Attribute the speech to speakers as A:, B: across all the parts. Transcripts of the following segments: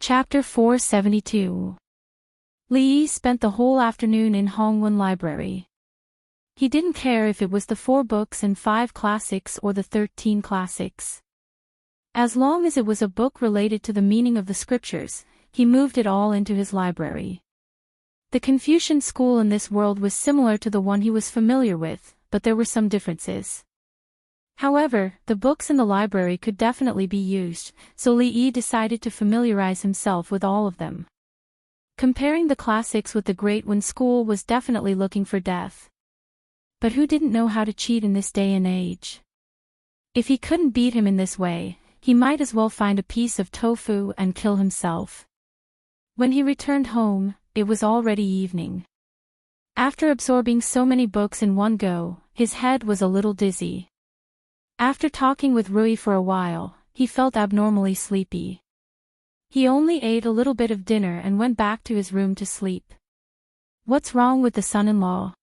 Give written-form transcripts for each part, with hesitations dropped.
A: Chapter 472. Li Yi spent the whole afternoon in Hongwen Library. He didn't care if it was the 4 books and 5 classics or the 13 classics. As long as it was a book related to the meaning of the scriptures, he moved it all into his library. The Confucian school in this world was similar to the one he was familiar with, but there were some differences. However, the books in the library could definitely be used, so Li Yi decided to familiarize himself with all of them. Comparing the classics with the Great One school was definitely looking for death. But who didn't know how to cheat in this day and age? If he couldn't beat him in this way, he might as well find a piece of tofu and kill himself. When he returned home, it was already evening. After absorbing so many books in one go, his head was a little dizzy. After talking with Rui for a while, he felt abnormally sleepy. He only ate a little bit of dinner and went back to his room to sleep. What's wrong with the son-in-law?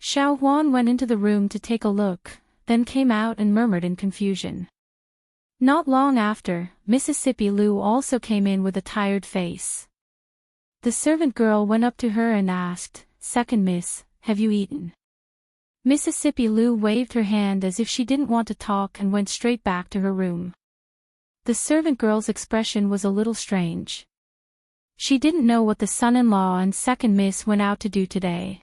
A: Xiao Huan went into the room to take a look, then came out and murmured in confusion. Not long after, Mississippi Lu also came in with a tired face. The servant girl went up to her and asked, "Second miss, have you eaten?" Mississippi Lu waved her hand as if she didn't want to talk and went straight back to her room. The servant girl's expression was a little strange. She didn't know what the son-in-law and second miss went out to do today.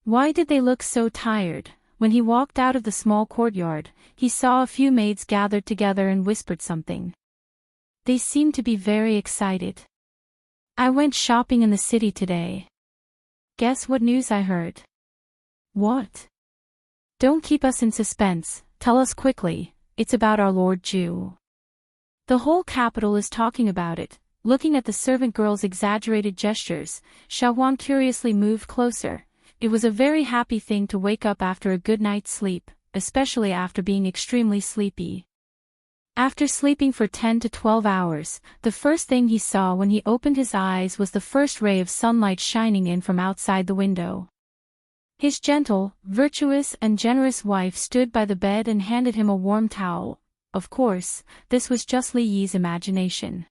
A: Why did they look so tired? When he walked out of the small courtyard, he saw a few maids gathered together and whispered something. They seemed to be very excited. "I went shopping in the city today. Guess what news I heard?" "What?" "Don't keep us in suspense, tell us quickly, it's about our Lord Jew. The whole capital is talking about it." Looking at the servant girl's exaggerated gestures, Xiaohuan curiously moved closer. It was a very happy thing to wake up after a good night's sleep, especially after being extremely sleepy. After sleeping for 10 to 12 hours, the first thing he saw when he opened his eyes was the first ray of sunlight shining in from outside the window. His gentle, virtuous and generous wife stood by the bed and handed him a warm towel. Of course, this was just Li Yi's imagination.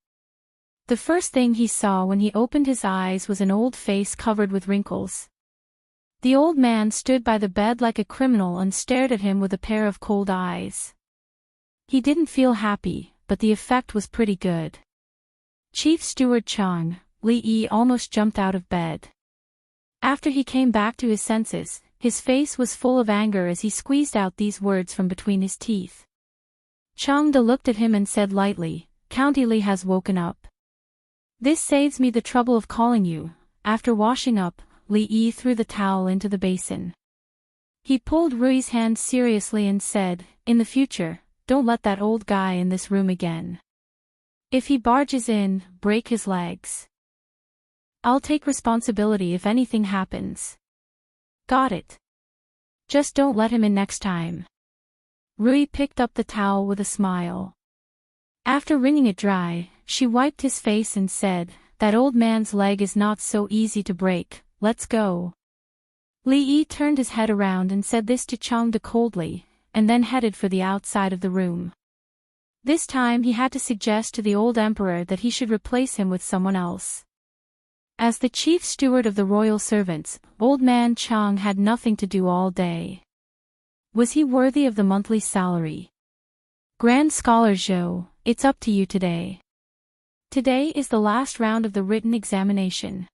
A: The first thing he saw when he opened his eyes was an old face covered with wrinkles. The old man stood by the bed like a criminal and stared at him with a pair of cold eyes. He didn't feel happy, but the effect was pretty good. "Chief Steward Chang," Li Yi almost jumped out of bed. After he came back to his senses, his face was full of anger as he squeezed out these words from between his teeth. Chang De looked at him and said lightly, "County Li has woken up. This saves me the trouble of calling you." After washing up, Li Yi threw the towel into the basin. He pulled Rui's hand seriously and said, "In the future, don't let that old guy in this room again. If he barges in, break his legs. I'll take responsibility if anything happens. Got it? Just don't let him in next time." Rui picked up the towel with a smile. After wringing it dry, she wiped his face and said, "That old man's leg is not so easy to break, let's go." Li Yi turned his head around and said this to Chang De coldly, and then headed for the outside of the room. This time he had to suggest to the old emperor that he should replace him with someone else. As the chief steward of the royal servants, old man Chang had nothing to do all day. Was he worthy of the monthly salary? "Grand Scholar Zhou, it's up to you today. Today is the last round of the written examination.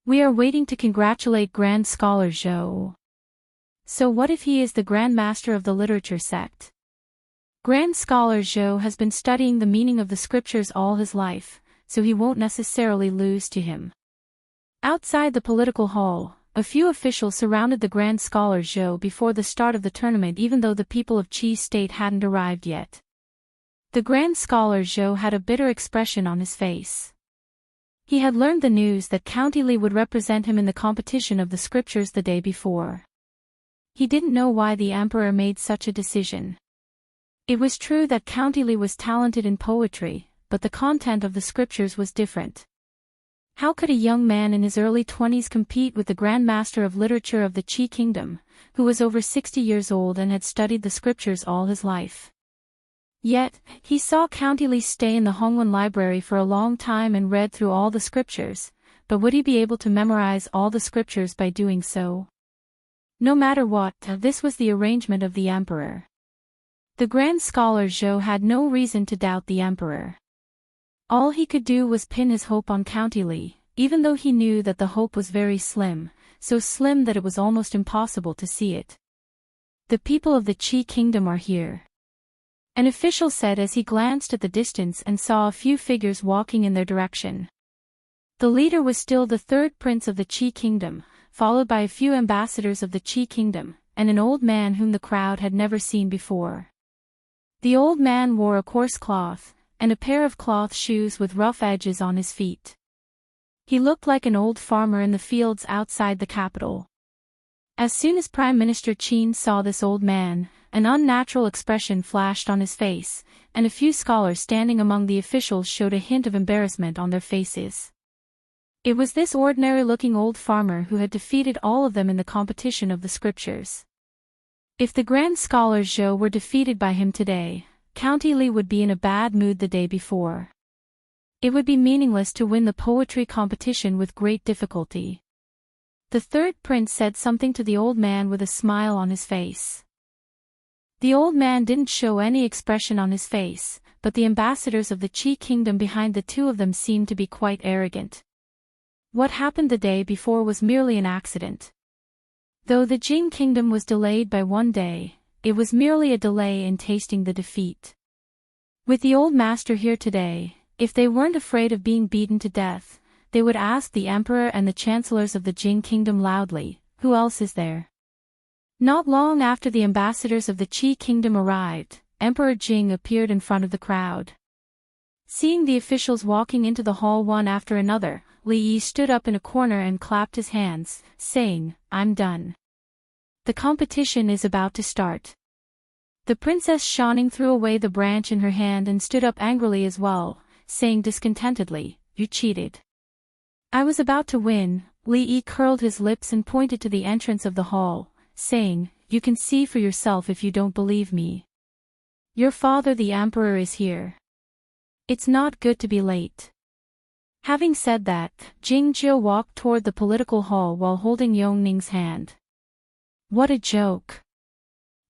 A: We are waiting to congratulate Grand Scholar Zhou. So what if he is the Grand Master of the literature sect? Grand Scholar Zhou has been studying the meaning of the scriptures all his life, so he won't necessarily lose to him." Outside the political hall, a few officials surrounded the Grand Scholar Zhou before the start of the tournament even though the people of Qi State hadn't arrived yet. The Grand Scholar Zhou had a bitter expression on his face. He had learned the news that County Li would represent him in the competition of the scriptures the day before. He didn't know why the emperor made such a decision. It was true that County Li was talented in poetry, but the content of the scriptures was different. How could a young man in his early 20s compete with the Grand Master of Literature of the Qi Kingdom, who was over 60 years old and had studied the scriptures all his life? Yet, he saw County Li stay in the Hongwen Library for a long time and read through all the scriptures, but would he be able to memorize all the scriptures by doing so? No matter what, this was the arrangement of the emperor. The grand scholar Zhou had no reason to doubt the emperor. All he could do was pin his hope on County Li, even though he knew that the hope was very slim, so slim that it was almost impossible to see it. The people of the Qi kingdom are here. An official said as he glanced at the distance and saw a few figures walking in their direction. The leader was still the third prince of the Qi kingdom, followed by a few ambassadors of the Qi kingdom, and an old man whom the crowd had never seen before. The old man wore a coarse cloth, and a pair of cloth shoes with rough edges on his feet. He looked like an old farmer in the fields outside the capital. As soon as Prime Minister Qin saw this old man, an unnatural expression flashed on his face, and a few scholars standing among the officials showed a hint of embarrassment on their faces. It was this ordinary-looking old farmer who had defeated all of them in the competition of the scriptures. If the grand scholar Zhou were defeated by him today, County Li would be in a bad mood the day before. It would be meaningless to win the poetry competition with great difficulty. The third prince said something to the old man with a smile on his face. The old man didn't show any expression on his face, but the ambassadors of the Qi kingdom behind the two of them seemed to be quite arrogant. What happened the day before was merely an accident. Though the Jing kingdom was delayed by 1 day, it was merely a delay in tasting the defeat. With the old master here today, if they weren't afraid of being beaten to death, they would ask the emperor and the chancellors of the Jing kingdom loudly, "Who else is there?" Not long after the ambassadors of the Qi kingdom arrived, Emperor Jing appeared in front of the crowd. Seeing the officials walking into the hall one after another, Li Yi stood up in a corner and clapped his hands, saying, "I'm done. The competition is about to start." The Princess Shining threw away the branch in her hand and stood up angrily as well, saying discontentedly, "You cheated." "I was about to win." Li Yi curled his lips and pointed to the entrance of the hall, saying, "You can see for yourself if you don't believe me. Your father the emperor is here. It's not good to be late." Having said that, Jing Jiu walked toward the political hall while holding Yongning's hand. What a joke.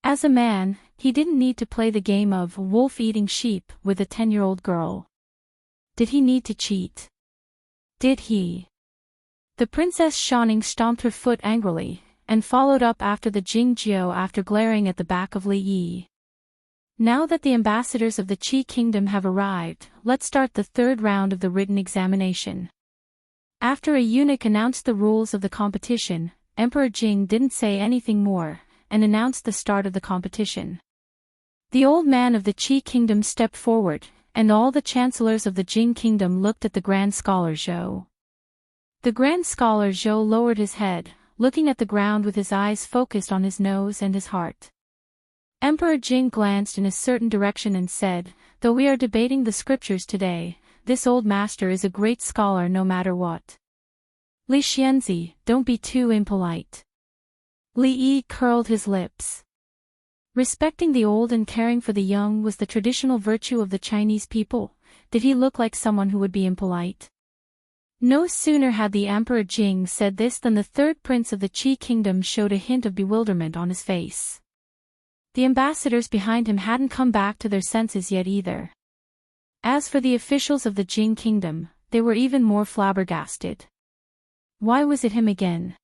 A: As a man, he didn't need to play the game of wolf eating sheep with a 10-year-old girl. Did he need to cheat? Did he? The Princess Shining stomped her foot angrily, and followed up after the Jing Jiu after glaring at the back of Li Yi. Now that the ambassadors of the Qi kingdom have arrived, let's start the third round of the written examination. After a eunuch announced the rules of the competition, Emperor Jing didn't say anything more, and announced the start of the competition. The old man of the Qi kingdom stepped forward, and all the chancellors of the Jing kingdom looked at the grand scholar Zhou. The grand scholar Zhou lowered his head, looking at the ground with his eyes focused on his nose and his heart. Emperor Jing glanced in a certain direction and said, "Though we are debating the scriptures today, this old master is a great scholar no matter what. Li Xianzi, don't be too impolite." Li Yi curled his lips. Respecting the old and caring for the young was the traditional virtue of the Chinese people. Did he look like someone who would be impolite? No sooner had the Emperor Jing said this than the third prince of the Qi kingdom showed a hint of bewilderment on his face. The ambassadors behind him hadn't come back to their senses yet either. As for the officials of the Jing kingdom, they were even more flabbergasted. Why was it him again?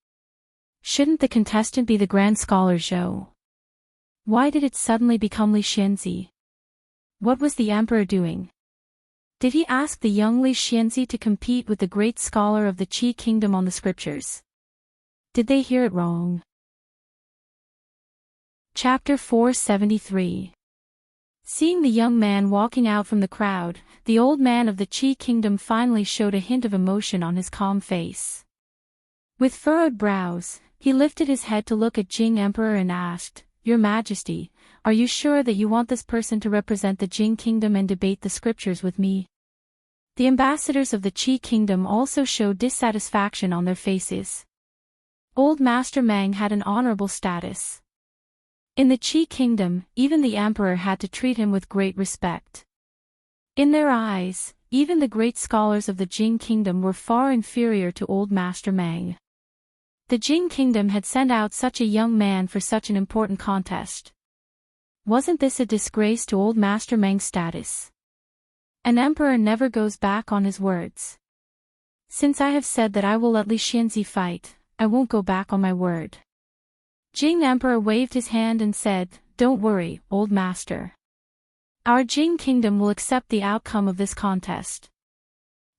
A: Shouldn't the contestant be the grand scholar Zhou? Why did it suddenly become Li Xianzi? What was the emperor doing? Did he ask the young Li Xianzi to compete with the great scholar of the Qi kingdom on the scriptures? Did they hear it wrong? Chapter 473. Seeing the young man walking out from the crowd, the old man of the Qi kingdom finally showed a hint of emotion on his calm face. With furrowed brows, he lifted his head to look at Jing Emperor and asked, "Your Majesty, are you sure that you want this person to represent the Jing kingdom and debate the scriptures with me?" The ambassadors of the Qi kingdom also showed dissatisfaction on their faces. Old Master Meng had an honorable status. In the Qi kingdom, even the emperor had to treat him with great respect. In their eyes, even the great scholars of the Jing kingdom were far inferior to old Master Meng. The Jing kingdom had sent out such a young man for such an important contest. Wasn't this a disgrace to old Master Meng's status? An emperor never goes back on his words. Since I have said that I will let Li Xianzi fight, I won't go back on my word. Jing Emperor waved his hand and said, "Don't worry, old master. Our Jing kingdom will accept the outcome of this contest."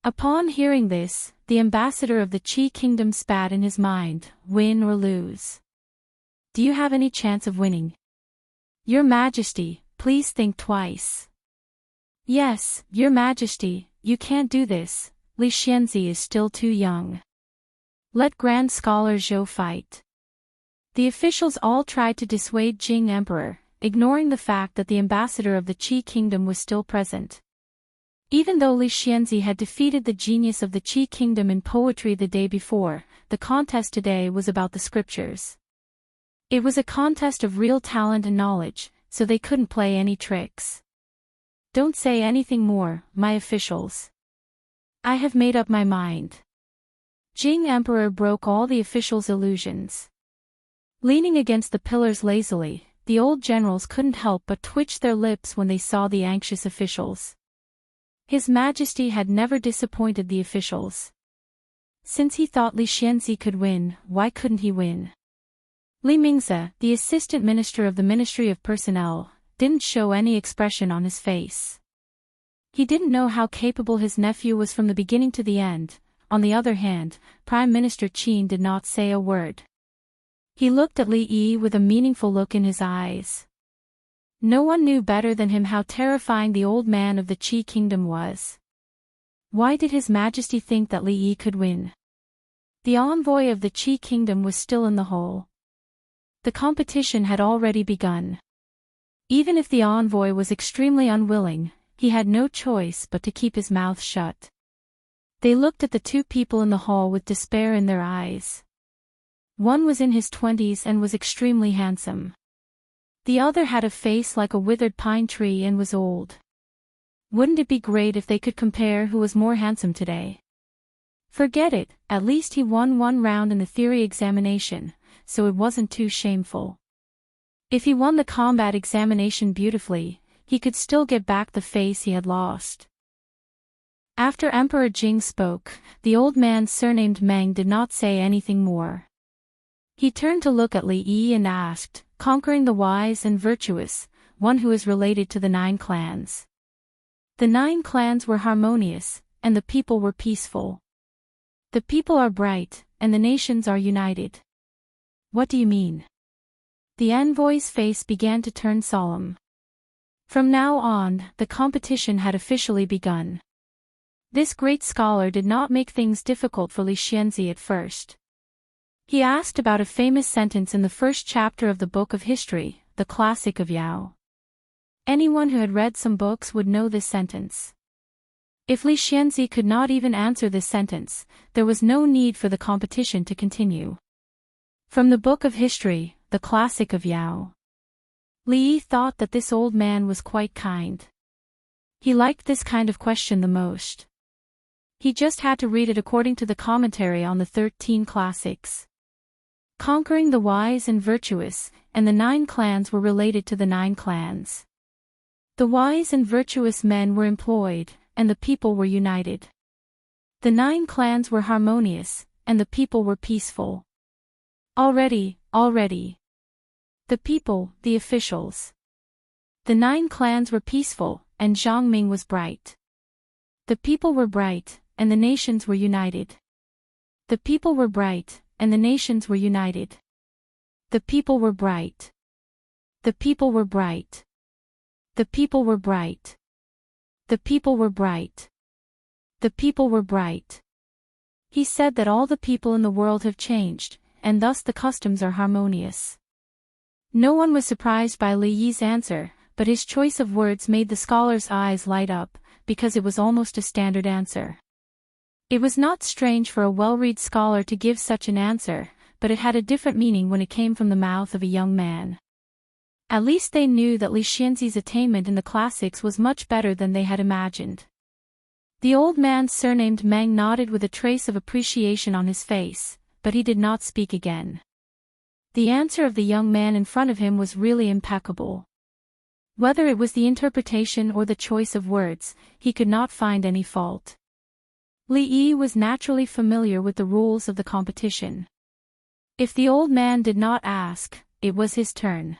A: Upon hearing this, the ambassador of the Qi kingdom spat in his mind, "Win or lose? Do you have any chance of winning? Your Majesty, please think twice." "Yes, Your Majesty, you can't do this, Li Xianzi is still too young. Let Grand Scholar Zhou fight." The officials all tried to dissuade Jing Emperor, ignoring the fact that the ambassador of the Qi kingdom was still present. Even though Li Xianzi had defeated the genius of the Qi kingdom in poetry the day before, the contest today was about the scriptures. It was a contest of real talent and knowledge, so they couldn't play any tricks. "Don't say anything more, my officials. I have made up my mind." Jing Emperor broke all the officials' illusions. Leaning against the pillars lazily, the old generals couldn't help but twitch their lips when they saw the anxious officials. His Majesty had never disappointed the officials. Since he thought Li Xianzi could win, why couldn't he win? Li Mingze, the assistant minister of the Ministry of Personnel, didn't show any expression on his face. He didn't know how capable his nephew was from the beginning to the end. On the other hand, Prime Minister Qin did not say a word. He looked at Li Yi with a meaningful look in his eyes. No one knew better than him how terrifying the old man of the Qi kingdom was. Why did His Majesty think that Li Yi could win? The envoy of the Qi kingdom was still in the hole. The competition had already begun. Even if the envoy was extremely unwilling, he had no choice but to keep his mouth shut. They looked at the two people in the hall with despair in their eyes. One was in his 20s and was extremely handsome. The other had a face like a withered pine tree and was old. Wouldn't it be great if they could compare who was more handsome today? Forget it, at least he won one round in the theory examination, so it wasn't too shameful. If he won the combat examination beautifully, he could still get back the face he had lost. After Emperor Jing spoke, the old man surnamed Meng did not say anything more. He turned to look at Li Yi and asked, "Conquering the wise and virtuous, one who is related to the 9 clans." The 9 clans were harmonious, and the people were peaceful. The people are bright, and the nations are united. What do you mean? The envoy's face began to turn solemn. From now on, the competition had officially begun. This great scholar did not make things difficult for Li Xianzi at first. He asked about a famous sentence in the first chapter of the Book of History, the classic of Yao. Anyone who had read some books would know this sentence. If Li Xianzi could not even answer this sentence, there was no need for the competition to continue. From the Book of History, the classic of Yao. Li Yi thought that this old man was quite kind. He liked this kind of question the most. He just had to read it according to the commentary on the 13 classics. Conquering the wise and virtuous, and the 9 clans were related to the 9 clans. The wise and virtuous men were employed, and the people were united. The 9 clans were harmonious, and the people were peaceful. Already. The people, the officials. The 9 clans were peaceful, and Zhangming was bright. The people were bright, and the nations were united. The people were bright, and the nations were united. The people were bright. The people were bright. The people were bright. The people were bright. The people were bright. He said that all the people in the world have changed, and thus the customs are harmonious. No one was surprised by Li Yi's answer, but his choice of words made the scholar's eyes light up, because it was almost a standard answer. It was not strange for a well-read scholar to give such an answer, but it had a different meaning when it came from the mouth of a young man. At least they knew that Li Xianzi's attainment in the classics was much better than they had imagined. The old man surnamed Meng nodded with a trace of appreciation on his face, but he did not speak again. The answer of the young man in front of him was really impeccable. Whether it was the interpretation or the choice of words, he could not find any fault. Li Yi was naturally familiar with the rules of the competition. If the old man did not ask, it was his turn.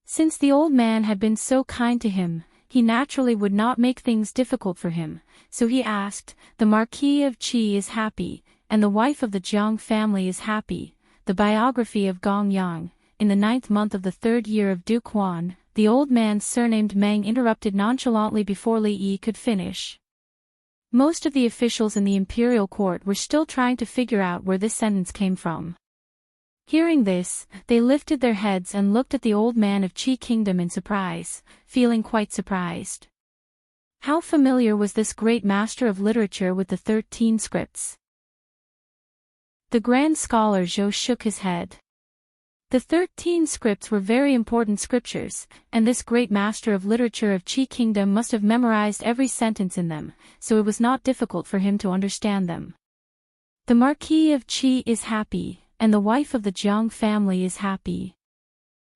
A: Since the old man had been so kind to him, he naturally would not make things difficult for him, so he asked, "The Marquis of Qi is happy, and the wife of the Jiang family is happy. The biography of Gong Yang, in the 9th month of the 3rd year of Duke Huan." The old man surnamed Meng interrupted nonchalantly before Li Yi could finish. Most of the officials in the imperial court were still trying to figure out where this sentence came from. Hearing this, they lifted their heads and looked at the old man of Qi Kingdom in surprise, feeling quite surprised. How familiar was this great master of literature with the 13 scripts? The grand scholar Zhou shook his head. The 13 scripts were very important scriptures, and this great master of literature of Qi Kingdom must have memorized every sentence in them, so it was not difficult for him to understand them. The Marquis of Qi is happy, and the wife of the Jiang family is happy.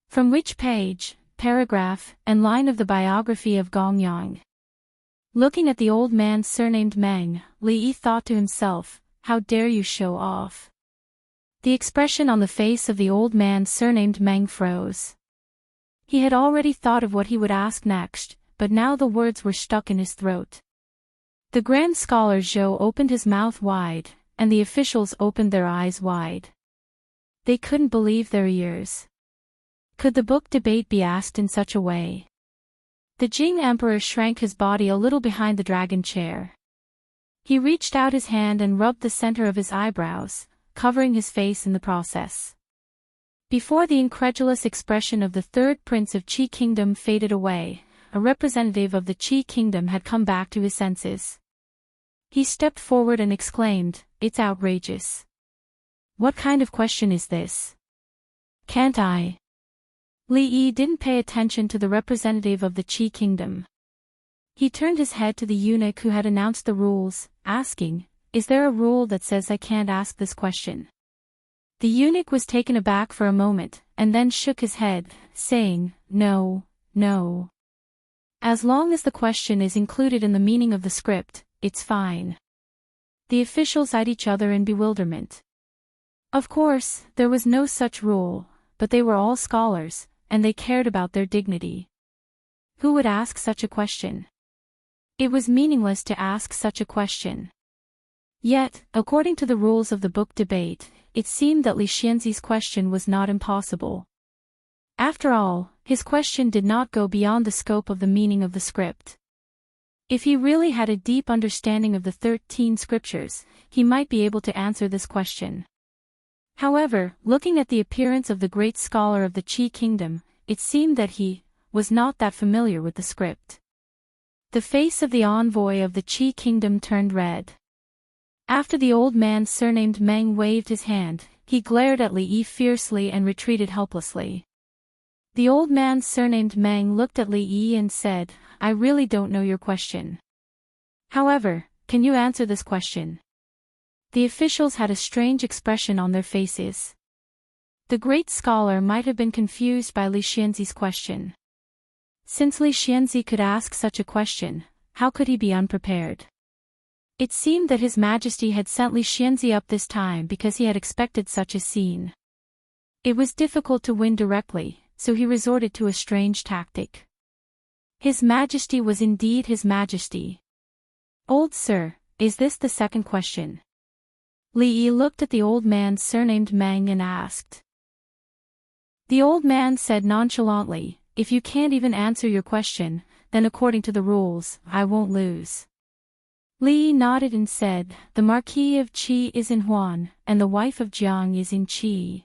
A: From which page, paragraph, and line of the biography of Gong Yang? Looking at the old man surnamed Meng, Li Yi thought to himself, "How dare you show off?" The expression on the face of the old man surnamed Meng froze. He had already thought of what he would ask next, but now the words were stuck in his throat. The grand scholar Zhou opened his mouth wide, and the officials opened their eyes wide. They couldn't believe their ears. Could the book debate be asked in such a way? The Jing Emperor shrank his body a little behind the dragon chair. He reached out his hand and rubbed the center of his eyebrows, covering his face in the process. Before the incredulous expression of the 3rd prince of Qi Kingdom faded away, a representative of the Qi Kingdom had come back to his senses. He stepped forward and exclaimed, "It's outrageous. What kind of question is this? Can't I?" Li Yi didn't pay attention to the representative of the Qi Kingdom. He turned his head to the eunuch who had announced the rules, asking, "Is there a rule that says I can't ask this question?" The eunuch was taken aback for a moment, and then shook his head, saying, "No, no. As long as the question is included in the meaning of the script, it's fine." The officials eyed each other in bewilderment. Of course, there was no such rule, but they were all scholars, and they cared about their dignity. Who would ask such a question? It was meaningless to ask such a question. Yet, according to the rules of the book debate, it seemed that Li Xianzi's question was not impossible. After all, his question did not go beyond the scope of the meaning of the script. If he really had a deep understanding of the 13 scriptures, he might be able to answer this question. However, looking at the appearance of the great scholar of the Qi Kingdom, it seemed that he was not that familiar with the script. The face of the envoy of the Qi Kingdom turned red. After the old man surnamed Meng waved his hand, he glared at Li Yi fiercely and retreated helplessly. The old man surnamed Meng looked at Li Yi and said, "I really don't know your question. However, can you answer this question?" The officials had a strange expression on their faces. The great scholar might have been confused by Li Xianzi's question. Since Li Xianzi could ask such a question, how could he be unprepared? It seemed that His Majesty had sent Li Xianzi up this time because he had expected such a scene. It was difficult to win directly, so he resorted to a strange tactic. His Majesty was indeed His Majesty. "Old sir, is this the second question?" Li Yi looked at the old man surnamed Meng and asked. The old man said nonchalantly, "If you can't even answer your question, then according to the rules, I won't lose." Li Yi nodded and said, "The Marquis of Qi is in Huan, and the wife of Jiang is in Qi."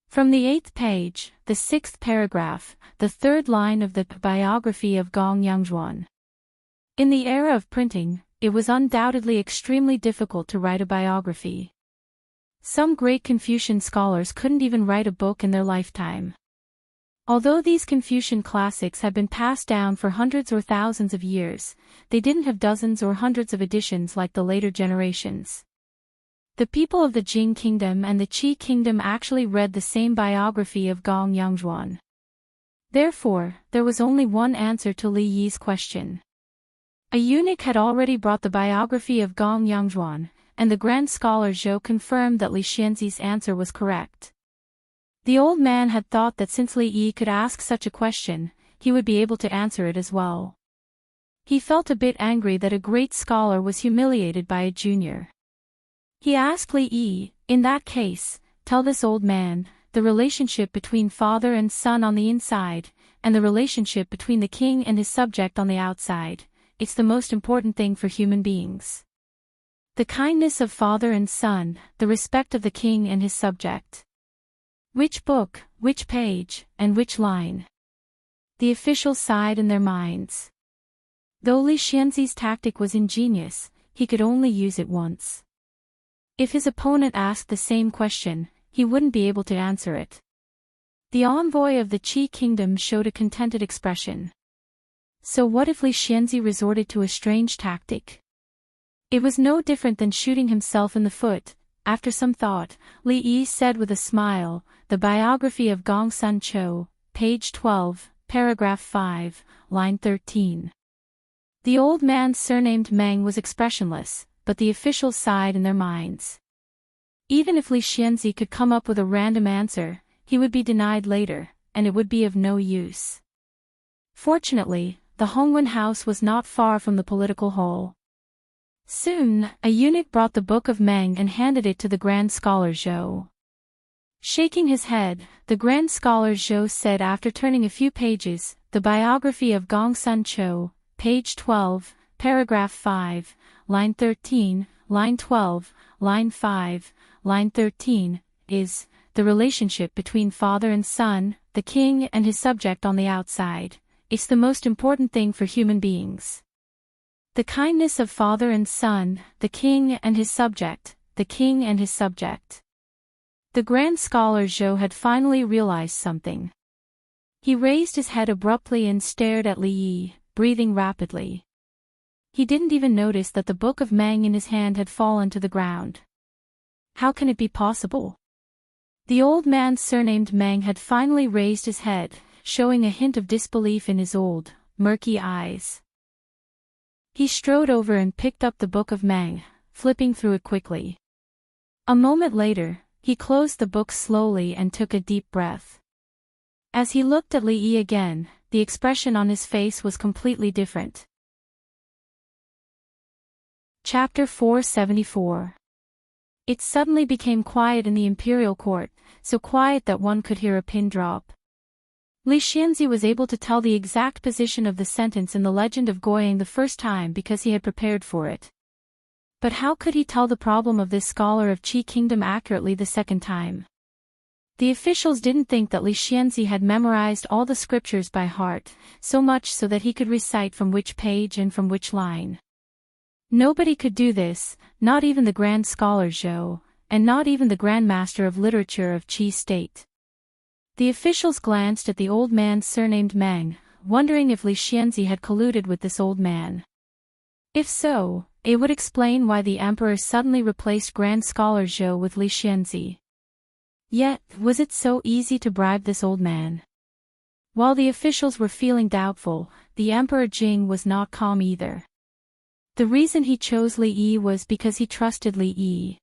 A: From the 8th page, the 6th paragraph, the 3rd line of the biography of Gong Yangzhuan. In the era of printing, it was undoubtedly extremely difficult to write a biography. Some great Confucian scholars couldn't even write a book in their lifetime. Although these Confucian classics had been passed down for hundreds or thousands of years, they didn't have dozens or hundreds of editions like the later generations. The people of the Jing Kingdom and the Qi Kingdom actually read the same biography of Gong Yangzhuan. Therefore, there was only one answer to Li Yi's question. A eunuch had already brought the biography of Gong Yangzhuan, and the grand scholar Zhou confirmed that Li Xianzi's answer was correct. The old man had thought that since Li Yi could ask such a question, he would be able to answer it as well. He felt a bit angry that a great scholar was humiliated by a junior. He asked Li Yi, in that case, tell this old man, the relationship between father and son on the inside, and the relationship between the king and his subject on the outside, it's the most important thing for human beings. The kindness of father and son, the respect of the king and his subject. Which book, which page, and which line? The officials sighed in their minds. Though Li Xianzi's tactic was ingenious, he could only use it once. If his opponent asked the same question, he wouldn't be able to answer it. The envoy of the Qi Kingdom showed a contented expression. So what if Li Xianzi resorted to a strange tactic? It was no different than shooting himself in the foot. After some thought, Li Yi said with a smile, the biography of Gong Sun Chou, page 12, paragraph 5, line 13. The old man surnamed Meng was expressionless, but the officials sighed in their minds. Even if Li Xianzi could come up with a random answer, he would be denied later, and it would be of no use. Fortunately, the Hongwen house was not far from the political hall. Soon, a eunuch brought the book of Meng and handed it to the grand scholar Zhou. Shaking his head, the grand scholar Zhou said after turning a few pages, the biography of Gong Sun Chou, page 12, paragraph 5, line 13, line 12, line 5, line 13, is, the relationship between father and son, the king and his subject on the outside. It's the most important thing for human beings. The kindness of father and son, the king and his subject, the king and his subject. The grand scholar Zhou had finally realized something. He raised his head abruptly and stared at Li Yi, breathing rapidly. He didn't even notice that the book of Meng in his hand had fallen to the ground. How can it be possible? The old man surnamed Meng had finally raised his head, showing a hint of disbelief in his old, murky eyes. He strode over and picked up the book of Meng, flipping through it quickly. A moment later, he closed the book slowly and took a deep breath. As he looked at Li Yi again, the expression on his face was completely different. Chapter 474. It suddenly became quiet in the imperial court, so quiet that one could hear a pin drop. Li Xianzi was able to tell the exact position of the sentence in the legend of Guoyang the first time because he had prepared for it. But how could he tell the problem of this scholar of Qi Kingdom accurately the second time? The officials didn't think that Li Xianzi had memorized all the scriptures by heart, so much so that he could recite from which page and from which line. Nobody could do this, not even the grand scholar Zhou, and not even the Grand Master of Literature of Qi State. The officials glanced at the old man surnamed Meng, wondering if Li Xianzi had colluded with this old man. If so, it would explain why the emperor suddenly replaced Grand Scholar Zhou with Li Xianzi. Yet, was it so easy to bribe this old man? While the officials were feeling doubtful, the Emperor Jing was not calm either. The reason he chose Li Yi was because he trusted Li Yi.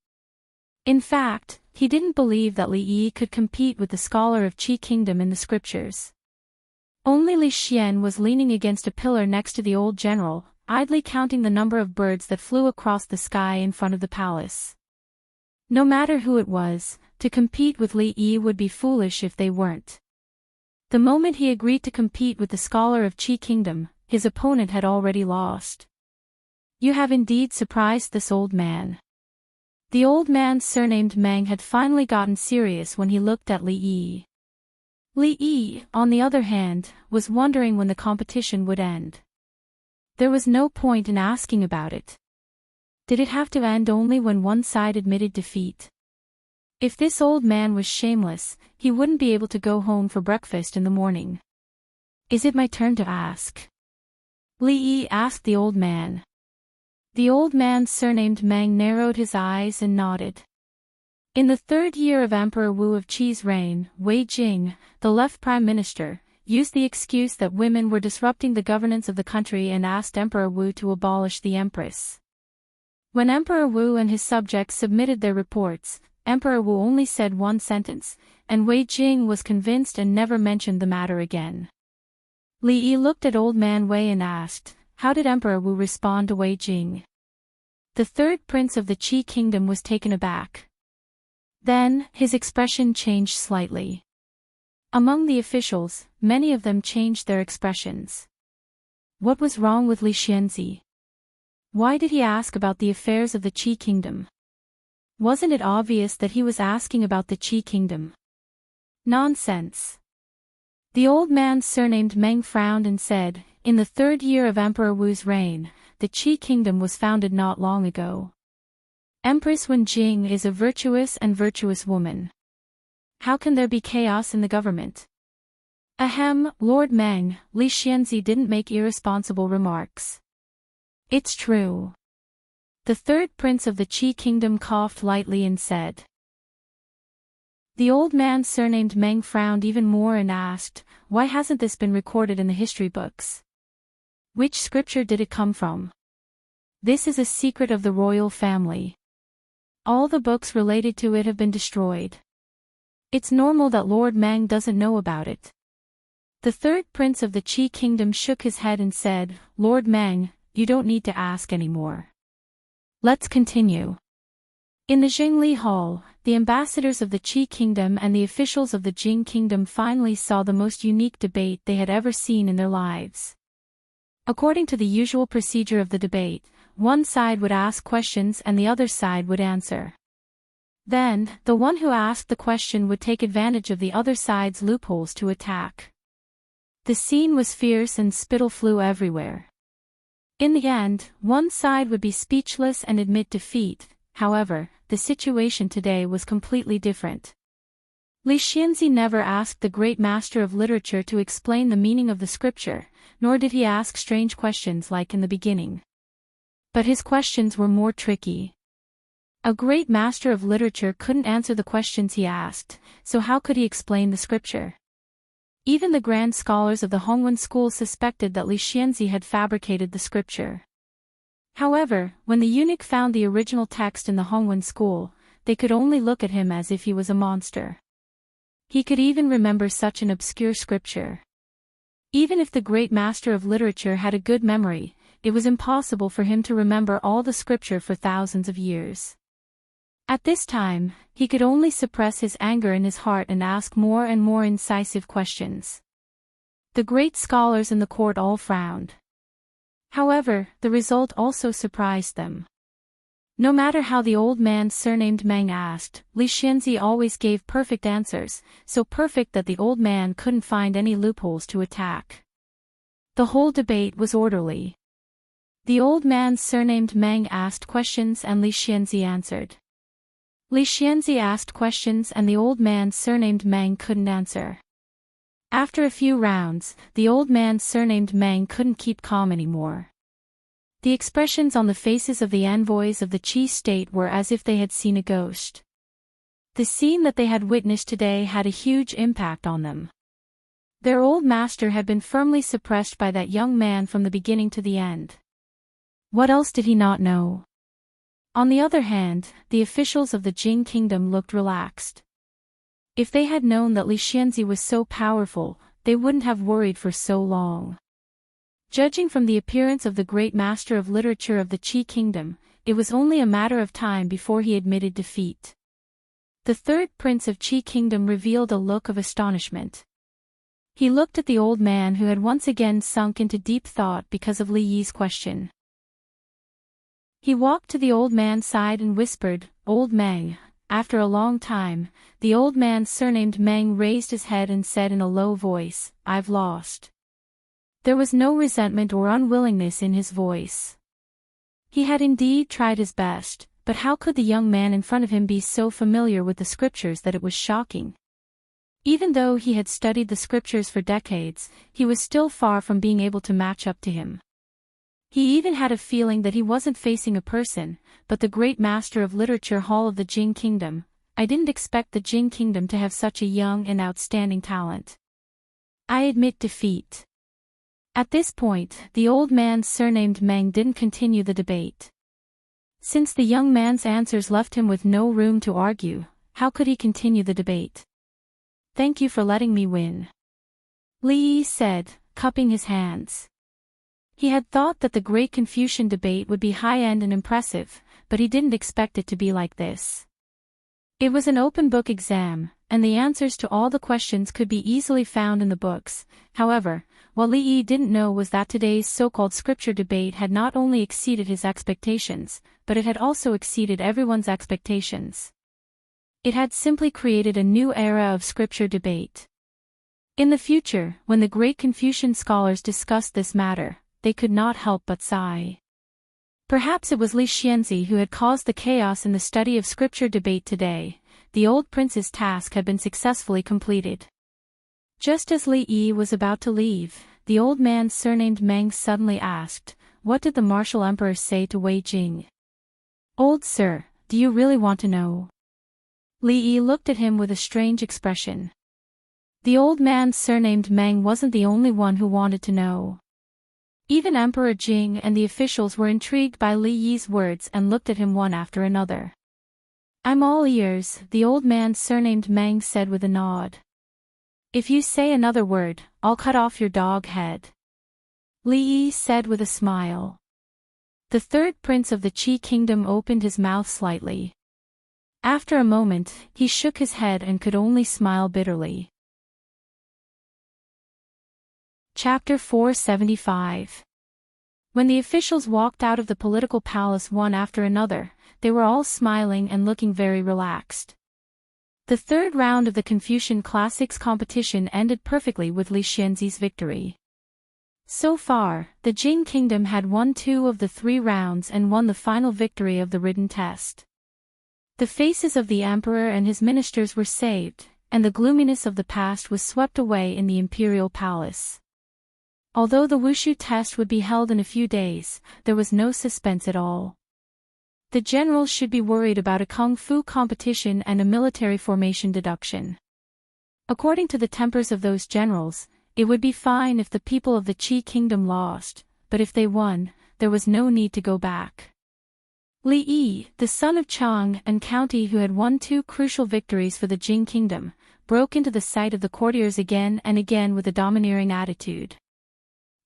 A: In fact, he didn't believe that Li Yi could compete with the scholar of Qi Kingdom in the scriptures. Only Li Xian was leaning against a pillar next to the old general, idly counting the number of birds that flew across the sky in front of the palace. No matter who it was, to compete with Li Yi would be foolish if they weren't. The moment he agreed to compete with the scholar of Qi Kingdom, his opponent had already lost. You have indeed surprised this old man. The old man surnamed Meng had finally gotten serious when he looked at Li Yi. Li Yi, on the other hand, was wondering when the competition would end. There was no point in asking about it. Did it have to end only when one side admitted defeat? If this old man was shameless, he wouldn't be able to go home for breakfast in the morning. Is it my turn to ask? Li Yi asked the old man. The old man surnamed Meng narrowed his eyes and nodded. In the 3rd year of Emperor Wu of Qi's reign, Wei Jing, the left prime minister, used the excuse that women were disrupting the governance of the country and asked Emperor Wu to abolish the empress. When Emperor Wu and his subjects submitted their reports, Emperor Wu only said one sentence, and Wei Jing was convinced and never mentioned the matter again. Li Yi looked at old man Wei and asked, how did Emperor Wu respond to Wei Jing? The 3rd prince of the Qi kingdom was taken aback. Then, his expression changed slightly. Among the officials, many of them changed their expressions. What was wrong with Li Xianzi? Why did he ask about the affairs of the Qi kingdom? Wasn't it obvious that he was asking about the Qi kingdom? Nonsense. The old man surnamed Meng frowned and said, in the 3rd year of Emperor Wu's reign, the Qi kingdom was founded not long ago. Empress Wen Jing is a virtuous woman. How can there be chaos in the government? Ahem, Lord Meng, Li Xianzi didn't make irresponsible remarks. It's true. The 3rd prince of the Qi kingdom coughed lightly and said. The old man surnamed Meng frowned even more and asked, why hasn't this been recorded in the history books? Which scripture did it come from? This is a secret of the royal family. All the books related to it have been destroyed. It's normal that Lord Meng doesn't know about it. The 3rd prince of the Qi kingdom shook his head and said, Lord Meng, you don't need to ask anymore. Let's continue. In the Zhengli Hall, the ambassadors of the Qi kingdom and the officials of the Jing kingdom finally saw the most unique debate they had ever seen in their lives. According to the usual procedure of the debate, one side would ask questions and the other side would answer. Then, the one who asked the question would take advantage of the other side's loopholes to attack. The scene was fierce and spittle flew everywhere. In the end, one side would be speechless and admit defeat. However, the situation today was completely different. Li Xianzi never asked the great master of literature to explain the meaning of the scripture, nor did he ask strange questions like in the beginning. But his questions were more tricky. A great master of literature couldn't answer the questions he asked, so how could he explain the scripture? Even the grand scholars of the Hongwen school suspected that Li Xianzi had fabricated the scripture. However, when the eunuch found the original text in the Hongwen school, they could only look at him as if he was a monster. He could even remember such an obscure scripture. Even if the great master of literature had a good memory, it was impossible for him to remember all the scripture for thousands of years. At this time, he could only suppress his anger in his heart and ask more and more incisive questions. The great scholars in the court all frowned. However, the result also surprised them. No matter how the old man surnamed Meng asked, Li Xianzi always gave perfect answers, so perfect that the old man couldn't find any loopholes to attack. The whole debate was orderly. The old man surnamed Meng asked questions and Li Xianzi answered. Li Xianzi asked questions and the old man surnamed Meng couldn't answer. After a few rounds, the old man surnamed Meng couldn't keep calm anymore. The expressions on the faces of the envoys of the Qi state were as if they had seen a ghost. The scene that they had witnessed today had a huge impact on them. Their old master had been firmly suppressed by that young man from the beginning to the end. What else did he not know? On the other hand, the officials of the Jing kingdom looked relaxed. If they had known that Li Xianzi was so powerful, they wouldn't have worried for so long. Judging from the appearance of the great master of literature of the Qi kingdom, it was only a matter of time before he admitted defeat. The 3rd prince of Qi kingdom revealed a look of astonishment. He looked at the old man who had once again sunk into deep thought because of Li Yi's question. He walked to the old man's side and whispered, "Old Meng." After a long time, the old man surnamed Meng raised his head and said in a low voice, "I've lost." There was no resentment or unwillingness in his voice. He had indeed tried his best, but how could the young man in front of him be so familiar with the scriptures that it was shocking? Even though he had studied the scriptures for decades, he was still far from being able to match up to him. He even had a feeling that he wasn't facing a person, but the great master of literature hall of the Jing Kingdom. I didn't expect the Jing Kingdom to have such a young and outstanding talent. I admit defeat. At this point, the old man surnamed Meng didn't continue the debate. Since the young man's answers left him with no room to argue, how could he continue the debate? Thank you for letting me win, Li Yi said, cupping his hands. He had thought that the Great Confucian debate would be high-end and impressive, but he didn't expect it to be like this. It was an open-book exam, and the answers to all the questions could be easily found in the books. However, what Li Yi didn't know was that today's so-called scripture debate had not only exceeded his expectations, but it had also exceeded everyone's expectations. It had simply created a new era of scripture debate. In the future, when the great Confucian scholars discussed this matter, they could not help but sigh. Perhaps it was Li Xianzi who had caused the chaos in the study of scripture debate today. The old prince's task had been successfully completed. Just as Li Yi was about to leave, the old man surnamed Meng suddenly asked, "What did the martial emperor say to Wei Jing?" "Old sir, do you really want to know?" Li Yi looked at him with a strange expression. The old man surnamed Meng wasn't the only one who wanted to know. Even Emperor Jing and the officials were intrigued by Li Yi's words and looked at him one after another. "I'm all ears," the old man surnamed Meng said with a nod. "If you say another word, I'll cut off your dog head," Li Yi said with a smile. The third prince of the Qi kingdom opened his mouth slightly. After a moment, he shook his head and could only smile bitterly. Chapter 475. When the officials walked out of the political palace one after another, they were all smiling and looking very relaxed. The third round of the Confucian Classics competition ended perfectly with Li Xianzi's victory. So far, the Jing Kingdom had won 2 of the 3 rounds and won the final victory of the written test. The faces of the emperor and his ministers were saved, and the gloominess of the past was swept away in the imperial palace. Although the wushu test would be held in a few days, there was no suspense at all. The generals should be worried about a kung fu competition and a military formation deduction. According to the tempers of those generals, it would be fine if the people of the Qi kingdom lost, but if they won, there was no need to go back. Li Yi, the son of Chang and County who had won 2 crucial victories for the Jing kingdom, broke into the sight of the courtiers again and again with a domineering attitude.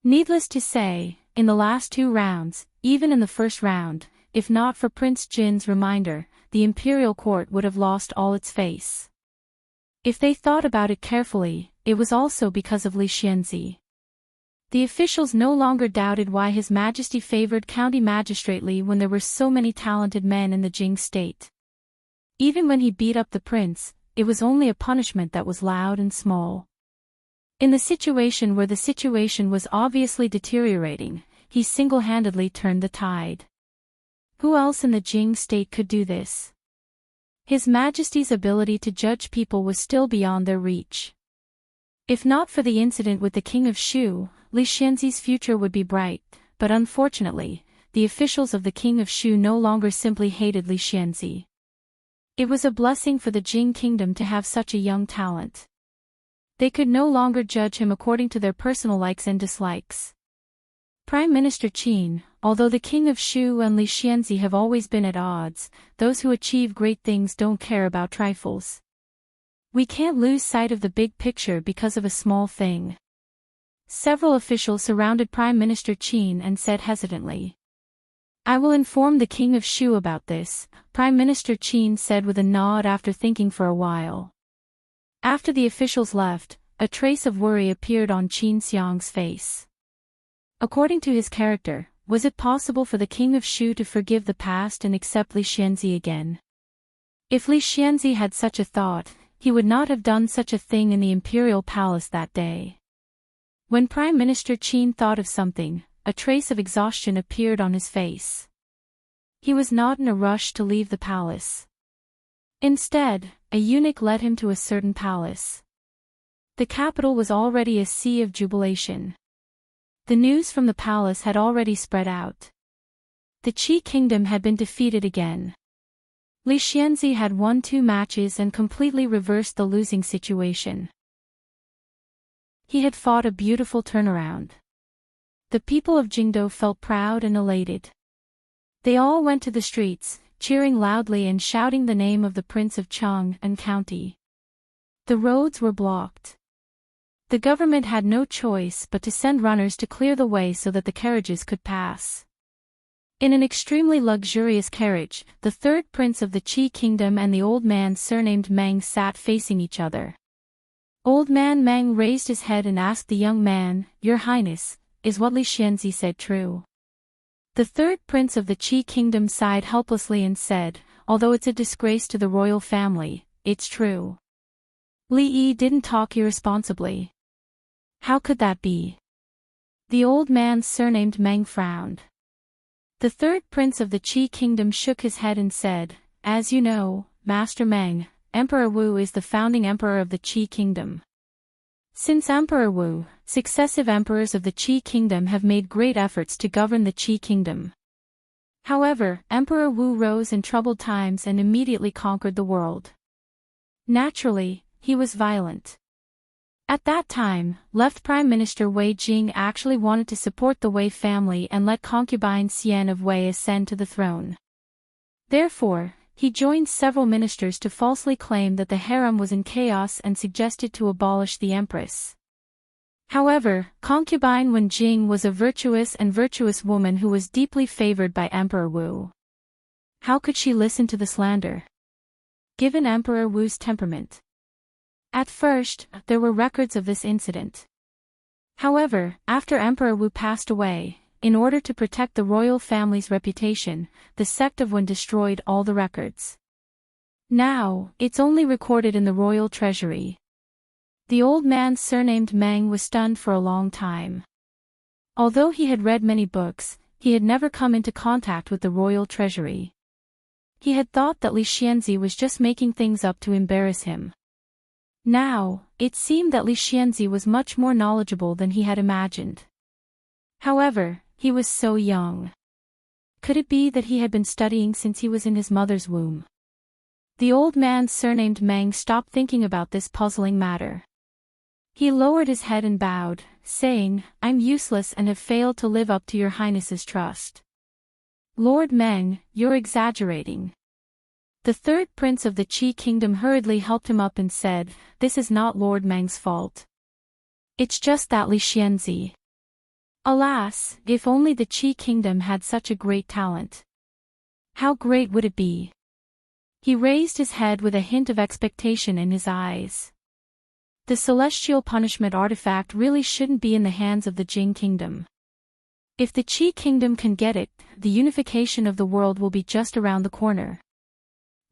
A: Needless to say, in the last 2 rounds, even in the first round, if not for Prince Jin's reminder, the imperial court would have lost all its face. If they thought about it carefully, it was also because of Li Xianzi. The officials no longer doubted why His Majesty favored county magistrate Li when there were so many talented men in the Jing state. Even when he beat up the prince, it was only a punishment that was loud and small. In the situation where the situation was obviously deteriorating, he single-handedly turned the tide. Who else in the Jing state could do this? His Majesty's ability to judge people was still beyond their reach. If not for the incident with the King of Shu, Li Xianzi's future would be bright, but unfortunately, the officials of the King of Shu no longer simply hated Li Xianzi. It was a blessing for the Jing kingdom to have such a young talent. They could no longer judge him according to their personal likes and dislikes. Prime Minister Qin, although the King of Shu and Li Xianzi have always been at odds, those who achieve great things don't care about trifles. We can't lose sight of the big picture because of a small thing. Several officials surrounded Prime Minister Qin and said hesitantly, "I will inform the King of Shu about this," Prime Minister Qin said with a nod after thinking for a while. After the officials left, a trace of worry appeared on Qin Xiang's face. According to his character, was it possible for the King of Shu to forgive the past and accept Li Xianzi again? If Li Xianzi had such a thought, he would not have done such a thing in the imperial palace that day. When Prime Minister Qin thought of something, a trace of exhaustion appeared on his face. He was not in a rush to leave the palace. Instead, a eunuch led him to a certain palace. The capital was already a sea of jubilation. The news from the palace had already spread out. The Qi kingdom had been defeated again. Li Xianzi had won 2 matches and completely reversed the losing situation. He had fought a beautiful turnaround. The people of Jingdo felt proud and elated. They all went to the streets, cheering loudly and shouting the name of the Prince of Cheng and County. The roads were blocked. The government had no choice but to send runners to clear the way so that the carriages could pass. In an extremely luxurious carriage, the 3rd prince of the Qi kingdom and the old man surnamed Meng sat facing each other. Old man Meng raised his head and asked the young man, "Your Highness, is what Li Xianzi said true?" The 3rd prince of the Qi kingdom sighed helplessly and said, "Although it's a disgrace to the royal family, it's true." Li Yi didn't talk irresponsibly. How could that be? The old man surnamed Meng frowned. The 3rd prince of the Qi kingdom shook his head and said, "As you know, Master Meng, Emperor Wu is the founding emperor of the Qi kingdom. Since Emperor Wu, successive emperors of the Qi kingdom have made great efforts to govern the Qi kingdom. However, Emperor Wu rose in troubled times and immediately conquered the world. Naturally, he was violent. At that time, left Prime Minister Wei Jing actually wanted to support the Wei family and let concubine Xian of Wei ascend to the throne. Therefore, he joined several ministers to falsely claim that the harem was in chaos and suggested to abolish the empress. However, concubine Wen Jing was a virtuous woman who was deeply favored by Emperor Wu. How could she listen to the slander? Given Emperor Wu's temperament. At first, there were records of this incident. However, after Emperor Wu passed away, in order to protect the royal family's reputation, the sect of Wen destroyed all the records. Now, it's only recorded in the royal treasury. The old man surnamed Meng was stunned for a long time. Although he had read many books, he had never come into contact with the royal treasury. He had thought that Li Xianzi was just making things up to embarrass him. Now, it seemed that Li Xianzi was much more knowledgeable than he had imagined. However, he was so young. Could it be that he had been studying since he was in his mother's womb? The old man surnamed Meng stopped thinking about this puzzling matter. He lowered his head and bowed, saying, "I'm useless and have failed to live up to your highness's trust." "Lord Meng, you're exaggerating." The 3rd prince of the Qi kingdom hurriedly helped him up and said, "This is not Lord Meng's fault. It's just that Li Xianzi. Alas, if only the Qi kingdom had such a great talent. How great would it be?" He raised his head with a hint of expectation in his eyes. The celestial punishment artifact really shouldn't be in the hands of the Jing kingdom. If the Qi kingdom can get it, the unification of the world will be just around the corner.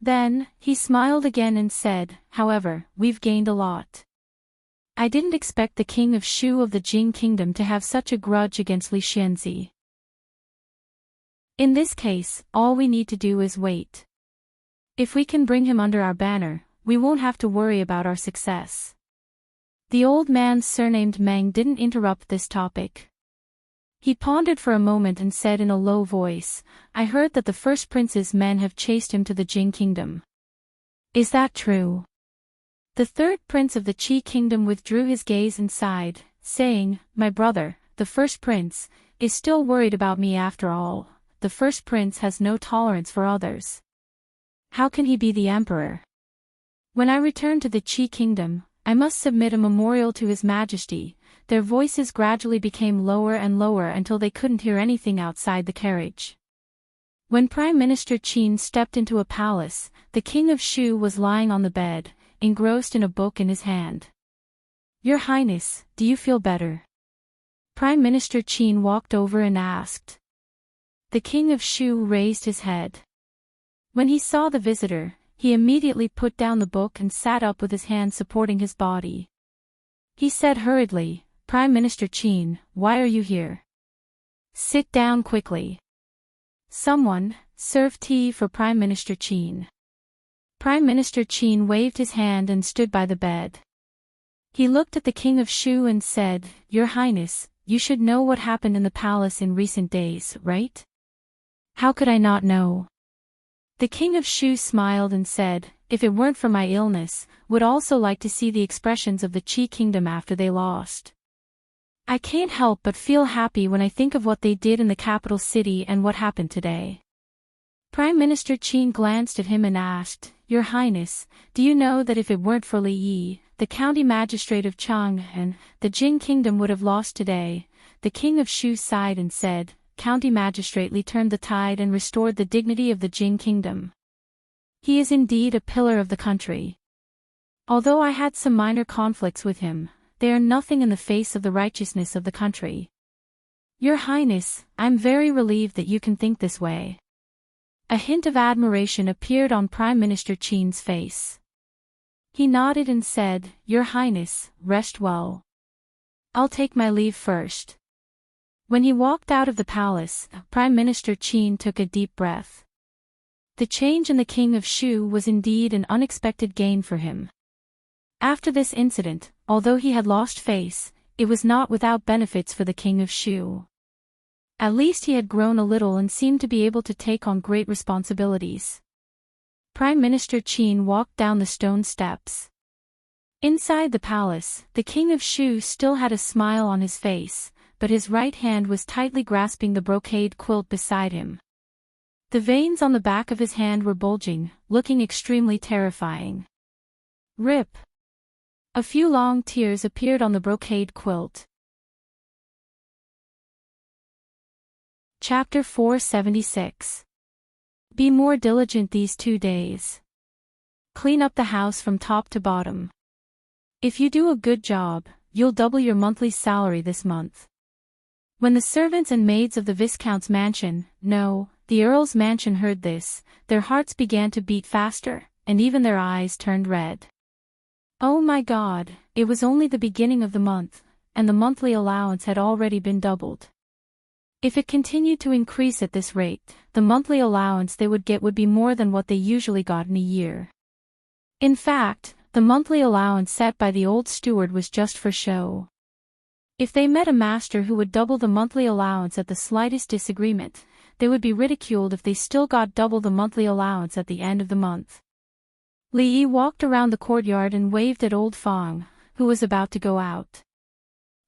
A: Then, he smiled again and said, "However, we've gained a lot. I didn't expect the king of Shu of the Jing kingdom to have such a grudge against Li Xianzi. In this case, all we need to do is wait. If we can bring him under our banner, we won't have to worry about our success." The old man surnamed Meng didn't interrupt this topic. He pondered for a moment and said in a low voice, "I heard that the 1st prince's men have chased him to the Jing kingdom. Is that true?" The 3rd prince of the Qi kingdom withdrew his gaze and sighed, saying, "My brother, the 1st prince, is still worried about me after all. The 1st prince has no tolerance for others. How can he be the emperor? When I return to the Qi kingdom, I must submit a memorial to His Majesty." Their voices gradually became lower and lower until they couldn't hear anything outside the carriage. When Prime Minister Qin stepped into a palace, the king of Shu was lying on the bed, engrossed in a book in his hand. "Your Highness, do you feel better?" Prime Minister Qin walked over and asked. The king of Shu raised his head. When he saw the visitor, he immediately put down the book and sat up with his hand supporting his body. He said hurriedly, "Prime Minister Qin, why are you here? Sit down quickly." Someone Serve tea for Prime Minister Qin. Prime Minister Qin waved his hand and stood by the bed. He looked at the King of Shu and said, Your Highness, you should know what happened in the palace in recent days, right? How could I not know? The King of Shu smiled and said, If it weren't for my illness, would also like to see the expressions of the Qi kingdom after they lost. I can't help but feel happy when I think of what they did in the capital city and what happened today. Prime Minister Qin glanced at him and asked, Your Highness, do you know that if it weren't for Li Yi, the county magistrate of Chang'an, the Jin kingdom would have lost today? The King of Shu sighed and said, County magistrate Li turned the tide and restored the dignity of the Jin kingdom. He is indeed a pillar of the country. Although I had some minor conflicts with him, they are nothing in the face of the righteousness of the country. Your Highness, I'm very relieved that you can think this way. A hint of admiration appeared on Prime Minister Qin's face. He nodded and said, Your Highness, rest well. I'll take my leave first. When he walked out of the palace, Prime Minister Qin took a deep breath. The change in the King of Shu was indeed an unexpected gain for him. After this incident, although he had lost face, it was not without benefits for the King of Shu. At least he had grown a little and seemed to be able to take on great responsibilities. Prime Minister Qin walked down the stone steps. Inside the palace, the King of Shu still had a smile on his face, but his right hand was tightly grasping the brocade quilt beside him. The veins on the back of his hand were bulging, looking extremely terrifying. Rip! A few long tears appeared on the brocade quilt. Chapter 476. Be more diligent these 2 days. Clean up the house from top to bottom. If you do a good job, you'll double your monthly salary this month. When the servants and maids of the Viscount's mansion, no, the Earl's mansion heard this, their hearts began to beat faster, and even their eyes turned red. Oh my God, it was only the beginning of the month, and the monthly allowance had already been doubled. If it continued to increase at this rate, the monthly allowance they would get would be more than what they usually got in a year. In fact, the monthly allowance set by the old steward was just for show. If they met a master who would double the monthly allowance at the slightest disagreement, they would be ridiculed if they still got double the monthly allowance at the end of the month. Li Yi walked around the courtyard and waved at Old Fong, who was about to go out.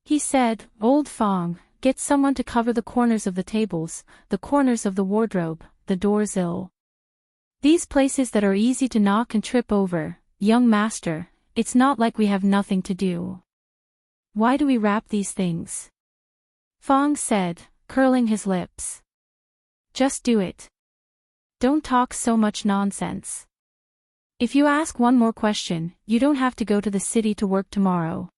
A: He said, Old Fong, get someone to cover the corners of the tables, the corners of the wardrobe, the doors ill. These places that are easy to knock and trip over, young master, it's not like we have nothing to do. Why do we wrap these things? Fong said, curling his lips. Just do it. Don't talk so much nonsense. If you ask one more question, you don't have to go to the city to work tomorrow.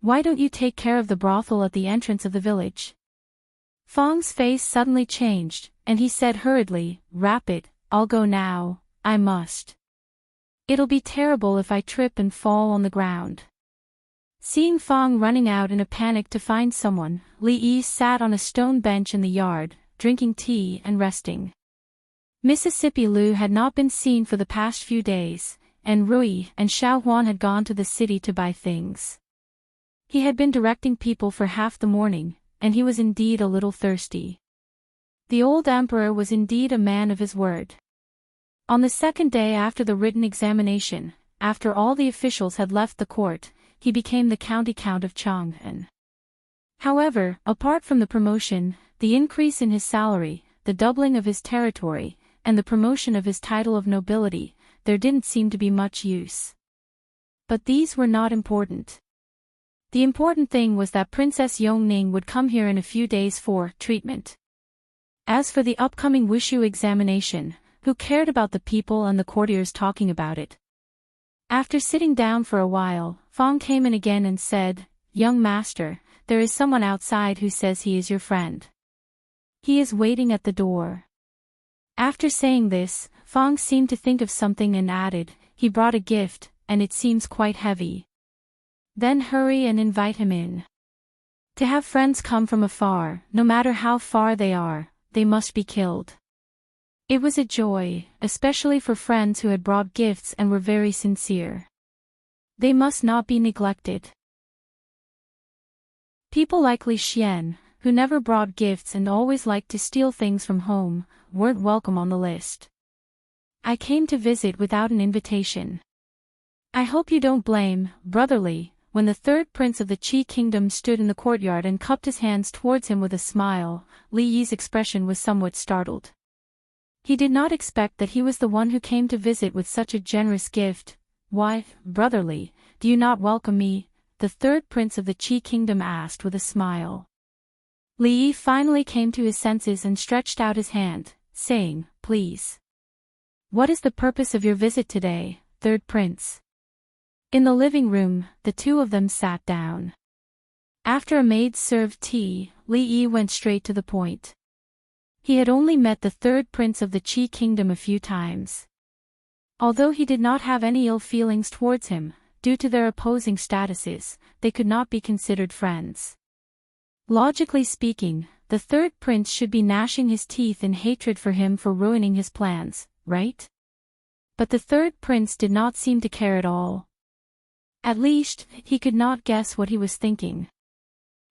A: Why don't you take care of the brothel at the entrance of the village? Fong's face suddenly changed, and he said hurriedly, Wrap it, I'll go now, I must. It'll be terrible if I trip and fall on the ground. Seeing Fong running out in a panic to find someone, Li Yi sat on a stone bench in the yard, drinking tea and resting. Mississippi Liu had not been seen for the past few days, and Rui and Xiao Huan had gone to the city to buy things. He had been directing people for half the morning, and he was indeed a little thirsty. The old emperor was indeed a man of his word. On the second day after the written examination, after all the officials had left the court, he became the county count of Chang'an. However, apart from the promotion, the increase in his salary, the doubling of his territory, and the promotion of his title of nobility, there didn't seem to be much use. But these were not important. The important thing was that Princess Yongning would come here in a few days for treatment. As for the upcoming Wushu examination, who cared about the people and the courtiers talking about it? After sitting down for a while, Fong came in again and said, Young master, there is someone outside who says he is your friend. He is waiting at the door. After saying this, Fong seemed to think of something and added, He brought a gift, and it seems quite heavy. Then hurry and invite him in. To have friends come from afar, no matter how far they are, they must be killed. It was a joy, especially for friends who had brought gifts and were very sincere. They must not be neglected. People like Li Xian, who never brought gifts and always liked to steal things from home, weren't welcome on the list. I came to visit without an invitation. I hope you don't blame, brotherly. When the third prince of the Qi kingdom stood in the courtyard and cupped his hands towards him with a smile, Li Yi's expression was somewhat startled. He did not expect that he was the one who came to visit with such a generous gift. Why, brotherly, do you not welcome me? The third prince of the Qi kingdom asked with a smile. Li Yi finally came to his senses and stretched out his hand, saying, "Please. What is the purpose of your visit today, third prince?" In the living room, the two of them sat down. After a maid served tea, Li Yi went straight to the point. He had only met the third prince of the Qi kingdom a few times. Although he did not have any ill feelings towards him, due to their opposing statuses, they could not be considered friends. Logically speaking, the third prince should be gnashing his teeth in hatred for him for ruining his plans, right? But the third prince did not seem to care at all. At least, he could not guess what he was thinking.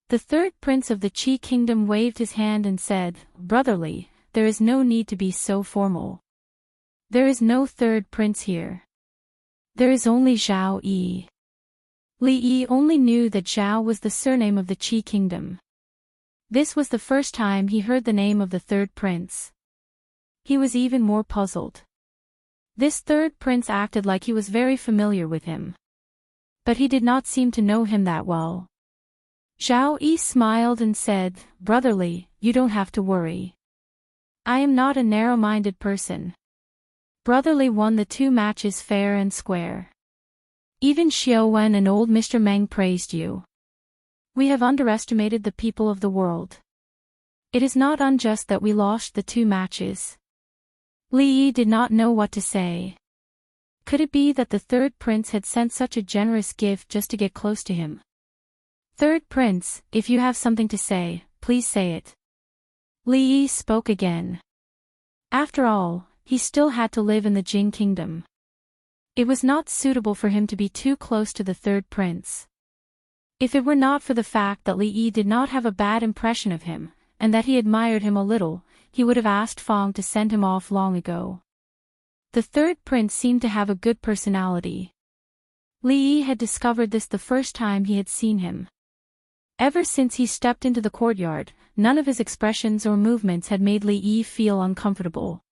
A: The third prince of the Qi kingdom waved his hand and said, "Brotherly, there is no need to be so formal. There is no third prince here. There is only Zhao Yi." Li Yi only knew that Zhao was the surname of the Qi kingdom. This was the first time he heard the name of the third prince. He was even more puzzled. This third prince acted like he was very familiar with him. But he did not seem to know him that well. Zhao Yi smiled and said, "Brotherly, you don't have to worry. I am not a narrow-minded person. Brotherly won the 2 matches fair and square. Even Xiao Wen and old Mr. Meng praised you. We have underestimated the people of the world. It is not unjust that we lost the 2 matches." Li Yi did not know what to say. Could it be that the third prince had sent such a generous gift just to get close to him? "Third prince, if you have something to say, please say it." Li Yi spoke again. After all, he still had to live in the Jing kingdom. It was not suitable for him to be too close to the third prince. If it were not for the fact that Li Yi did not have a bad impression of him, and that he admired him a little, he would have asked Fang to send him off long ago. The third prince seemed to have a good personality. Li Yi had discovered this the first time he had seen him. Ever since he stepped into the courtyard, none of his expressions or movements had made Li Yi feel uncomfortable.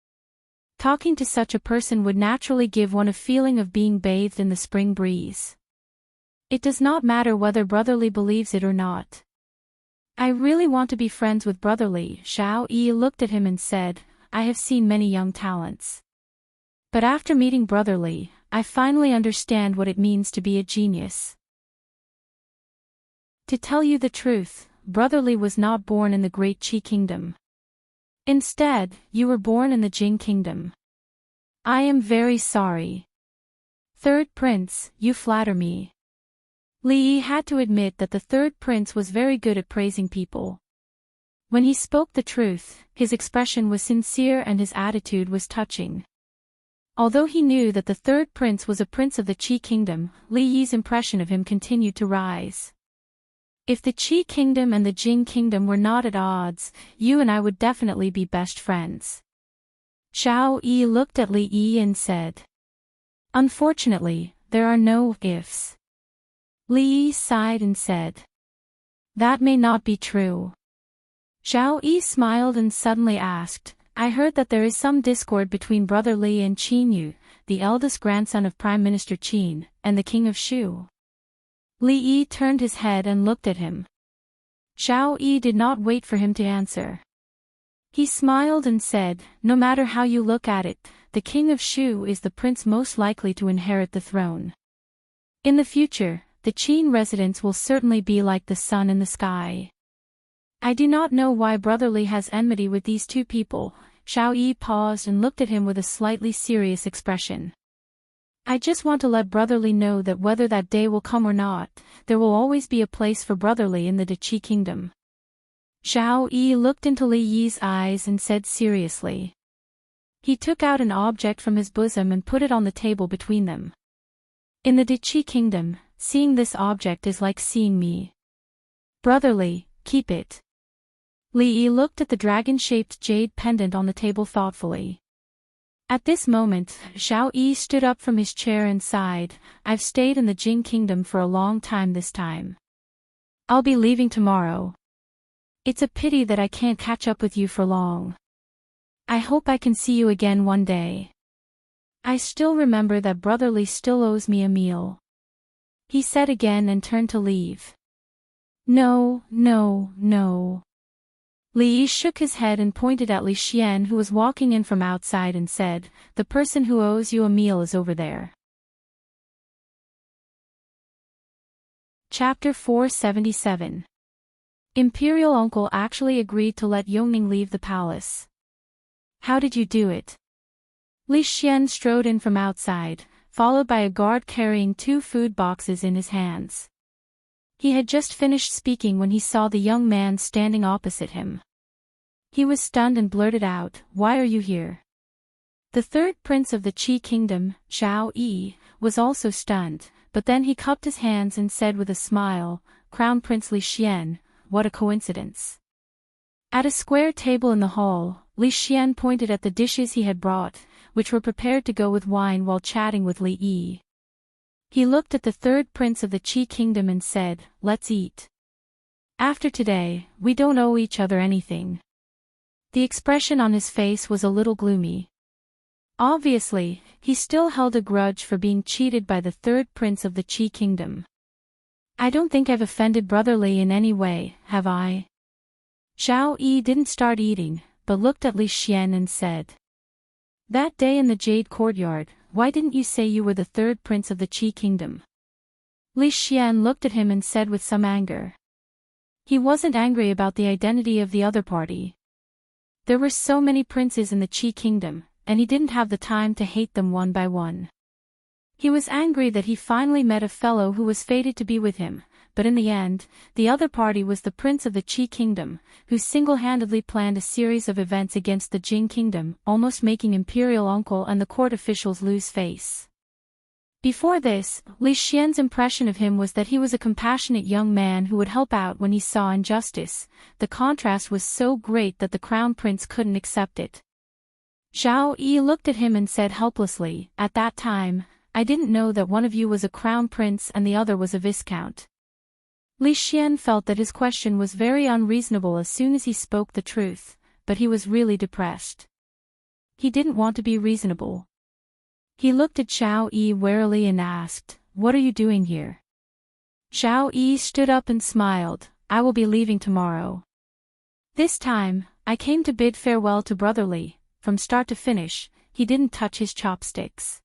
A: Talking to such a person would naturally give one a feeling of being bathed in the spring breeze. It does not matter whether brotherly believes it or not. "I really want to be friends with brotherly." Zhao Yi looked at him and said, "I have seen many young talents. But after meeting brotherly, I finally understand what it means to be a genius. To tell you the truth, brotherly was not born in the great Qi kingdom. Instead, you were born in the Jing kingdom. I am very sorry. Third prince, you flatter me." Li Yi had to admit that the third prince was very good at praising people. When he spoke the truth, his expression was sincere and his attitude was touching. Although he knew that the third prince was a prince of the Qi kingdom, Li Yi's impression of him continued to rise. "If the Qi kingdom and the Jing kingdom were not at odds, you and I would definitely be best friends." Zhao Yi looked at Li Yi and said, "Unfortunately, there are no ifs." Li Yi sighed and said, "That may not be true." Zhao Yi smiled and suddenly asked, "I heard that there is some discord between Brother Li and Qin Yu, the eldest grandson of Prime Minister Qin, and the King of Shu." Li Yi turned his head and looked at him. Zhao Yi did not wait for him to answer. He smiled and said, "No matter how you look at it, the King of Shu is the prince most likely to inherit the throne. In the future, the Qin residents will certainly be like the sun in the sky. I do not know why brotherly has enmity with these 2 people." Zhao Yi paused and looked at him with a slightly serious expression. "I just want to let brotherly know that whether that day will come or not, there will always be a place for brotherly in the Qi kingdom." Zhao Yi looked into Li Yi's eyes and said seriously, He took out an object from his bosom and put it on the table between them. In the Qi kingdom, seeing this object is like seeing me. Brotherly, keep it. Li Yi looked at the dragon-shaped jade pendant on the table thoughtfully. At this moment, Xiao Yi stood up from his chair and sighed, I've stayed in the Jing kingdom for a long time this time. I'll be leaving tomorrow. It's a pity that I can't catch up with you for long. I hope I can see you again one day. I still remember that Brotherly still owes me a meal. He said again and turned to leave. No, no, no. Li Yi shook his head and pointed at Li Xian who was walking in from outside and said, the person who owes you a meal is over there. Chapter 477. Imperial Uncle actually agreed to let Yongning leave the palace. How did you do it? Li Xian strode in from outside, followed by a guard carrying 2 food boxes in his hands. He had just finished speaking when he saw the young man standing opposite him. He was stunned and blurted out, why are you here? The third prince of the Qi kingdom, Xiao Yi, was also stunned, but then he cupped his hands and said with a smile, Crown Prince Li Xian, what a coincidence. At a square table in the hall, Li Xian pointed at the dishes he had brought, which were prepared to go with wine while chatting with Li Yi. He looked at the third prince of the Qi kingdom and said, let's eat. After today, we don't owe each other anything. The expression on his face was a little gloomy. Obviously, he still held a grudge for being cheated by the third prince of the Qi kingdom. I don't think I've offended Brotherly in any way, have I? Xiao Yi didn't start eating, but looked at Li Xian and said. That day in the Jade Courtyard, why didn't you say you were the third prince of the Qi kingdom? Li Xian looked at him and said with some anger. He wasn't angry about the identity of the other party. There were so many princes in the Qi kingdom, and he didn't have the time to hate them one by one. He was angry that he finally met a fellow who was fated to be with him, but in the end, the other party was the prince of the Qi kingdom, who single-handedly planned a series of events against the Jing kingdom, almost making Imperial Uncle and the court officials lose face. Before this, Li Xian's impression of him was that he was a compassionate young man who would help out when he saw injustice. The contrast was so great that the crown prince couldn't accept it. Xiao Yi looked at him and said helplessly, at that time, I didn't know that one of you was a crown prince and the other was a viscount. Li Xian felt that his question was very unreasonable as soon as he spoke the truth, but he was really depressed. He didn't want to be reasonable. He looked at Xiao Yi warily and asked, what are you doing here? Xiao Yi stood up and smiled, I will be leaving tomorrow. This time, I came to bid farewell to Brotherly. From start to finish, he didn't touch his chopsticks.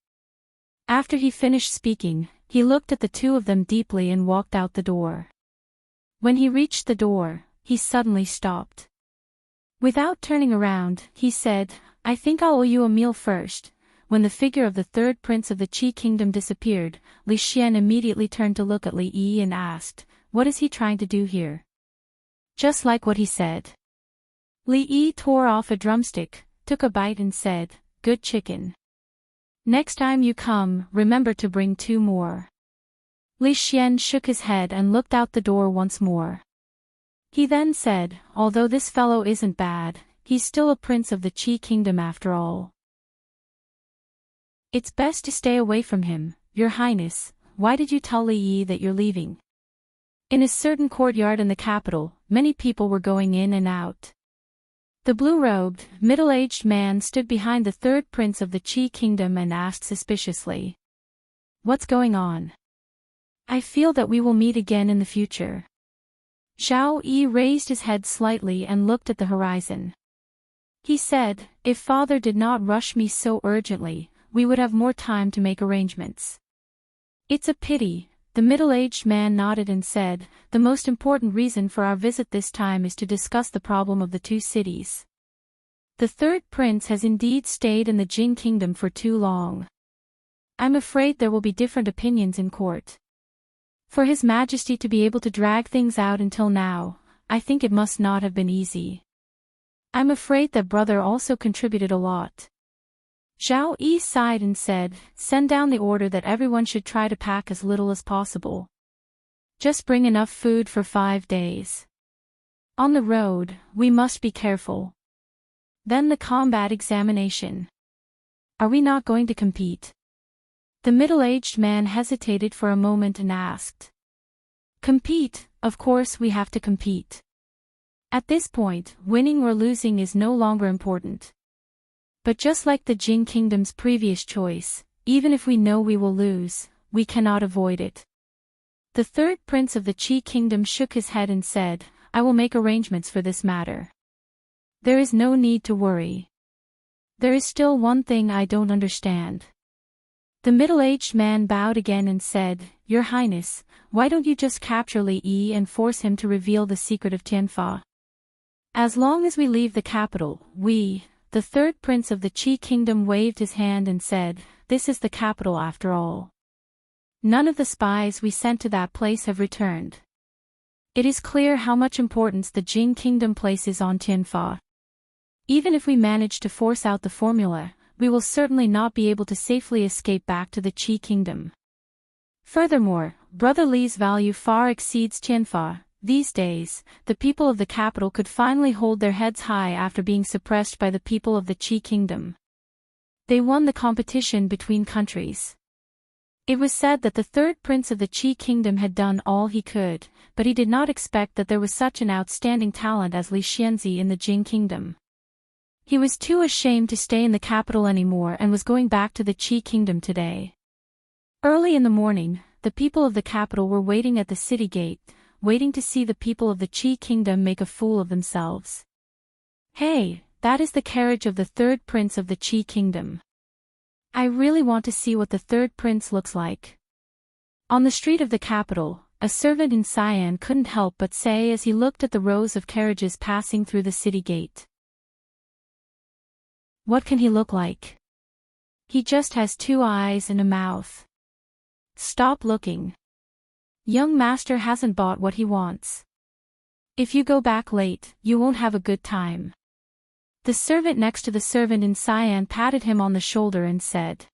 A: After he finished speaking, he looked at the two of them deeply and walked out the door. When he reached the door, he suddenly stopped. Without turning around, he said, I think I'll owe you a meal first. When the figure of the third prince of the Qi kingdom disappeared, Li Xian immediately turned to look at Li Yi and asked, what is he trying to do here? Just like what he said. Li Yi tore off a drumstick, took a bite and said, good chicken. Next time you come, remember to bring 2 more. Li Xian shook his head and looked out the door once more. He then said, although this fellow isn't bad, he's still a prince of the Qi kingdom after all. It's best to stay away from him, Your Highness. Why did you tell Li Yi that you're leaving? In a certain courtyard in the capital, many people were going in and out. The blue-robed, middle-aged man stood behind the third prince of the Qi kingdom and asked suspiciously. What's going on? I feel that we will meet again in the future. Xiao Yi raised his head slightly and looked at the horizon. He said, if father did not rush me so urgently, we would have more time to make arrangements. It's a pity. The middle-aged man nodded and said, the most important reason for our visit this time is to discuss the problem of the 2 cities. The third prince has indeed stayed in the Jing kingdom for too long. I'm afraid there will be different opinions in court. For His Majesty to be able to drag things out until now, I think it must not have been easy. I'm afraid that brother also contributed a lot. Zhao Yi sighed and said, "Send down the order that everyone should try to pack as little as possible. Just bring enough food for 5 days. On the road, we must be careful. Then the combat examination. Are we not going to compete?" The middle-aged man hesitated for a moment and asked. "Compete, of course we have to compete. At this point, winning or losing is no longer important. But just like the Jing Kingdom's previous choice, even if we know we will lose, we cannot avoid it." The third prince of the Qi Kingdom shook his head and said, "I will make arrangements for this matter. There is no need to worry. There is still one thing I don't understand." The middle-aged man bowed again and said, "Your Highness, why don't you just capture Li Yi and force him to reveal the secret of Tianfa? As long as we leave the capital, the third prince of the Qi Kingdom waved his hand and said, "This is the capital after all. None of the spies we sent to that place have returned. It is clear how much importance the Jing Kingdom places on Tianfa. Even if we manage to force out the formula, we will certainly not be able to safely escape back to the Qi Kingdom. Furthermore, Brother Li's value far exceeds Tianfa. These days, the people of the capital could finally hold their heads high after being suppressed by the people of the Qi Kingdom. They won the competition between countries." It was said that the third prince of the Qi Kingdom had done all he could, but he did not expect that there was such an outstanding talent as Li Xianzi in the Jing Kingdom. He was too ashamed to stay in the capital anymore and was going back to the Qi Kingdom today. Early in the morning, the people of the capital were waiting at the city gate, waiting to see the people of the Qi Kingdom make a fool of themselves. "Hey, that is the carriage of the third prince of the Qi Kingdom. I really want to see what the third prince looks like." On the street of the capital, a servant in Sian couldn't help but say as he looked at the rows of carriages passing through the city gate. "What can he look like? He just has 2 eyes and a mouth. Stop looking. Young master hasn't bought what he wants. If you go back late, you won't have a good time." The servant next to the servant in Sian patted him on the shoulder and said.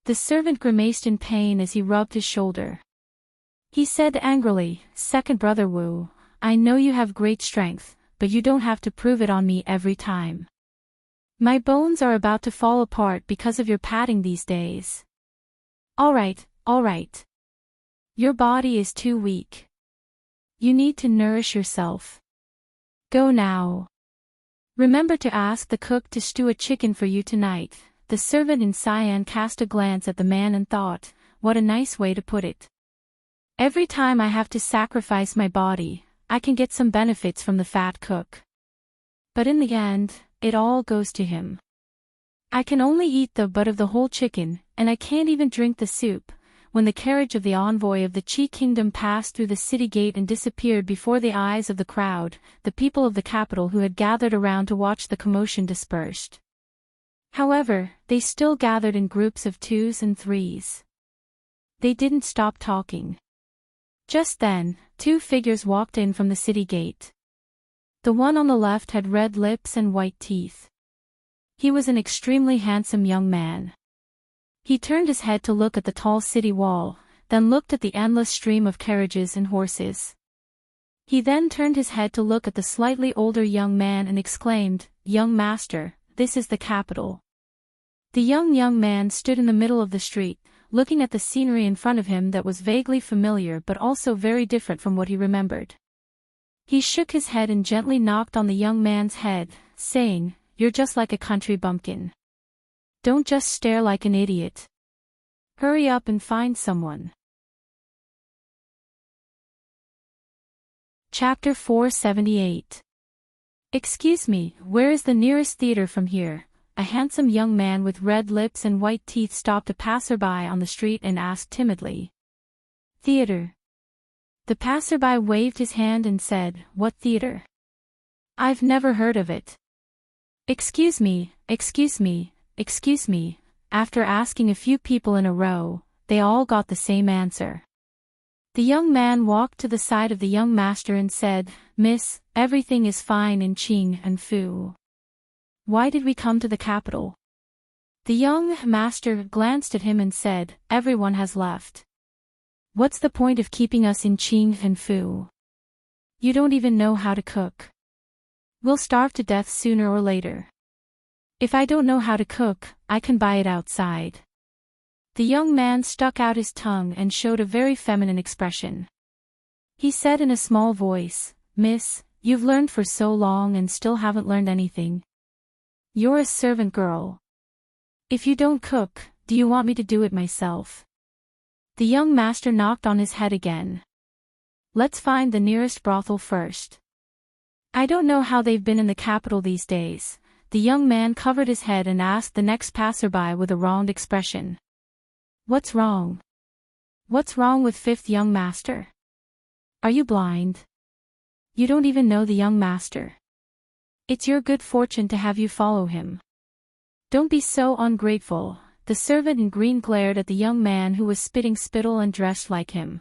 A: The servant grimaced in pain as he rubbed his shoulder. He said angrily, "Second brother Wu, I know you have great strength, but you don't have to prove it on me every time. My bones are about to fall apart because of your patting these days. All right. Your body is too weak. You need to nourish yourself. Go now. Remember to ask the cook to stew a chicken for you tonight." The servant in Sian cast a glance at the man and thought, what a nice way to put it. Every time I have to sacrifice my body, I can get some benefits from the fat cook. But in the end, it all goes to him. I can only eat the butt of the whole chicken, and I can't even drink the soup. When the carriage of the envoy of the Qi Kingdom passed through the city gate and disappeared before the eyes of the crowd, the people of the capital who had gathered around to watch the commotion dispersed. However, they still gathered in groups of 2s and 3s. They didn't stop talking. Just then, 2 figures walked in from the city gate. The one on the left had red lips and white teeth. He was an extremely handsome young man. He turned his head to look at the tall city wall, then looked at the endless stream of carriages and horses. He then turned his head to look at the slightly older young man and exclaimed, "Young master, this is the capital." The young man stood in the middle of the street, looking at the scenery in front of him that was vaguely familiar but also very different from what he remembered. He shook his head and gently knocked on the young man's head, saying, "You're just like a country bumpkin. Don't just stare like an idiot. Hurry up and find someone." Chapter 478. "Excuse me, where is the nearest theater from here?" A handsome young man with red lips and white teeth stopped a passerby on the street and asked timidly. "Theater?" The passerby waved his hand and said, "What theater? I've never heard of it." Excuse me. After asking a few people in a row, they all got the same answer. The young man walked to the side of the young master and said, "Miss, everything is fine in Qing and Fu. Why did we come to the capital?" The young master glanced at him and said, "Everyone has left. What's the point of keeping us in Qing and Fu? You don't even know how to cook. We'll starve to death sooner or later. If I don't know how to cook, I can buy it outside." The young man stuck out his tongue and showed a very feminine expression. He said in a small voice, "Miss, you've learned for so long and still haven't learned anything. You're a servant girl. If you don't cook, do you want me to do it myself?" The young master knocked on his head again. "Let's find the nearest brothel first." "I don't know how they've been in the capital these days." The young man covered his head and asked the next passerby with a wronged expression. "What's wrong? What's wrong with fifth young master? Are you blind? You don't even know the young master. It's your good fortune to have you follow him. Don't be so ungrateful." The servant in green glared at the young man who was spitting spittle and dressed like him.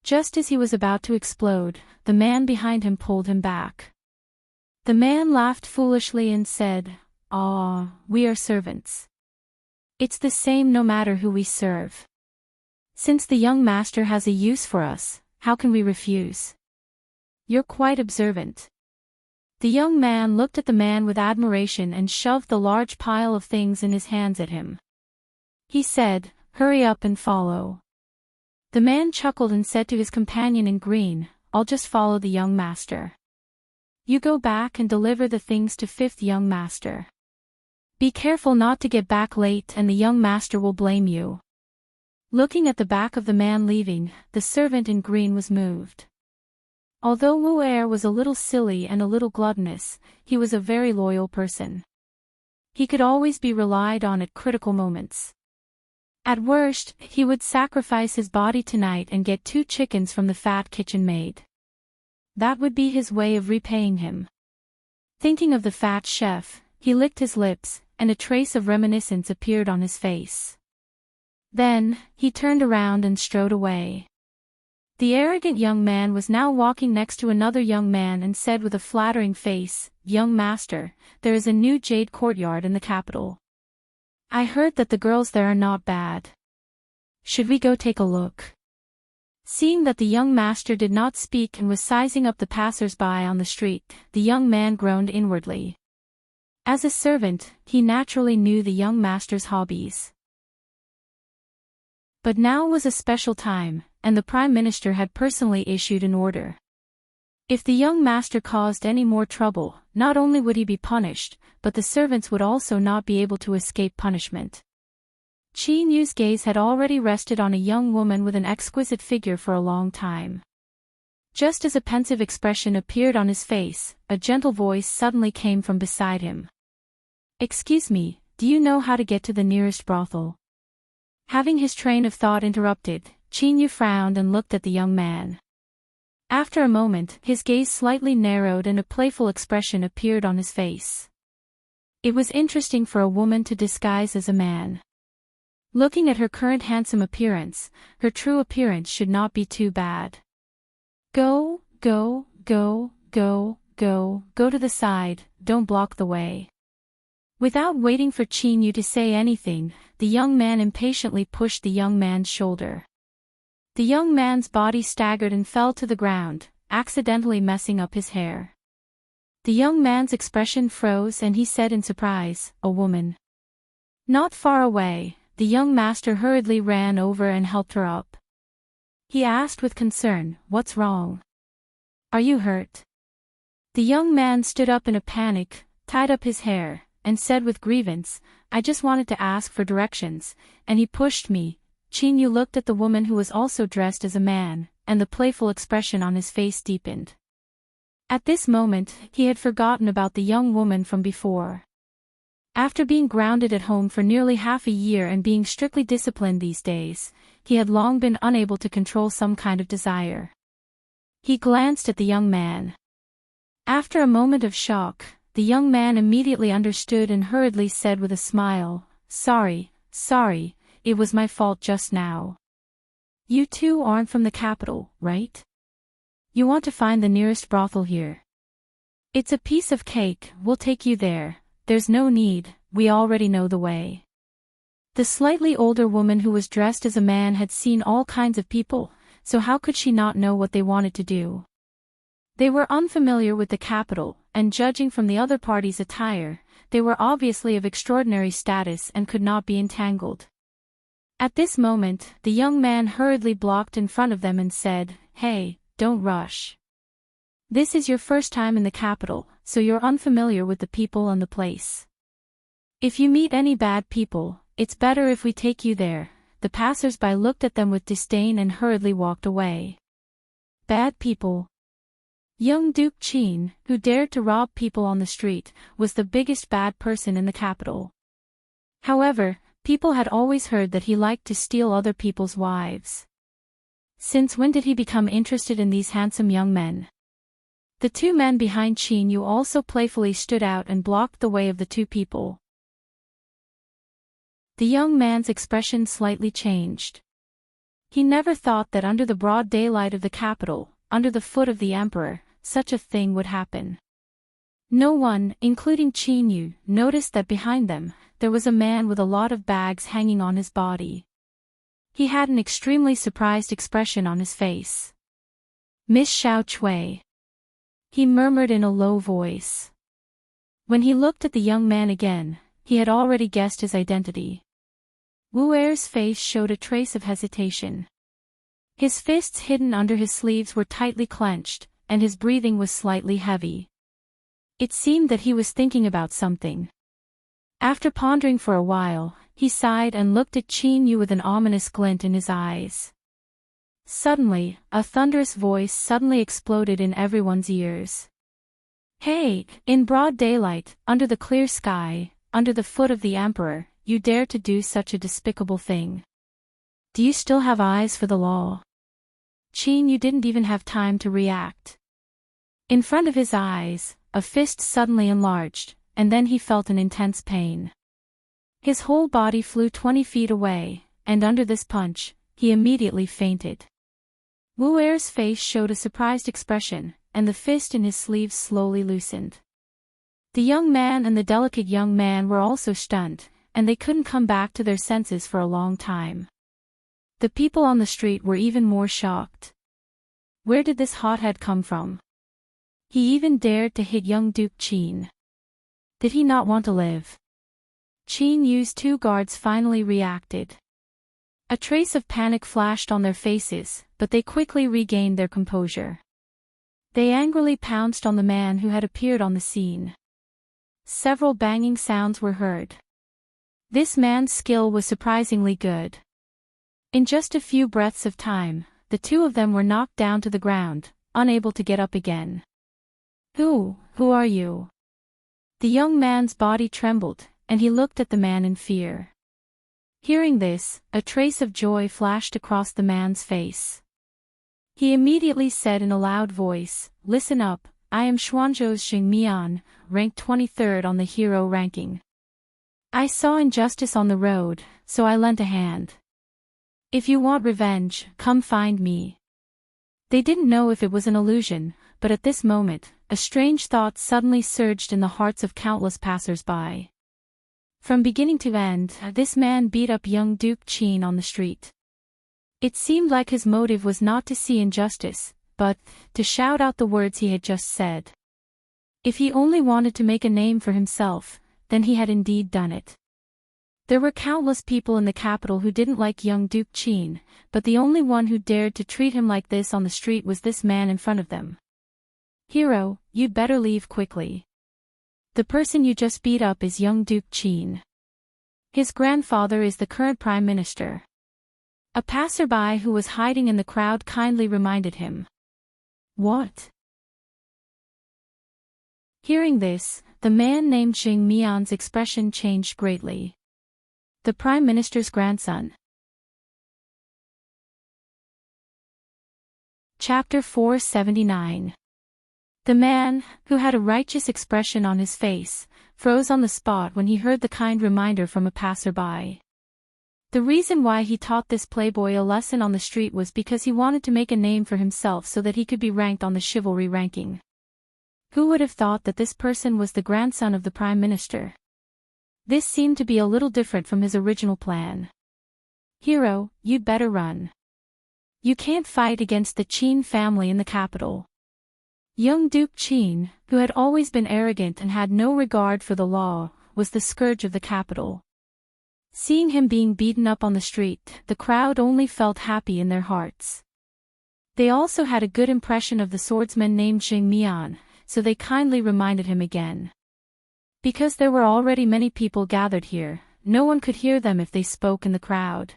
A: Just as he was about to explode, the man behind him pulled him back. The man laughed foolishly and said, "Ah, we are servants. It's the same no matter who we serve. Since the young master has a use for us, how can we refuse? You're quite observant." The young man looked at the man with admiration and shoved the large pile of things in his hands at him. He said, "Hurry up and follow." The man chuckled and said to his companion in green, "I'll just follow the young master. You go back and deliver the things to fifth young master. Be careful not to get back late and the young master will blame you." Looking at the back of the man leaving, the servant in green was moved. Although Wu Er was a little silly and a little gluttonous, he was a very loyal person. He could always be relied on at critical moments. At worst, he would sacrifice his body tonight and get 2 chickens from the fat kitchen maid. That would be his way of repaying him. Thinking of the fat chef, he licked his lips, and a trace of reminiscence appeared on his face. Then, he turned around and strode away. The arrogant young man was now walking next to another young man and said with a flattering face, "Young master, there is a new jade courtyard in the capital. I heard that the girls there are not bad. Should we go take a look?" Seeing that the young master did not speak and was sizing up the passers-by on the street, the young man groaned inwardly. As a servant, he naturally knew the young master's hobbies. But now was a special time, and the Prime Minister had personally issued an order. If the young master caused any more trouble, not only would he be punished, but the servants would also not be able to escape punishment. Qin Yu's gaze had already rested on a young woman with an exquisite figure for a long time. Just as a pensive expression appeared on his face, a gentle voice suddenly came from beside him. "Excuse me, do you know how to get to the nearest brothel?" Having his train of thought interrupted, Qin Yu frowned and looked at the young man. After a moment, his gaze slightly narrowed and a playful expression appeared on his face. It was interesting for a woman to disguise as a man. Looking at her current handsome appearance, her true appearance should not be too bad. Go to the side, don't block the way." Without waiting for Qin Yu to say anything, the young man impatiently pushed the young man's shoulder. The young man's body staggered and fell to the ground, accidentally messing up his hair. The young man's expression froze and he said in surprise, "A woman." Not far away, the young master hurriedly ran over and helped her up. He asked with concern, "What's wrong? Are you hurt?" The young man stood up in a panic, tied up his hair, and said with grievance, "I just wanted to ask for directions, and he pushed me." Qin Yu looked at the woman who was also dressed as a man, and the playful expression on his face deepened. At this moment, he had forgotten about the young woman from before. After being grounded at home for nearly half a year and being strictly disciplined these days, he had long been unable to control some kind of desire. He glanced at the young man. After a moment of shock, the young man immediately understood and hurriedly said with a smile, Sorry, it was my fault just now. You two aren't from the capital, right? You want to find the nearest brothel here. It's a piece of cake, we'll take you there, there's no need." we already know the way." The slightly older woman who was dressed as a man had seen all kinds of people, so how could she not know what they wanted to do? They were unfamiliar with the capital, and judging from the other party's attire, they were obviously of extraordinary status and could not be entangled. At this moment, the young man hurriedly blocked in front of them and said, "Hey, don't rush. This is your first time in the capital, so you're unfamiliar with the people and the place. If you meet any bad people, it's better if we take you there." The passers-by looked at them with disdain and hurriedly walked away. Bad people. Young Duke Qin, who dared to rob people on the street, was the biggest bad person in the capital. However, people had always heard that he liked to steal other people's wives. Since when did he become interested in these handsome young men? The two men behind Qin Yu also playfully stood out and blocked the way of the two people. The young man's expression slightly changed. He never thought that under the broad daylight of the capital, under the foot of the emperor, such a thing would happen. No one, including Qin Yu, noticed that behind them, there was a man with a lot of bags hanging on his body. He had an extremely surprised expression on his face. "Miss Xiao Chui," he murmured in a low voice. When he looked at the young man again, he had already guessed his identity. Wu Er's face showed a trace of hesitation. His fists hidden under his sleeves were tightly clenched, and his breathing was slightly heavy. It seemed that he was thinking about something. After pondering for a while, he sighed and looked at Qin Yu with an ominous glint in his eyes. Suddenly, a thunderous voice suddenly exploded in everyone's ears. "Hey, in broad daylight, under the clear sky, under the foot of the emperor, you dare to do such a despicable thing. Do you still have eyes for the law?" Qin Yu didn't even have time to react. In front of his eyes, a fist suddenly enlarged, and then he felt an intense pain. His whole body flew 20 feet away, and under this punch, he immediately fainted. Wu Er's face showed a surprised expression, and the fist in his sleeve slowly loosened. The young man and the delicate young man were also stunned, and they couldn't come back to their senses for a long time. The people on the street were even more shocked. Where did this hothead come from? He even dared to hit young Duke Qin. Did he not want to live? Qin Yu's two guards finally reacted. A trace of panic flashed on their faces, but they quickly regained their composure. They angrily pounced on the man who had appeared on the scene. Several banging sounds were heard. This man's skill was surprisingly good. In just a few breaths of time, the two of them were knocked down to the ground, unable to get up again. Who are you?" The young man's body trembled, and he looked at the man in fear. Hearing this, a trace of joy flashed across the man's face. He immediately said in a loud voice, "Listen up, I am Xuanzhou's Xing Mian, ranked 23rd on the hero ranking. I saw injustice on the road, so I lent a hand. If you want revenge, come find me." They didn't know if it was an illusion, but at this moment, a strange thought suddenly surged in the hearts of countless passers-by. From beginning to end, this man beat up young Duke Qin on the street. It seemed like his motive was not to see injustice, but to shout out the words he had just said. If he only wanted to make a name for himself, then he had indeed done it. There were countless people in the capital who didn't like young Duke Qin, but the only one who dared to treat him like this on the street was this man in front of them. "Hero, you'd better leave quickly. The person you just beat up is young Duke Qin. His grandfather is the current prime minister." A passerby who was hiding in the crowd kindly reminded him. "What?" Hearing this, the man named Xing Mian's expression changed greatly. The prime minister's grandson. Chapter 479. The man, who had a righteous expression on his face, froze on the spot when he heard the kind reminder from a passerby. The reason why he taught this playboy a lesson on the street was because he wanted to make a name for himself so that he could be ranked on the chivalry ranking. Who would have thought that this person was the grandson of the prime minister? This seemed to be a little different from his original plan. "Hero, you'd better run. You can't fight against the Qin family in the capital." Young Duke Qin, who had always been arrogant and had no regard for the law, was the scourge of the capital. Seeing him being beaten up on the street, the crowd only felt happy in their hearts. They also had a good impression of the swordsman named Jing Mian, so they kindly reminded him again. Because there were already many people gathered here, no one could hear them if they spoke in the crowd.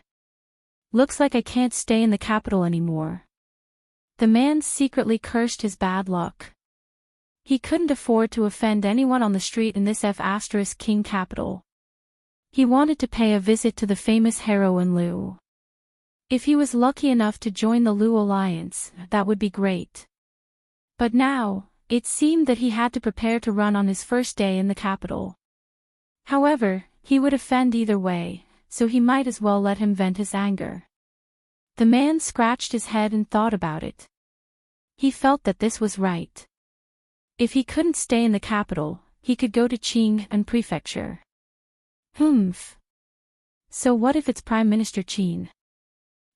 A: "Looks like I can't stay in the capital anymore." The man secretly cursed his bad luck. He couldn't afford to offend anyone on the street in this King capital. He wanted to pay a visit to the famous heroine Lu. If he was lucky enough to join the Lu Alliance, that would be great. But now, it seemed that he had to prepare to run on his first day in the capital. However, he would offend either way, so he might as well let him vent his anger. The man scratched his head and thought about it. He felt that this was right. If he couldn't stay in the capital, he could go to Qing and Prefecture. So what if it's Prime Minister Qin?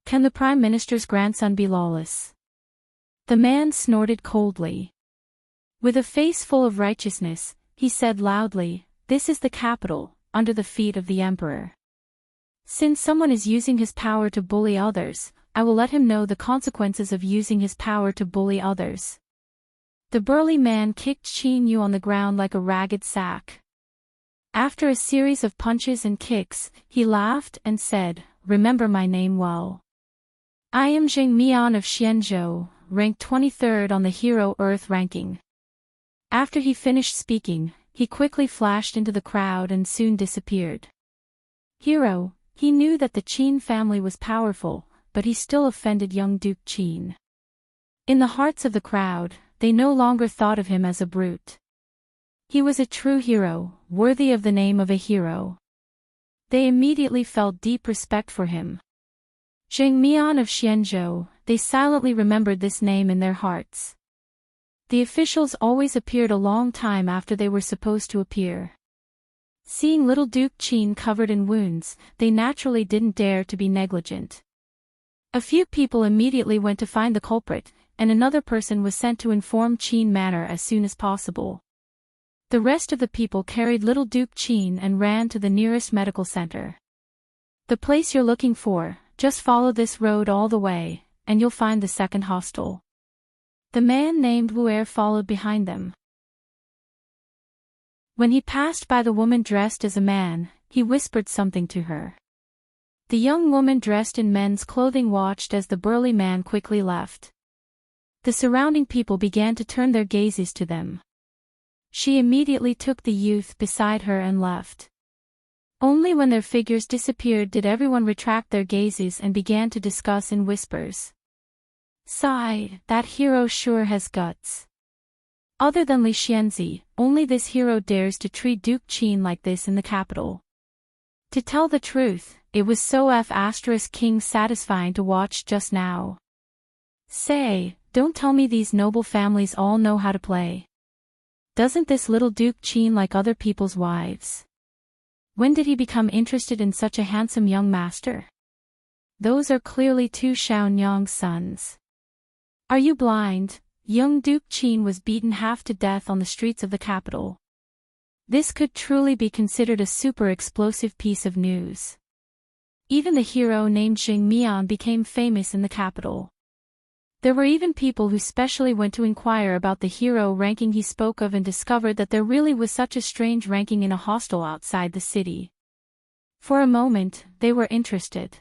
A: Can the Prime Minister's grandson be lawless? The man snorted coldly. With a face full of righteousness, he said loudly, "This is the capital, under the feet of the Emperor. Since someone is using his power to bully others, I will let him know the consequences of using his power to bully others." The burly man kicked Qin Yu on the ground like a ragged sack. After a series of punches and kicks, he laughed and said, "Remember my name well. I am Jing Mian of Xianzhou, ranked 23rd on the Hero Earth ranking." After he finished speaking, he quickly flashed into the crowd and soon disappeared. Hero, he knew that the Qin family was powerful, but he still offended young Duke Qin. In the hearts of the crowd, they no longer thought of him as a brute. He was a true hero, worthy of the name of a hero. They immediately felt deep respect for him. Jing Mian of Xianzhou, they silently remembered this name in their hearts. The officials always appeared a long time after they were supposed to appear. Seeing little Duke Qin covered in wounds, they naturally didn't dare to be negligent. A few people immediately went to find the culprit, and another person was sent to inform Qin Manor as soon as possible. The rest of the people carried little Duke Qin and ran to the nearest medical center. "The place you're looking for, just follow this road all the way, and you'll find the second hostel." The man named Wu followed behind them. When he passed by the woman dressed as a man, he whispered something to her. The young woman dressed in men's clothing watched as the burly man quickly left. The surrounding people began to turn their gazes to them. She immediately took the youth beside her and left. Only when their figures disappeared did everyone retract their gazes and began to discuss in whispers. "Sigh, that hero sure has guts. Other than Li Xianzi, only this hero dares to treat Duke Qin like this in the capital." To tell the truth, it was so King satisfying to watch just now. Say, don't tell me these noble families all know how to play. Doesn't this little Duke Qin like other people's wives? When did he become interested in such a handsome young master? Those are clearly two Xiaonyang's sons. Are you blind? Young Duke Qin was beaten half to death on the streets of the capital. This could truly be considered a super explosive piece of news. Even the hero named Jing Mian became famous in the capital. There were even people who specially went to inquire about the hero ranking he spoke of and discovered that there really was such a strange ranking in a hostel outside the city. For a moment, they were interested.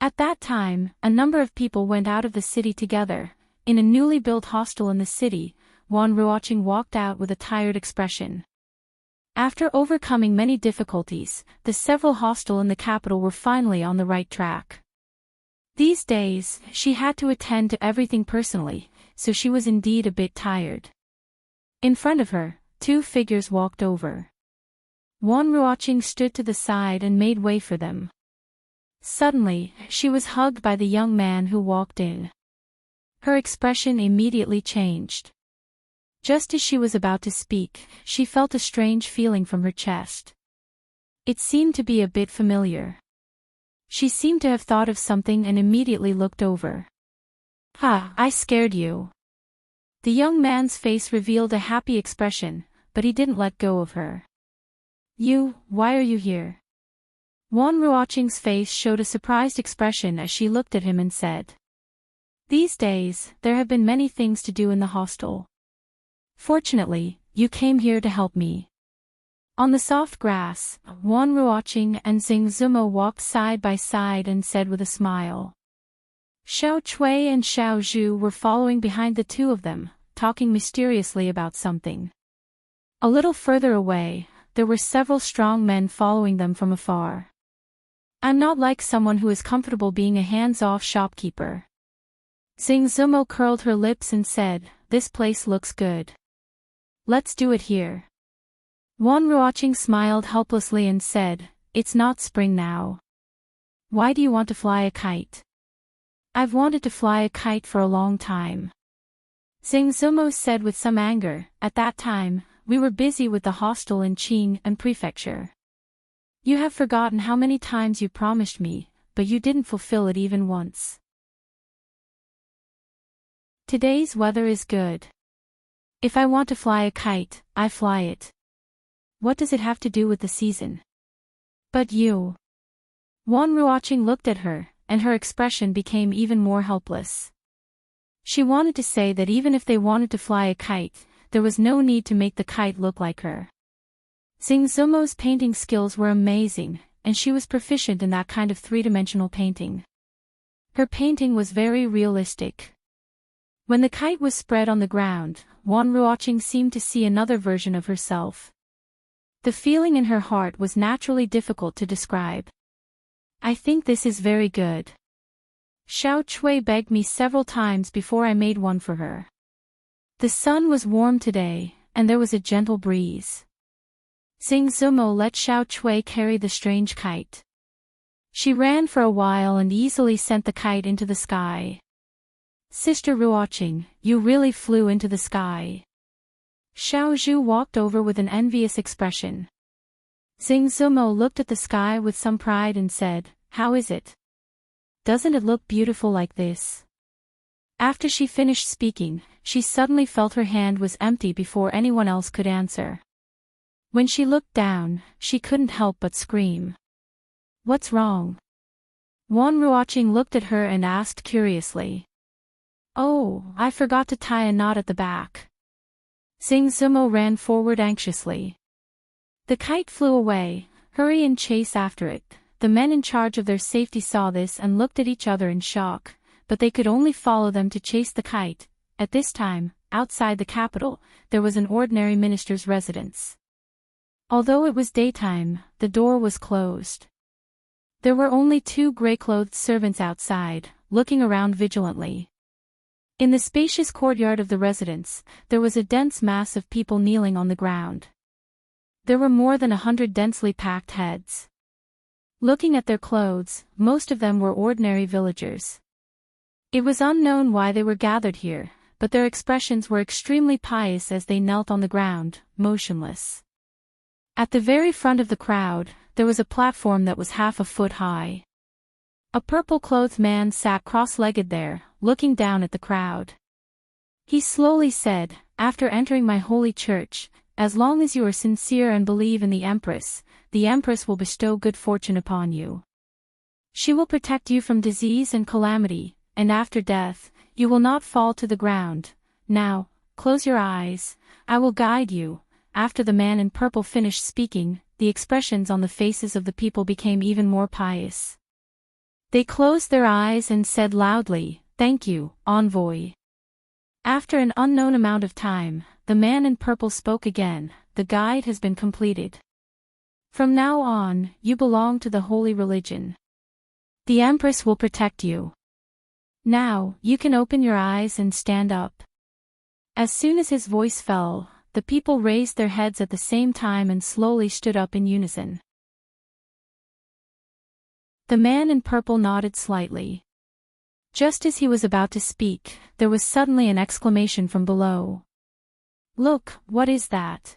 A: At that time, a number of people went out of the city together. In a newly built hostel in the city, Wan Ruoqing walked out with a tired expression. After overcoming many difficulties, the several hostels in the capital were finally on the right track. These days, she had to attend to everything personally, so she was indeed a bit tired. In front of her, two figures walked over. Wan Ruoqing stood to the side and made way for them. Suddenly, she was hugged by the young man who walked in. Her expression immediately changed. Just as she was about to speak, she felt a strange feeling from her chest. It seemed to be a bit familiar. She seemed to have thought of something and immediately looked over. "Ha, I scared you." The young man's face revealed a happy expression, but he didn't let go of her. Why are you here?" Wan Ruoqing's face showed a surprised expression as she looked at him and said. "These days, there have been many things to do in the hostel. Fortunately, you came here to help me." On the soft grass, Wan Ruoqing and Xing Zumo walked side by side and said with a smile. Xiao Chui and Xiao Zhu were following behind the two of them, talking mysteriously about something. A little further away, there were several strong men following them from afar. "I'm not like someone who is comfortable being a hands-off shopkeeper." Xing Zumo curled her lips and said, "This place looks good. Let's do it here." Wan Ruoqing smiled helplessly and said, "It's not spring now. Why do you want to fly a kite?" "I've wanted to fly a kite for a long time." Xing Zumo said with some anger, "At that time, we were busy with the hostel in Qing and prefecture. You have forgotten how many times you promised me, but you didn't fulfill it even once. Today's weather is good. If I want to fly a kite, I fly it. What does it have to do with the season?" "But you..." Wan Ruoqing looked at her, and her expression became even more helpless. She wanted to say that even if they wanted to fly a kite, there was no need to make the kite look like her. Xing Zumo's painting skills were amazing, and she was proficient in that kind of three-dimensional painting. Her painting was very realistic. When the kite was spread on the ground, Wan Ruoqing seemed to see another version of herself. The feeling in her heart was naturally difficult to describe. "I think this is very good. Xiao Chui begged me several times before I made one for her." The sun was warm today, and there was a gentle breeze. Xing Zumo let Xiao Chui carry the strange kite. She ran for a while and easily sent the kite into the sky. "Sister Ruoqing, you really flew into the sky." Xiao Zhu walked over with an envious expression. Xing Zumo looked at the sky with some pride and said, "How is it? Doesn't it look beautiful like this?" After she finished speaking, she suddenly felt her hand was empty before anyone else could answer. When she looked down, she couldn't help but scream. "What's wrong?" Wan Ruoqing looked at her and asked curiously. "Oh, I forgot to tie a knot at the back." Xing Zumo ran forward anxiously. The kite flew away, hurry and chase after it. The men in charge of their safety saw this and looked at each other in shock, but they could only follow them to chase the kite. At this time, outside the capital, there was an ordinary minister's residence. Although it was daytime, the door was closed. There were only two gray-clothed servants outside, looking around vigilantly. In the spacious courtyard of the residence, there was a dense mass of people kneeling on the ground. There were more than 100 densely packed heads. Looking at their clothes, most of them were ordinary villagers. It was unknown why they were gathered here, but their expressions were extremely pious as they knelt on the ground, motionless. At the very front of the crowd, there was a platform that was half a foot high. A purple-clothed man sat cross-legged there, looking down at the crowd. He slowly said, "After entering my holy church, as long as you are sincere and believe in the Empress will bestow good fortune upon you. She will protect you from disease and calamity, and after death, you will not fall to the ground. Now, close your eyes, I will guide you." After the man in purple finished speaking, the expressions on the faces of the people became even more pious. They closed their eyes and said loudly, "Thank you, envoy." After an unknown amount of time, the man in purple spoke again, "The guide has been completed. From now on, you belong to the holy religion. The Empress will protect you. Now, you can open your eyes and stand up." As soon as his voice fell, the people raised their heads at the same time and slowly stood up in unison. The man in purple nodded slightly. Just as he was about to speak, there was suddenly an exclamation from below. "Look, what is that?"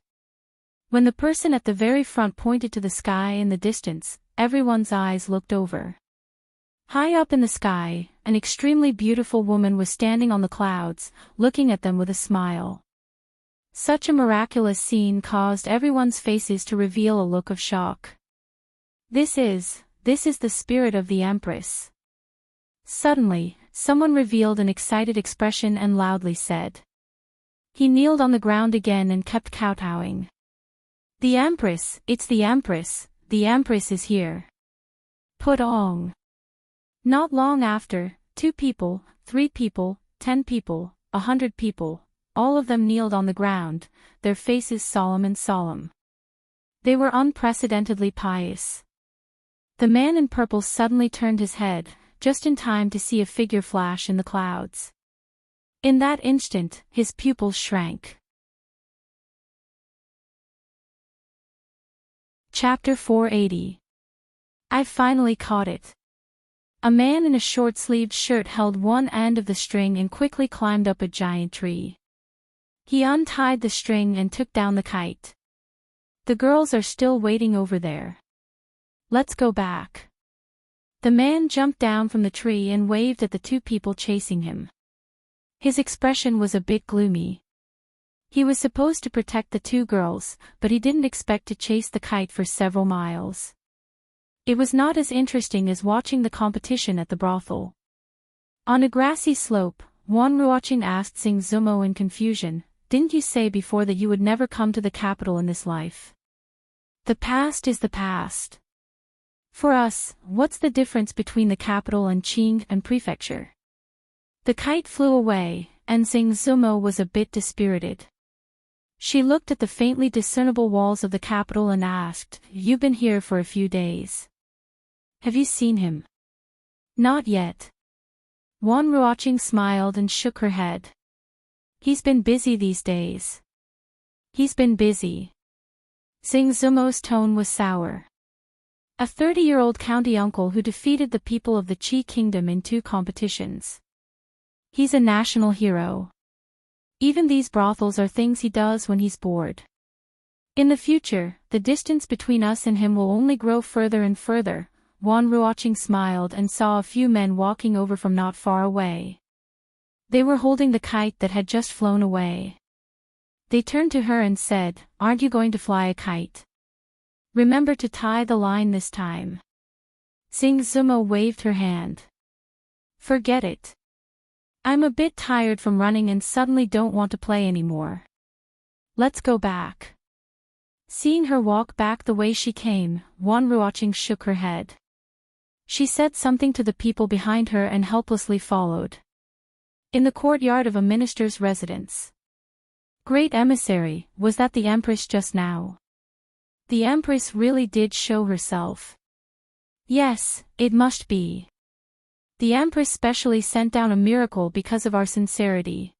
A: When the person at the very front pointed to the sky in the distance, everyone's eyes looked over. High up in the sky, an extremely beautiful woman was standing on the clouds, looking at them with a smile. Such a miraculous scene caused everyone's faces to reveal a look of shock. This is the spirit of the Empress. Suddenly, someone revealed an excited expression and loudly said. He kneeled on the ground again and kept kowtowing. The Empress, it's the Empress is here. Put on. Not long after, 2 people, 3 people, 10 people, 100 people, all of them kneeled on the ground, their faces solemn and solemn. They were unprecedentedly pious. The man in purple suddenly turned his head, just in time to see a figure flash in the clouds. In that instant, his pupils shrank. Chapter 480. I finally caught it. A man in a short-sleeved shirt held one end of the string and quickly climbed up a giant tree. He untied the string and took down the kite. The girls are still waiting over there. Let's go back. The man jumped down from the tree and waved at the 2 people chasing him. His expression was a bit gloomy. He was supposed to protect the 2 girls, but he didn't expect to chase the kite for several miles. It was not as interesting as watching the competition at the brothel. On a grassy slope, Juan Ruochin asked Sing Zumo in confusion, "Didn't you say before that you would never come to the capital in this life? The past is the past. For us, what's the difference between the capital and Qing and prefecture?" The kite flew away, and Sing Zumo was a bit dispirited. She looked at the faintly discernible walls of the capital and asked, "You've been here for a few days. Have you seen him?" "Not yet." Juan Ruochin smiled and shook her head. "He's been busy these days." "He's been busy." Sing Zumo's tone was sour. A 30-year-old county uncle who defeated the people of the Qi kingdom in 2 competitions. He's a national hero. Even these brothels are things he does when he's bored. In the future, the distance between us and him will only grow further and further. Juan Ruochin smiled and saw a few men walking over from not far away. They were holding the kite that had just flown away. They turned to her and said, "Aren't you going to fly a kite? Remember to tie the line this time." Sing Zumo waved her hand. "Forget it. I'm a bit tired from running and suddenly don't want to play anymore. Let's go back." Seeing her walk back the way she came, Juan Ruochin shook her head. She said something to the people behind her and helplessly followed. In the courtyard of a minister's residence. Great emissary, was that the Empress just now? The Empress really did show herself. Yes, it must be. The Empress specially sent down a miracle because of our sincerity.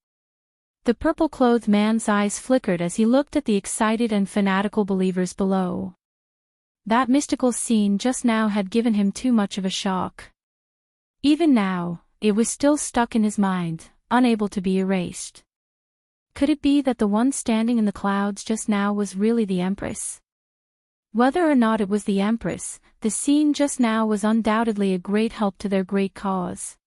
A: The purple-clothed man's eyes flickered as he looked at the excited and fanatical believers below. That mystical scene just now had given him too much of a shock. Even now, it was still stuck in his mind, unable to be erased. Could it be that the one standing in the clouds just now was really the Empress? Whether or not it was the Empress, the scene just now was undoubtedly a great help to their great cause.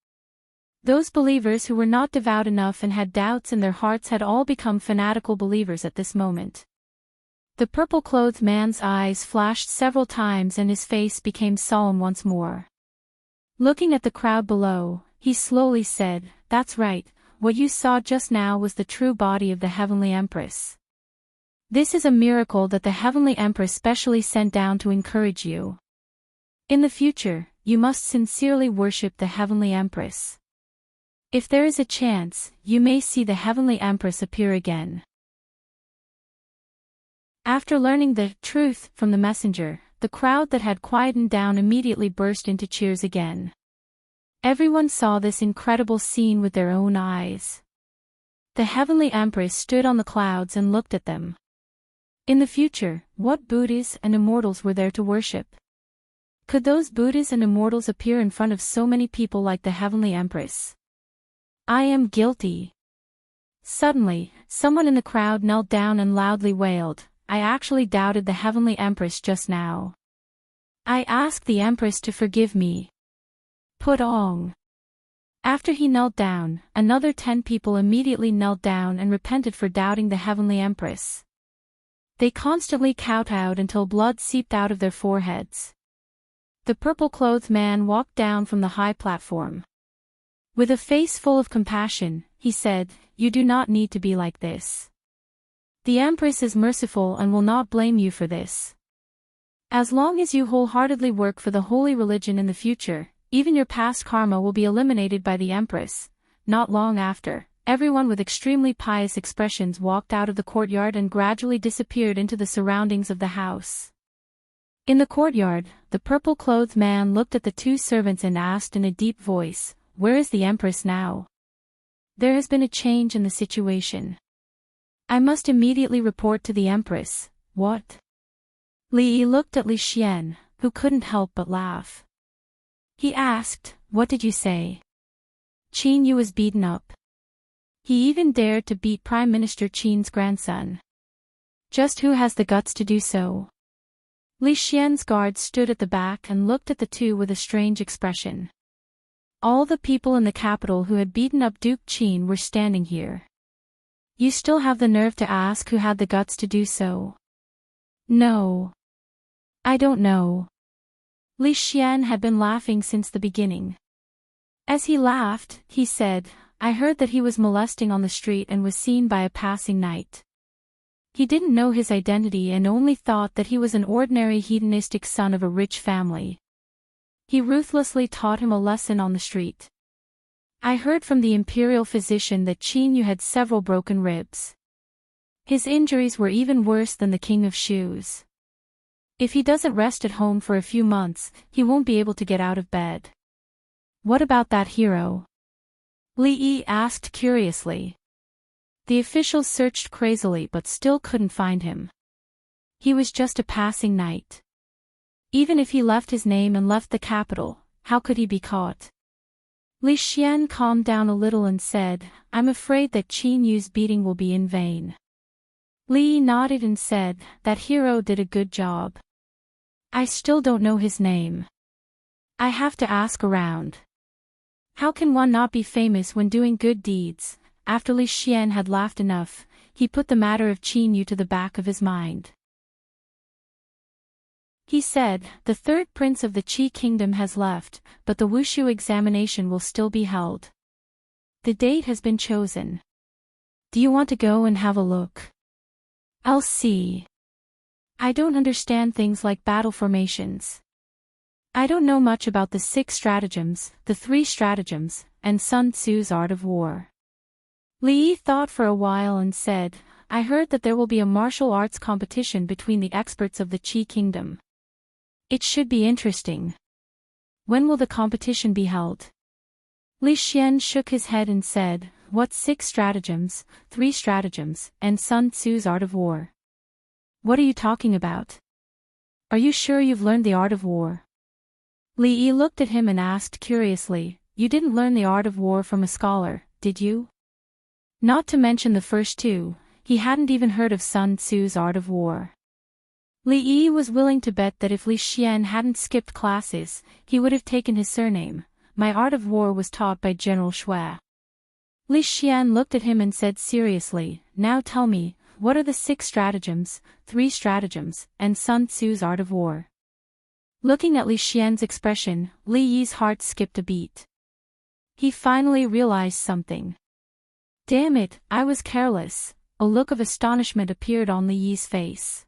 A: Those believers who were not devout enough and had doubts in their hearts had all become fanatical believers at this moment. The purple-clothed man's eyes flashed several times and his face became solemn once more. Looking at the crowd below, he slowly said, "That's right, what you saw just now was the true body of the Heavenly Empress. This is a miracle that the Heavenly Empress specially sent down to encourage you. In the future, you must sincerely worship the Heavenly Empress. If there is a chance, you may see the Heavenly Empress appear again." After learning the truth from the messenger, the crowd that had quietened down immediately burst into cheers again. Everyone saw this incredible scene with their own eyes. The Heavenly Empress stood on the clouds and looked at them. In the future, what Buddhas and immortals were there to worship? Could those Buddhas and immortals appear in front of so many people like the Heavenly Empress? I am guilty. Suddenly, someone in the crowd knelt down and loudly wailed, I actually doubted the Heavenly Empress just now. I asked the Empress to forgive me. Put on. After he knelt down, another 10 people immediately knelt down and repented for doubting the Heavenly Empress. They constantly kowtowed until blood seeped out of their foreheads. The purple-clothed man walked down from the high platform. With a face full of compassion, he said, "You do not need to be like this. The Empress is merciful and will not blame you for this. As long as you wholeheartedly work for the holy religion in the future, even your past karma will be eliminated by the Empress." Not long after, everyone with extremely pious expressions walked out of the courtyard and gradually disappeared into the surroundings of the house. In the courtyard, the purple-clothed man looked at the 2 servants and asked in a deep voice, "Where is the Empress now? There has been a change in the situation. I must immediately report to the Empress." "What?" Li Yi looked at Li Xian, who couldn't help but laugh. He asked, "What did you say?" "Qin Yu was beaten up. He even dared to beat Prime Minister Qin's grandson. Just who has the guts to do so?" Li Xian's guards stood at the back and looked at the 2 with a strange expression. All the people in the capital who had beaten up Duke Qin were standing here. "You still have the nerve to ask who had the guts to do so?" "No. I don't know." Li Xian had been laughing since the beginning. As he laughed, he said, "I heard that he was molesting on the street and was seen by a passing knight. He didn't know his identity and only thought that he was an ordinary hedonistic son of a rich family. He ruthlessly taught him a lesson on the street. I heard from the imperial physician that Qin Yu had several broken ribs. His injuries were even worse than the King of Shoes. If he doesn't rest at home for a few months, he won't be able to get out of bed." "What about that hero?" Li Yi asked curiously. The officials searched crazily but still couldn't find him. He was just a passing knight. Even if he left his name and left the capital, how could he be caught? Li Xian calmed down a little and said, "I'm afraid that Qin Yu's beating will be in vain." Li Yi nodded and said, "That hero did a good job. I still don't know his name. I have to ask around. How can one not be famous when doing good deeds?" After Li Xian had laughed enough, he put the matter of Qin Yu to the back of his mind. He said, "The 3rd prince of the Qi kingdom has left, but the Wushu examination will still be held. The date has been chosen. Do you want to go and have a look?" "I'll see. I don't understand things like battle formations. I don't know much about the 6 stratagems, the 3 stratagems, and Sun Tzu's art of war." Li Yi thought for a while and said, "I heard that there will be a martial arts competition between the experts of the Qi kingdom. It should be interesting. When will the competition be held?" Li Xian shook his head and said, "What 6 stratagems, 3 stratagems, and Sun Tzu's art of war? What are you talking about? Are you sure you've learned the art of war?" Li Yi looked at him and asked curiously, "You didn't learn the art of war from a scholar, did you?" Not to mention the first 2, he hadn't even heard of Sun Tzu's art of war. Li Yi was willing to bet that if Li Xian hadn't skipped classes, he would have taken his surname. "My art of war was taught by General Shui." Li Xian looked at him and said seriously, "Now tell me, what are the 6 stratagems, 3 stratagems, and Sun Tzu's art of war?" Looking at Li Xian's expression, Li Yi's heart skipped a beat. He finally realized something. "Damn it, I was careless." A look of astonishment appeared on Li Yi's face.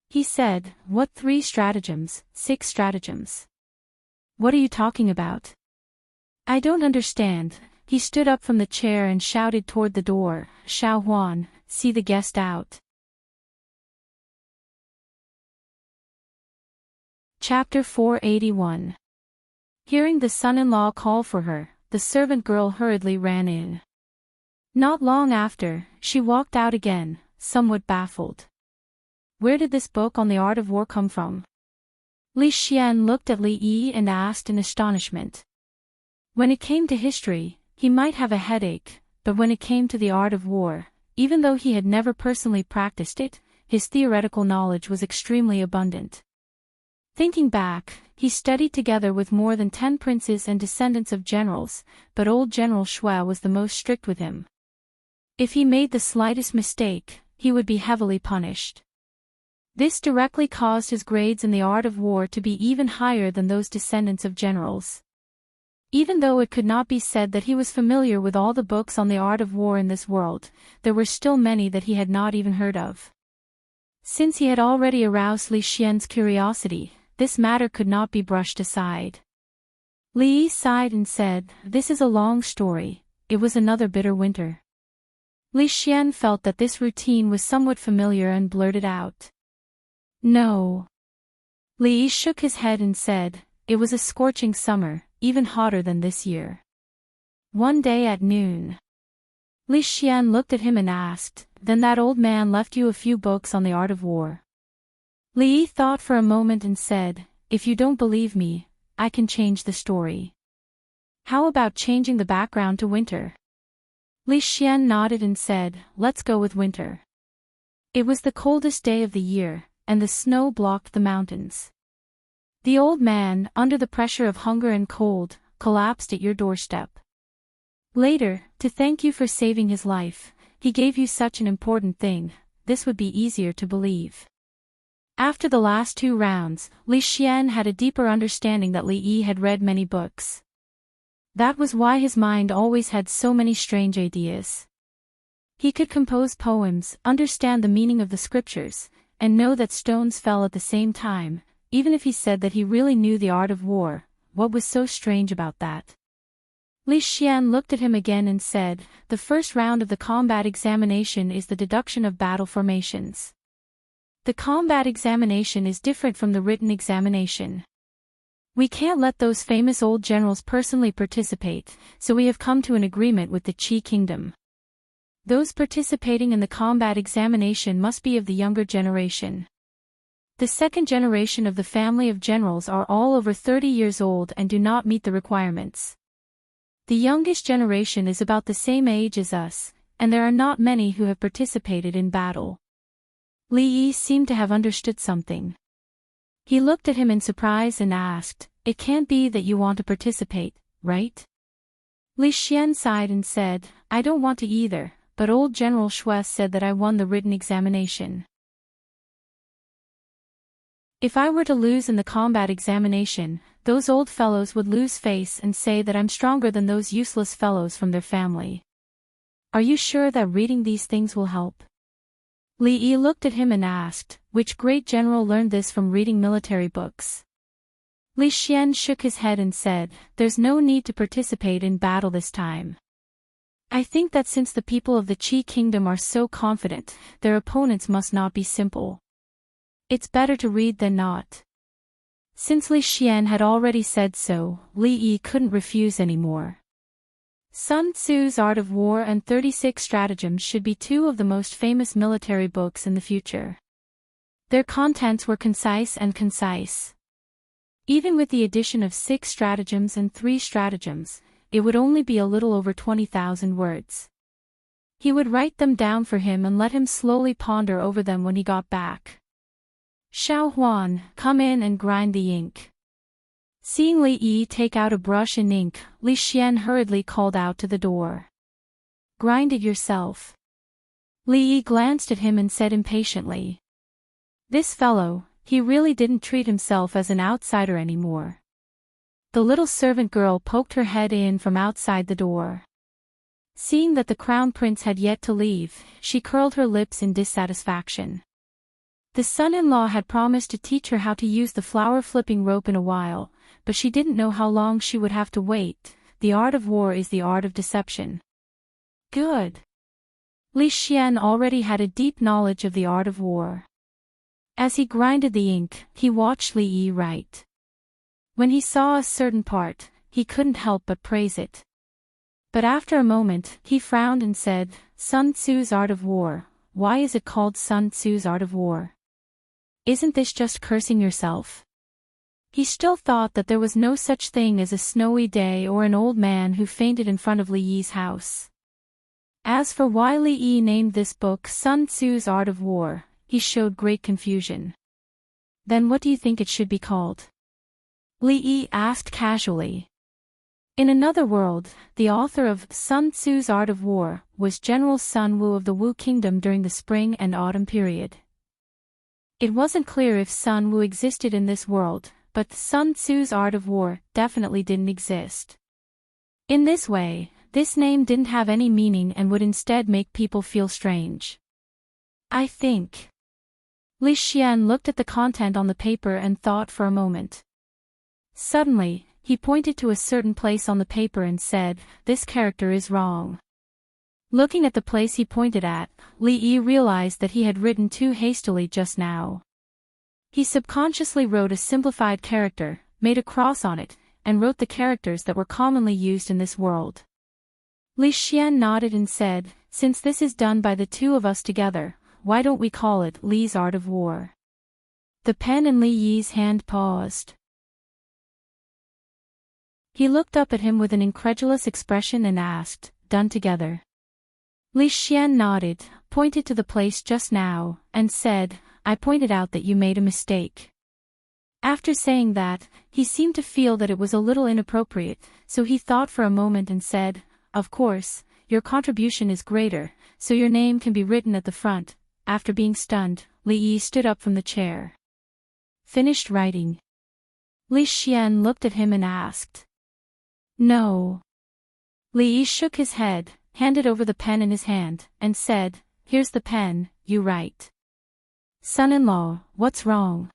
A: He said, "What 3 stratagems, 6 stratagems? What are you talking about? I don't understand." He stood up from the chair and shouted toward the door, "Xiao Huan, see the guest out." Chapter 481. Hearing the son-in-law call for her, the servant girl hurriedly ran in. Not long after, she walked out again, somewhat baffled. Where did this book on the art of war come from? Li Xian looked at Li Yi and asked in astonishment. When it came to history, he might have a headache, but when it came to the art of war, even though he had never personally practiced it, his theoretical knowledge was extremely abundant. Thinking back, he studied together with more than 10 princes and descendants of generals, but old General Shui was the most strict with him. If he made the slightest mistake, he would be heavily punished. This directly caused his grades in the art of war to be even higher than those descendants of generals. Even though it could not be said that he was familiar with all the books on the art of war in this world, there were still many that he had not even heard of. Since he had already aroused Li Xian's curiosity, this matter could not be brushed aside. Li Yi sighed and said, "This is a long story. It was another bitter winter." Li Xian felt that this routine was somewhat familiar and blurted out, "No." Li Yi shook his head and said, "It was a scorching summer, even hotter than this year." One day at noon, Li Xian looked at him and asked, "Then that old man left you a few books on the art of war?" Li Yi thought for a moment and said, "If you don't believe me, I can change the story. How about changing the background to winter?" Li Xian nodded and said, "Let's go with winter." It was the coldest day of the year, and the snow blocked the mountains. The old man, under the pressure of hunger and cold, collapsed at your doorstep. Later, to thank you for saving his life, he gave you such an important thing. This would be easier to believe. After the last 2 rounds, Li Xian had a deeper understanding that Li Yi had read many books. That was why his mind always had so many strange ideas. He could compose poems, understand the meaning of the scriptures, and know that stones fell at the same time, even if he said that he really knew the art of war. What was so strange about that? Li Xian looked at him again and said, "The first round of the combat examination is the deduction of battle formations. The combat examination is different from the written examination. We can't let those famous old generals personally participate, so we have come to an agreement with the Qi Kingdom. Those participating in the combat examination must be of the younger generation. The second generation of the family of generals are all over 30 years old and do not meet the requirements. The youngest generation is about the same age as us, and there are not many who have participated in battle." Li Yi seemed to have understood something. He looked at him in surprise and asked, "It can't be that you want to participate, right?" Li Xian sighed and said, "I don't want to either, but old General Shui said that I won the written examination. If I were to lose in the combat examination, those old fellows would lose face and say that I'm stronger than those useless fellows from their family. Are you sure that reading these things will help?" Li Yi looked at him and asked, "Which great general learned this from reading military books?" Li Xian shook his head and said, "There's no need to participate in battle this time. I think that since the people of the Qi Kingdom are so confident, their opponents must not be simple. It's better to read than not." Since Li Xian had already said so, Li Yi couldn't refuse anymore. Sun Tzu's Art of War and 36 Stratagems should be 2 of the most famous military books in the future. Their contents were concise and concise. Even with the addition of 6 stratagems and 3 stratagems, it would only be a little over 20,000 words. He would write them down for him and let him slowly ponder over them when he got back. "Xiao Huan, come in and grind the ink." Seeing Li Yi take out a brush and ink, Li Xian hurriedly called out to the door, "Grind it yourself." Li Yi glanced at him and said impatiently, "This fellow, he really didn't treat himself as an outsider anymore." The little servant girl poked her head in from outside the door. Seeing that the crown prince had yet to leave, she curled her lips in dissatisfaction. The son-in-law had promised to teach her how to use the flower-flipping rope in a while, but she didn't know how long she would have to wait. The art of war is the art of deception. Good. Li Xian already had a deep knowledge of the art of war. As he grinded the ink, he watched Li Yi write. When he saw a certain part, he couldn't help but praise it. But after a moment, he frowned and said, "Sun Tzu's Art of War, why is it called Sun Tzu's Art of War? Isn't this just cursing yourself?" He still thought that there was no such thing as a snowy day or an old man who fainted in front of Li Yi's house. As for why Li Yi named this book Sun Tzu's Art of War, he showed great confusion. Then what do you think it should be called? Li Yi asked casually. In another world, the author of Sun Tzu's Art of War was General Sun Wu of the Wu Kingdom during the spring and autumn period. It wasn't clear if Sun Wu existed in this world, but Sun Tzu's Art of War definitely didn't exist. In this way, this name didn't have any meaning and would instead make people feel strange. I think. Li Xian looked at the content on the paper and thought for a moment. Suddenly, he pointed to a certain place on the paper and said, "This character is wrong." Looking at the place he pointed at, Li Yi realized that he had written too hastily just now. He subconsciously wrote a simplified character, made a cross on it, and wrote the characters that were commonly used in this world. Li Xian nodded and said, "Since this is done by the two of us together, why don't we call it Li's Art of War?" The pen in Li Yi's hand paused. He looked up at him with an incredulous expression and asked, "Done together?" Li Xian nodded, pointed to the place just now, and said, "I pointed out that you made a mistake." After saying that, he seemed to feel that it was a little inappropriate, so he thought for a moment and said, "Of course, your contribution is greater, so your name can be written at the front." After being stunned, Li Yi stood up from the chair. "Finished writing?" Li Xian looked at him and asked. "No." Li Yi shook his head, handed over the pen in his hand, and said, "Here's the pen, you write." "Son-in-law, what's wrong?"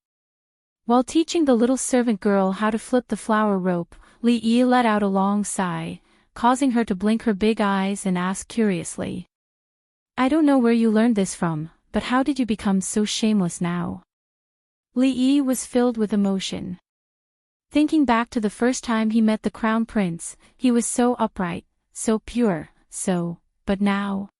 A: While teaching the little servant girl how to flip the flower rope, Li Yi let out a long sigh, causing her to blink her big eyes and ask curiously. "I don't know where you learned this from, but how did you become so shameless now?" Li Yi was filled with emotion. Thinking back to the first time he met the crown prince, he was so upright, so pure, but now.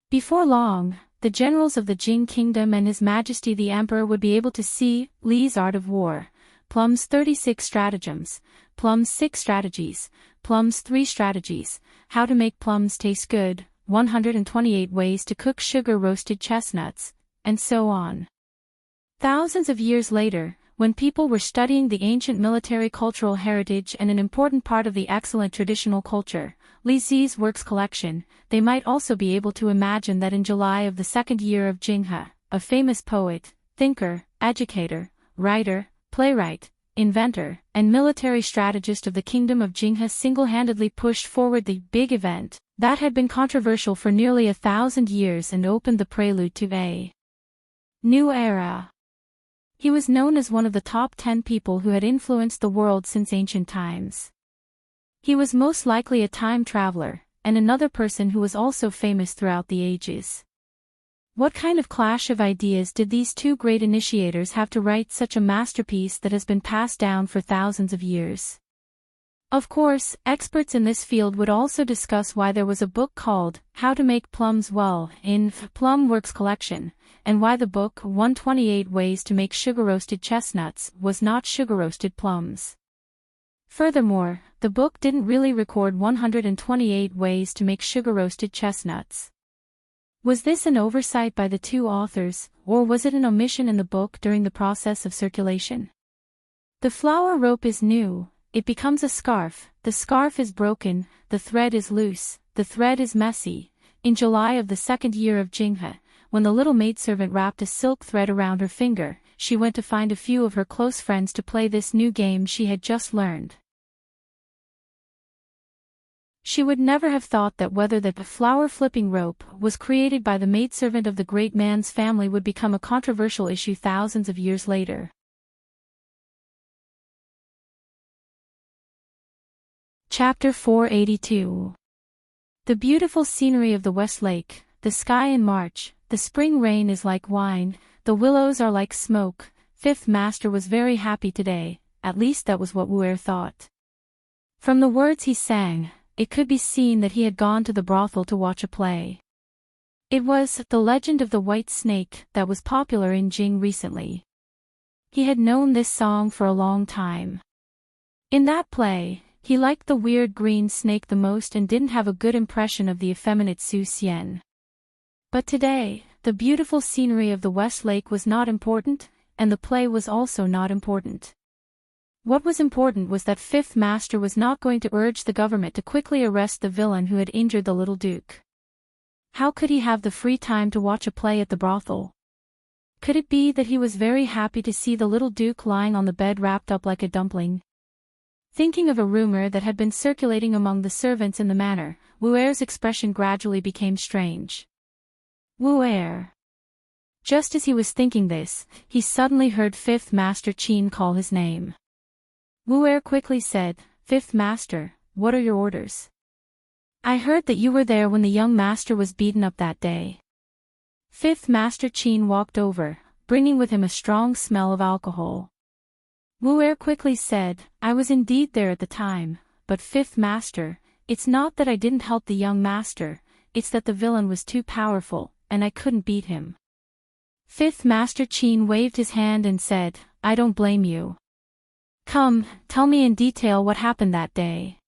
A: Before long, the generals of the Jing kingdom and His Majesty the Emperor would be able to see Li's Art of War, Plum's 36 stratagems, Plum's 6 strategies, Plum's 3 strategies, how to make plums taste good, 128 ways to cook sugar-roasted chestnuts, and so on. Thousands of years later, when people were studying the ancient military cultural heritage and an important part of the excellent traditional culture, Li Zi's works collection, they might also be able to imagine that in July of the second year of Jinghe, a famous poet, thinker, educator, writer, playwright, inventor, and military strategist of the kingdom of Jinghe single-handedly pushed forward the big event that had been controversial for nearly 1,000 years and opened the prelude to a new era. He was known as one of the top 10 people who had influenced the world since ancient times. He was most likely a time traveler, and another person who was also famous throughout the ages. What kind of clash of ideas did these two great initiators have to write such a masterpiece that has been passed down for thousands of years? Of course, experts in this field would also discuss why there was a book called How to Make Plums Well in Plum Works Collection, and why the book 128 Ways to Make Sugar-Roasted Chestnuts was not sugar-roasted plums. Furthermore, the book didn't really record 128 ways to make sugar-roasted chestnuts. Was this an oversight by the two authors, or was it an omission in the book during the process of circulation? The flower rope is new. It becomes a scarf, the scarf is broken, the thread is loose, the thread is messy. In July of the second year of Jinghe, when the little maidservant wrapped a silk thread around her finger, she went to find a few of her close friends to play this new game she had just learned. She would never have thought that whether the flower-flipping rope was created by the maidservant of the great man's family would become a controversial issue thousands of years later. Chapter 482. The beautiful scenery of the West Lake, the sky in March, the spring rain is like wine, the willows are like smoke. Fifth Master was very happy today, at least that was what Wu thought. From the words he sang, it could be seen that he had gone to the brothel to watch a play. It was The Legend of the White Snake that was popular in Jing recently. He had known this song for a long time. In that play, he liked the weird green snake the most and didn't have a good impression of the effeminate Su Xian. But today, The beautiful scenery of the West Lake was not important, and the play was also not important. What was important was that Fifth Master was not going to urge the government to quickly arrest the villain who had injured the little Duke. How could he have the free time to watch a play at the brothel? Could it be that he was very happy to see the little Duke lying on the bed wrapped up like a dumpling? Thinking of a rumor that had been circulating among the servants in the manor, Wu'er's expression gradually became strange. Wu'er. Just as he was thinking this, he suddenly heard Fifth Master Qin call his name. Wu'er quickly said, "Fifth Master, what are your orders? I heard that you were there when the young master was beaten up that day." Fifth Master Qin walked over, bringing with him a strong smell of alcohol. Wu'er quickly said, "I was indeed there at the time, but Fifth Master, it's not that I didn't help the young master, it's that the villain was too powerful, and I couldn't beat him." Fifth Master Qin waved his hand and said, "I don't blame you. Come, tell me in detail what happened that day."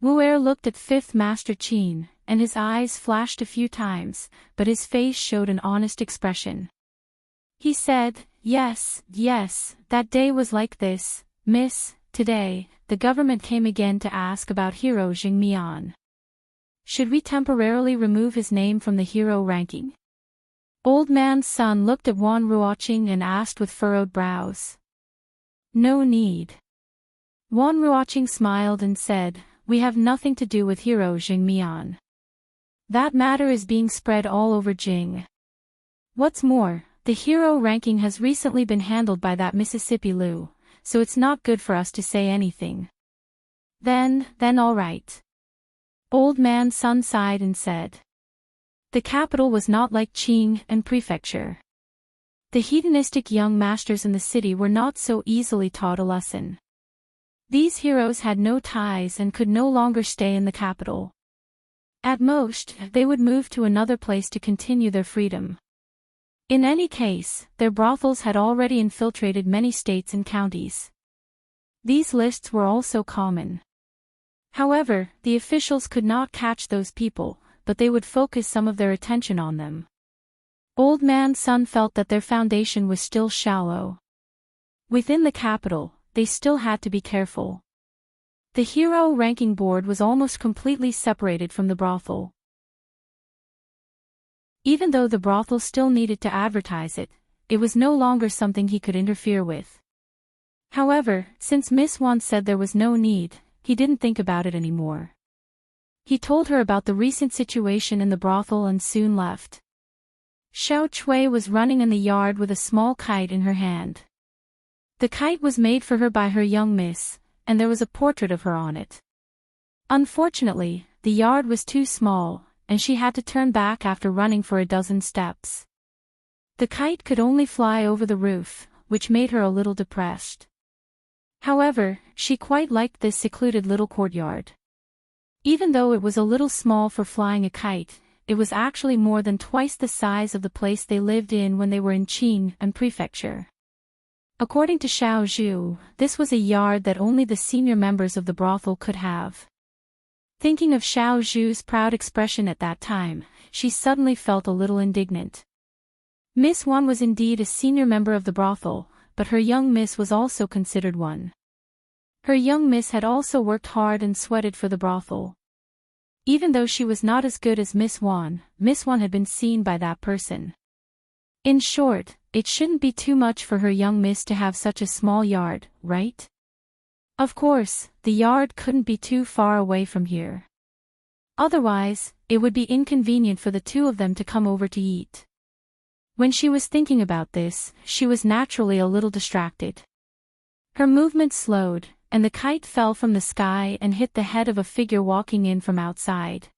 A: Wu'er looked at Fifth Master Qin, and his eyes flashed a few times, but his face showed an honest expression. He said, Yes, that day was like this, Miss, today, the government came again to ask about hero Jingmian. Should we temporarily remove his name from the hero ranking?" Old Man's son looked at Wan Ruoqing and asked with furrowed brows. "No need." Wan Ruoqing smiled and said, "We have nothing to do with hero Jingmian. That matter is being spread all over Jing. What's more, the hero ranking has recently been handled by that Mississippi Lu, so it's not good for us to say anything." Then all right. Old Man's son sighed and said. The capital was not like Qing and prefecture. The hedonistic young masters in the city were not so easily taught a lesson. These heroes had no ties and could no longer stay in the capital. At most, they would move to another place to continue their freedom. In any case, their brothels had already infiltrated many states and counties. These lists were also common. However, the officials could not catch those people, but they would focus some of their attention on them. Old Man's son felt that their foundation was still shallow. Within the capital, they still had to be careful. The hero ranking board was almost completely separated from the brothel. Even though the brothel still needed to advertise it, it was no longer something he could interfere with. However, since Miss Wan said there was no need, he didn't think about it anymore. He told her about the recent situation in the brothel and soon left. Xiao Chui was running in the yard with a small kite in her hand. The kite was made for her by her young miss, and there was a portrait of her on it. Unfortunately, the yard was too small, and she had to turn back after running for a dozen steps. The kite could only fly over the roof, which made her a little depressed. However, she quite liked this secluded little courtyard. Even though it was a little small for flying a kite, it was actually more than twice the size of the place they lived in when they were in Qing and prefecture. According to Xiao Zhu, this was a yard that only the senior members of the brothel could have. Thinking of Xiao Zhu's proud expression at that time, she suddenly felt a little indignant. Miss Wan was indeed a senior member of the brothel, but her young miss was also considered one. Her young miss had also worked hard and sweated for the brothel. Even though she was not as good as Miss Wan had been seen by that person. In short, it shouldn't be too much for her young miss to have such a small yard, right? Of course, the yard couldn't be too far away from here. Otherwise, it would be inconvenient for the two of them to come over to eat. When she was thinking about this, she was naturally a little distracted. Her movement slowed, and the kite fell from the sky and hit the head of a figure walking in from outside.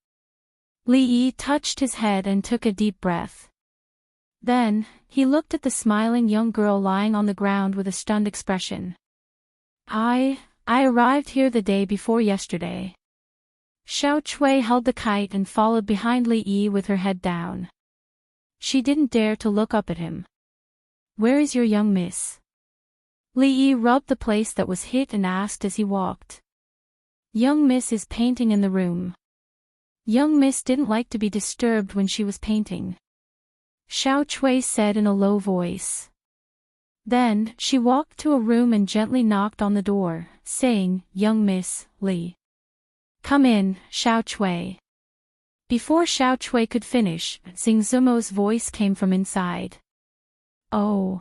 A: Li Yi touched his head and took a deep breath. Then, he looked at the smiling young girl lying on the ground with a stunned expression. I arrived here the day before yesterday. Xiao Chui held the kite and followed behind Li Yi with her head down. She didn't dare to look up at him. Where is your young miss? Li Yi rubbed the place that was hit and asked as he walked. Young miss is painting in the room. Young miss didn't like to be disturbed when she was painting. Xiao Chui said in a low voice. Then, she walked to a room and gently knocked on the door, saying, "Young Miss Li. Come in, Xiao Chui." Before Xiao Chui could finish, Xing Zumo's voice came from inside. "Oh."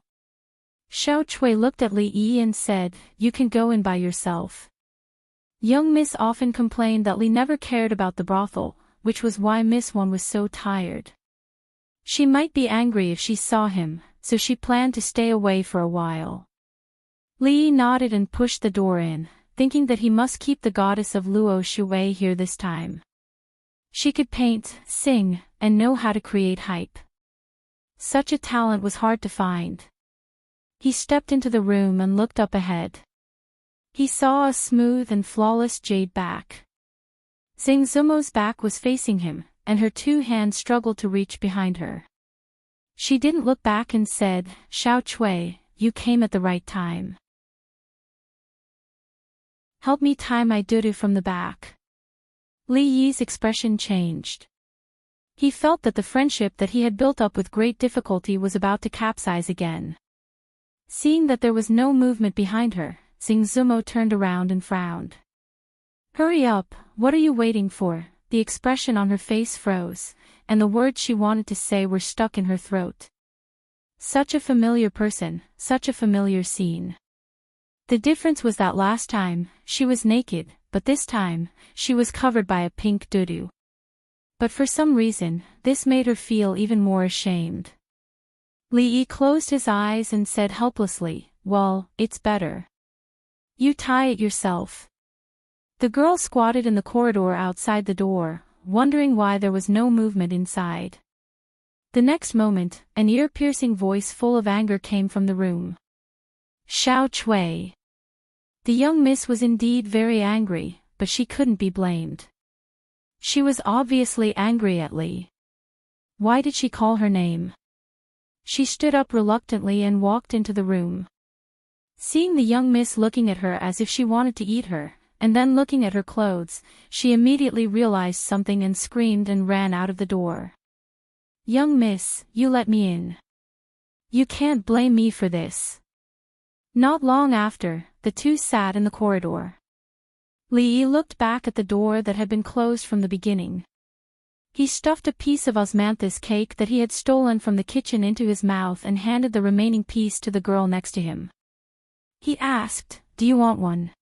A: Xiao Chui looked at Li Yi and said, "You can go in by yourself." Young Miss often complained that Li never cared about the brothel, which was why Miss Wan was so tired. She might be angry if she saw him, so she planned to stay away for a while. Li Yi nodded and pushed the door in, thinking that he must keep the goddess of Luo Shui here this time. She could paint, sing, and know how to create hype. Such a talent was hard to find. He stepped into the room and looked up ahead. He saw a smooth and flawless jade back. Xing Zumo's back was facing him, and her two hands struggled to reach behind her. She didn't look back and said, "Xiao Chui, you came at the right time. Help me tie my dudu from the back." Li Yi's expression changed. He felt that the friendship that he had built up with great difficulty was about to capsize again. Seeing that there was no movement behind her, Xing Zumo turned around and frowned. "Hurry up, what are you waiting for?" The expression on her face froze, and the words she wanted to say were stuck in her throat. Such a familiar person, such a familiar scene. The difference was that last time, she was naked, but this time, she was covered by a pink dudu. But for some reason, this made her feel even more ashamed. Li Yi closed his eyes and said helplessly, "Well, it's better. You tie it yourself." The girl squatted in the corridor outside the door, wondering why there was no movement inside. The next moment, an ear-piercing voice full of anger came from the room. "Xiao Chui." The young miss was indeed very angry, but she couldn't be blamed. She was obviously angry at Li. Why did she call her name? She stood up reluctantly and walked into the room. Seeing the young miss looking at her as if she wanted to eat her, and then looking at her clothes, she immediately realized something and screamed and ran out of the door. "Young miss, you let me in. You can't blame me for this." Not long after, the two sat in the corridor. Li Yi looked back at the door that had been closed from the beginning. He stuffed a piece of osmanthus cake that he had stolen from the kitchen into his mouth and handed the remaining piece to the girl next to him. He asked, "Do you want one?"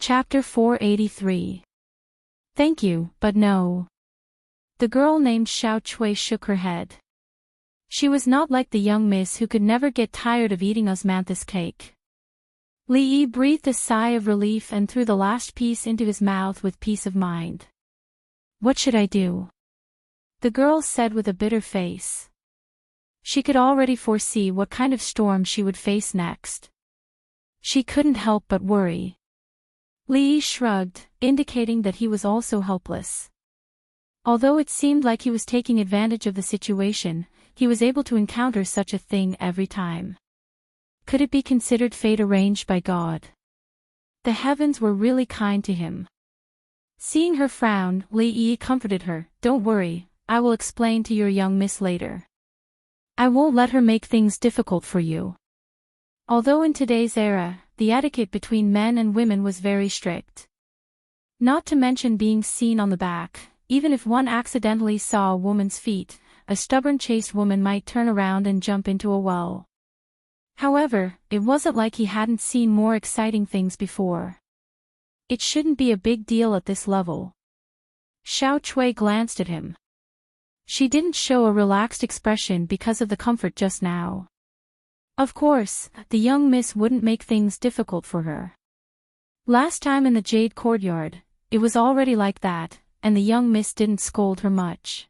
A: Chapter 483. "Thank you, but no." The girl named Xiao Chui shook her head. She was not like the young miss who could never get tired of eating osmanthus cake. Li Yi breathed a sigh of relief and threw the last piece into his mouth with peace of mind. "What should I do?" the girl said with a bitter face. She could already foresee what kind of storm she would face next. She couldn't help but worry. Li Yi shrugged, indicating that he was also helpless. Although it seemed like he was taking advantage of the situation, he was able to encounter such a thing every time. Could it be considered fate arranged by God? The heavens were really kind to him. Seeing her frown, Li Yi comforted her, "Don't worry, I will explain to your young miss later. I won't let her make things difficult for you." Although in today's era, the etiquette between men and women was very strict. Not to mention being seen on the back, even if one accidentally saw a woman's feet, a stubborn chaste woman might turn around and jump into a well. However, it wasn't like he hadn't seen more exciting things before. It shouldn't be a big deal at this level. Xiao Chui glanced at him. She didn't show a relaxed expression because of the comfort just now. Of course, the young miss wouldn't make things difficult for her. Last time in the Jade Courtyard, it was already like that, and the young miss didn't scold her much.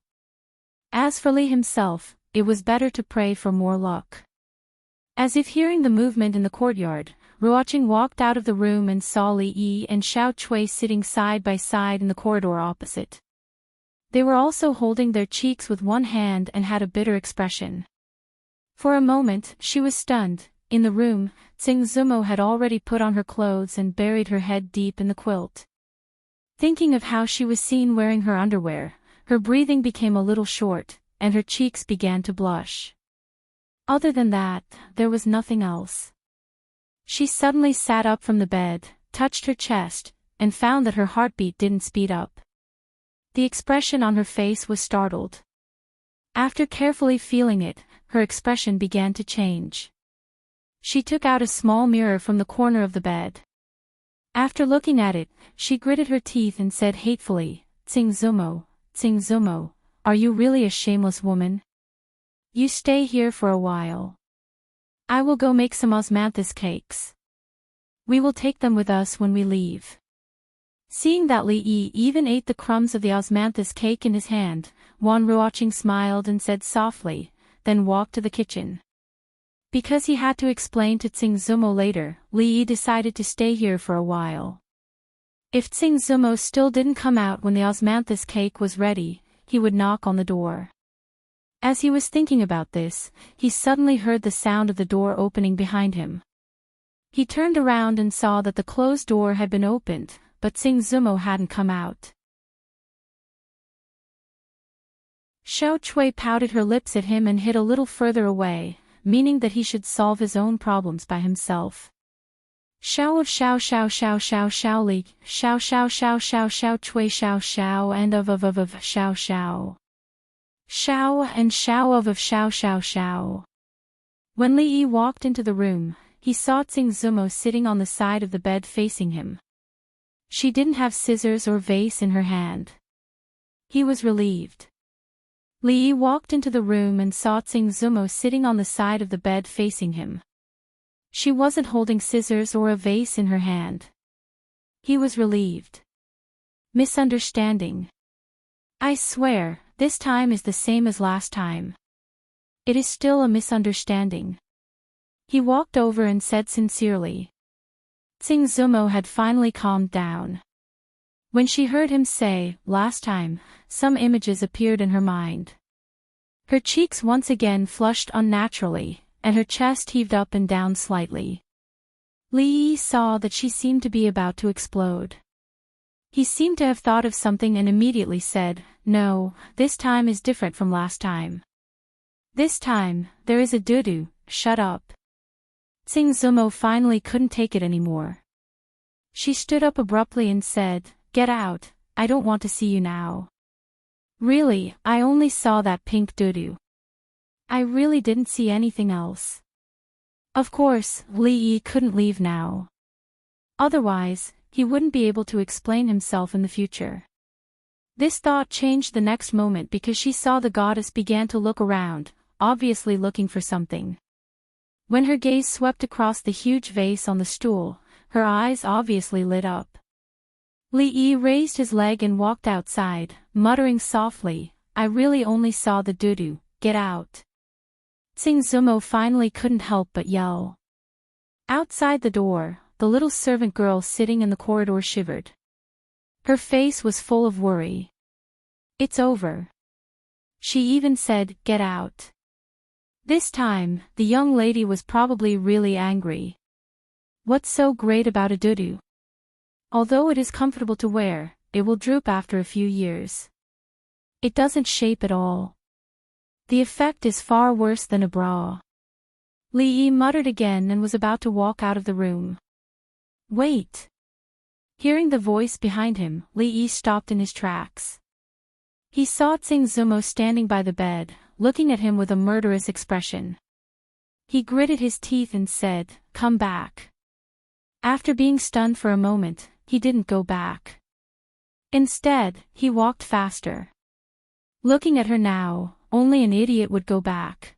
A: As for Li himself, it was better to pray for more luck. As if hearing the movement in the courtyard, Ruoqing walked out of the room and saw Li Yi and Xiao Chui sitting side by side in the corridor opposite. They were also holding their cheeks with one hand and had a bitter expression. For a moment, she was stunned. In the room, Xing Zumo had already put on her clothes and buried her head deep in the quilt. Thinking of how she was seen wearing her underwear, her breathing became a little short, and her cheeks began to blush. Other than that, there was nothing else. She suddenly sat up from the bed, touched her chest, and found that her heartbeat didn't speed up. The expression on her face was startled. After carefully feeling it, her expression began to change. She took out a small mirror from the corner of the bed. After looking at it, she gritted her teeth and said hatefully, Tsingzumo, are you really a shameless woman? You stay here for a while. I will go make some osmanthus cakes. We will take them with us when we leave. Seeing that Li Yi even ate the crumbs of the osmanthus cake in his hand, Wan Ruoqing smiled and said softly, then walked to the kitchen. Because he had to explain to Tsingzumo later, Li Yi decided to stay here for a while. If Tsingzumo still didn't come out when the osmanthus cake was ready, he would knock on the door. As he was thinking about this, he suddenly heard the sound of the door opening behind him. He turned around and saw that the closed door had been opened, but Tsingzumo hadn't come out. Xiao Chui pouted her lips at him and hid a little further away, meaning that he should solve his own problems by himself. Xiao of Xiao Xiao Xiao Xiao Xiao Li, Xiao Xiao Xiao Xiao Xiao Chui Xiao Xiao and of Xiao Xiao. Xiao and Xiao of Xiao Xiao Xiao. When Li Yi walked into the room, he saw Tsingzumo sitting on the side of the bed facing him. She didn't have scissors or vase in her hand. He was relieved. Li Yi walked into the room and saw Tsingzumo sitting on the side of the bed facing him. She wasn't holding scissors or a vase in her hand. He was relieved. Misunderstanding. I swear, this time is the same as last time. It is still a misunderstanding. He walked over and said sincerely. Tsingzumo had finally calmed down. When she heard him say, last time, some images appeared in her mind. Her cheeks once again flushed unnaturally, and her chest heaved up and down slightly. Li Yi saw that she seemed to be about to explode. He seemed to have thought of something and immediately said, no, this time is different from last time. This time, there is a dudu, shut up. Tsingzumo finally couldn't take it anymore. She stood up abruptly and said, get out, I don't want to see you now. Really, I only saw that pink dudu. I really didn't see anything else. Of course, Li Yi couldn't leave now. Otherwise, he wouldn't be able to explain himself in the future. This thought changed the next moment because she saw the goddess began to look around, obviously looking for something. When her gaze swept across the huge vase on the stool, her eyes obviously lit up. Li Yi raised his leg and walked outside, muttering softly, I really only saw the dudu, get out. Tsingzumo finally couldn't help but yell. Outside the door, the little servant girl sitting in the corridor shivered. Her face was full of worry. It's over. She even said, get out. This time, the young lady was probably really angry. What's so great about a dudu? Although it is comfortable to wear, it will droop after a few years. It doesn't shape at all. The effect is far worse than a bra. Li Yi muttered again and was about to walk out of the room. Wait. Hearing the voice behind him, Li Yi stopped in his tracks. He saw Tsingzumo standing by the bed, looking at him with a murderous expression. He gritted his teeth and said, come back. After being stunned for a moment, he didn't go back. Instead, he walked faster. Looking at her now, only an idiot would go back.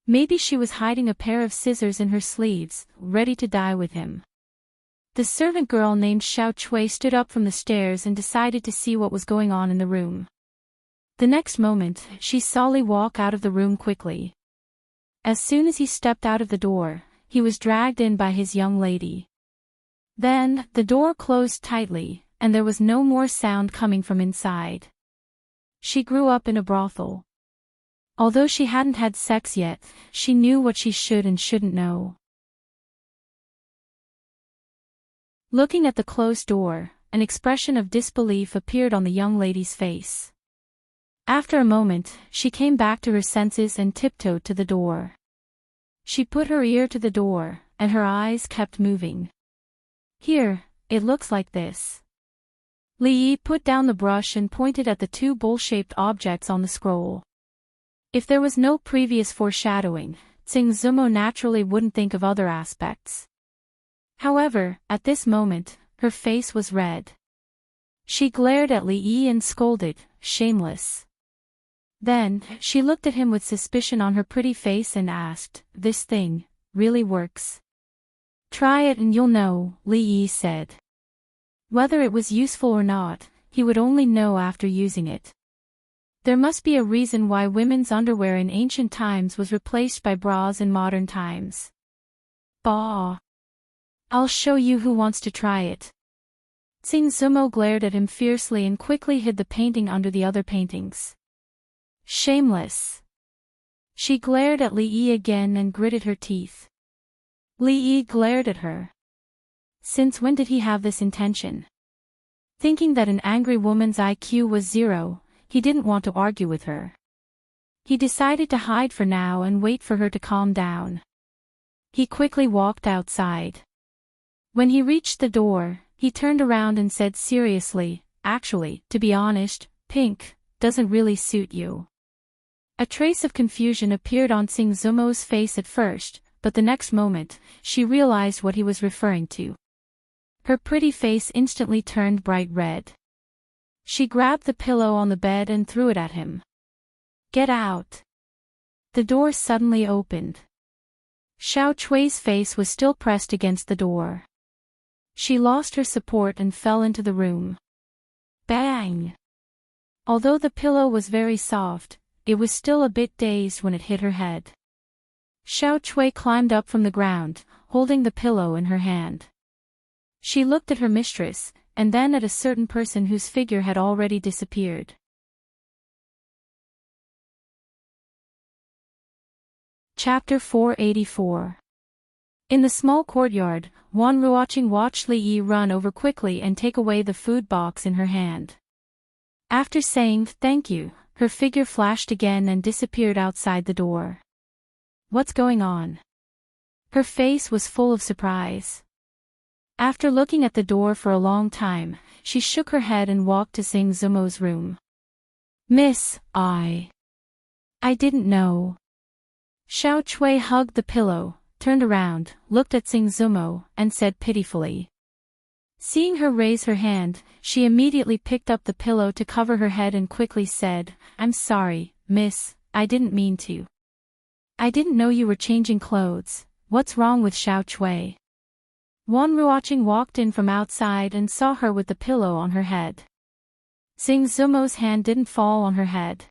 A: Maybe she was hiding a pair of scissors in her sleeves, ready to die with him. The servant girl named Xiao Chui stood up from the stairs and decided to see what was going on in the room. The next moment, she saw Li walk out of the room quickly. As soon as he stepped out of the door, he was dragged in by his young lady. Then, the door closed tightly, and there was no more sound coming from inside. She grew up in a brothel. Although she hadn't had sex yet, she knew what she should and shouldn't know. Looking at the closed door, an expression of disbelief appeared on the young lady's face. After a moment, she came back to her senses and tiptoed to the door. She put her ear to the door, and her eyes kept moving. Here, it looks like this. Li Yi put down the brush and pointed at the two bowl-shaped objects on the scroll. If there was no previous foreshadowing, Tsing Zumo naturally wouldn't think of other aspects. However, at this moment, her face was red. She glared at Li Yi and scolded, "Shameless." Then, she looked at him with suspicion on her pretty face and asked, "This thing really works?" "Try it and you'll know," Li Yi said. Whether it was useful or not, he would only know after using it. There must be a reason why women's underwear in ancient times was replaced by bras in modern times. Bah! I'll show you who wants to try it. Tsing Zumo glared at him fiercely and quickly hid the painting under the other paintings. Shameless! She glared at Li Yi again and gritted her teeth. Li Yi glared at her. Since when did he have this intention? Thinking that an angry woman's IQ was 0, he didn't want to argue with her. He decided to hide for now and wait for her to calm down. He quickly walked outside. When he reached the door, he turned around and said seriously, "Actually, to be honest, pink doesn't really suit you." A trace of confusion appeared on Tsing Zumo's face at first, but the next moment, she realized what he was referring to. Her pretty face instantly turned bright red. She grabbed the pillow on the bed and threw it at him. "Get out!" The door suddenly opened. Xiao Chui's face was still pressed against the door. She lost her support and fell into the room. Bang! Although the pillow was very soft, it was still a bit dazed when it hit her head. Xiao Chui climbed up from the ground, holding the pillow in her hand. She looked at her mistress, and then at a certain person whose figure had already disappeared. Chapter 484. In the small courtyard, Wan Ruoqing watched Li Yi run over quickly and take away the food box in her hand. After saying "thank you," her figure flashed again and disappeared outside the door. What's going on? Her face was full of surprise. After looking at the door for a long time, she shook her head and walked to Tsing Zumo's room. "Miss, I didn't know." Xiao Chui hugged the pillow, turned around, looked at Tsing Zumo, and said pitifully. Seeing her raise her hand, she immediately picked up the pillow to cover her head and quickly said, "I'm sorry, miss, I didn't mean to. I didn't know you were changing clothes. What's wrong with Xiao Chui?" Wan Ruoqing walked in from outside and saw her with the pillow on her head. Tsing Zumo's hand didn't fall on her head.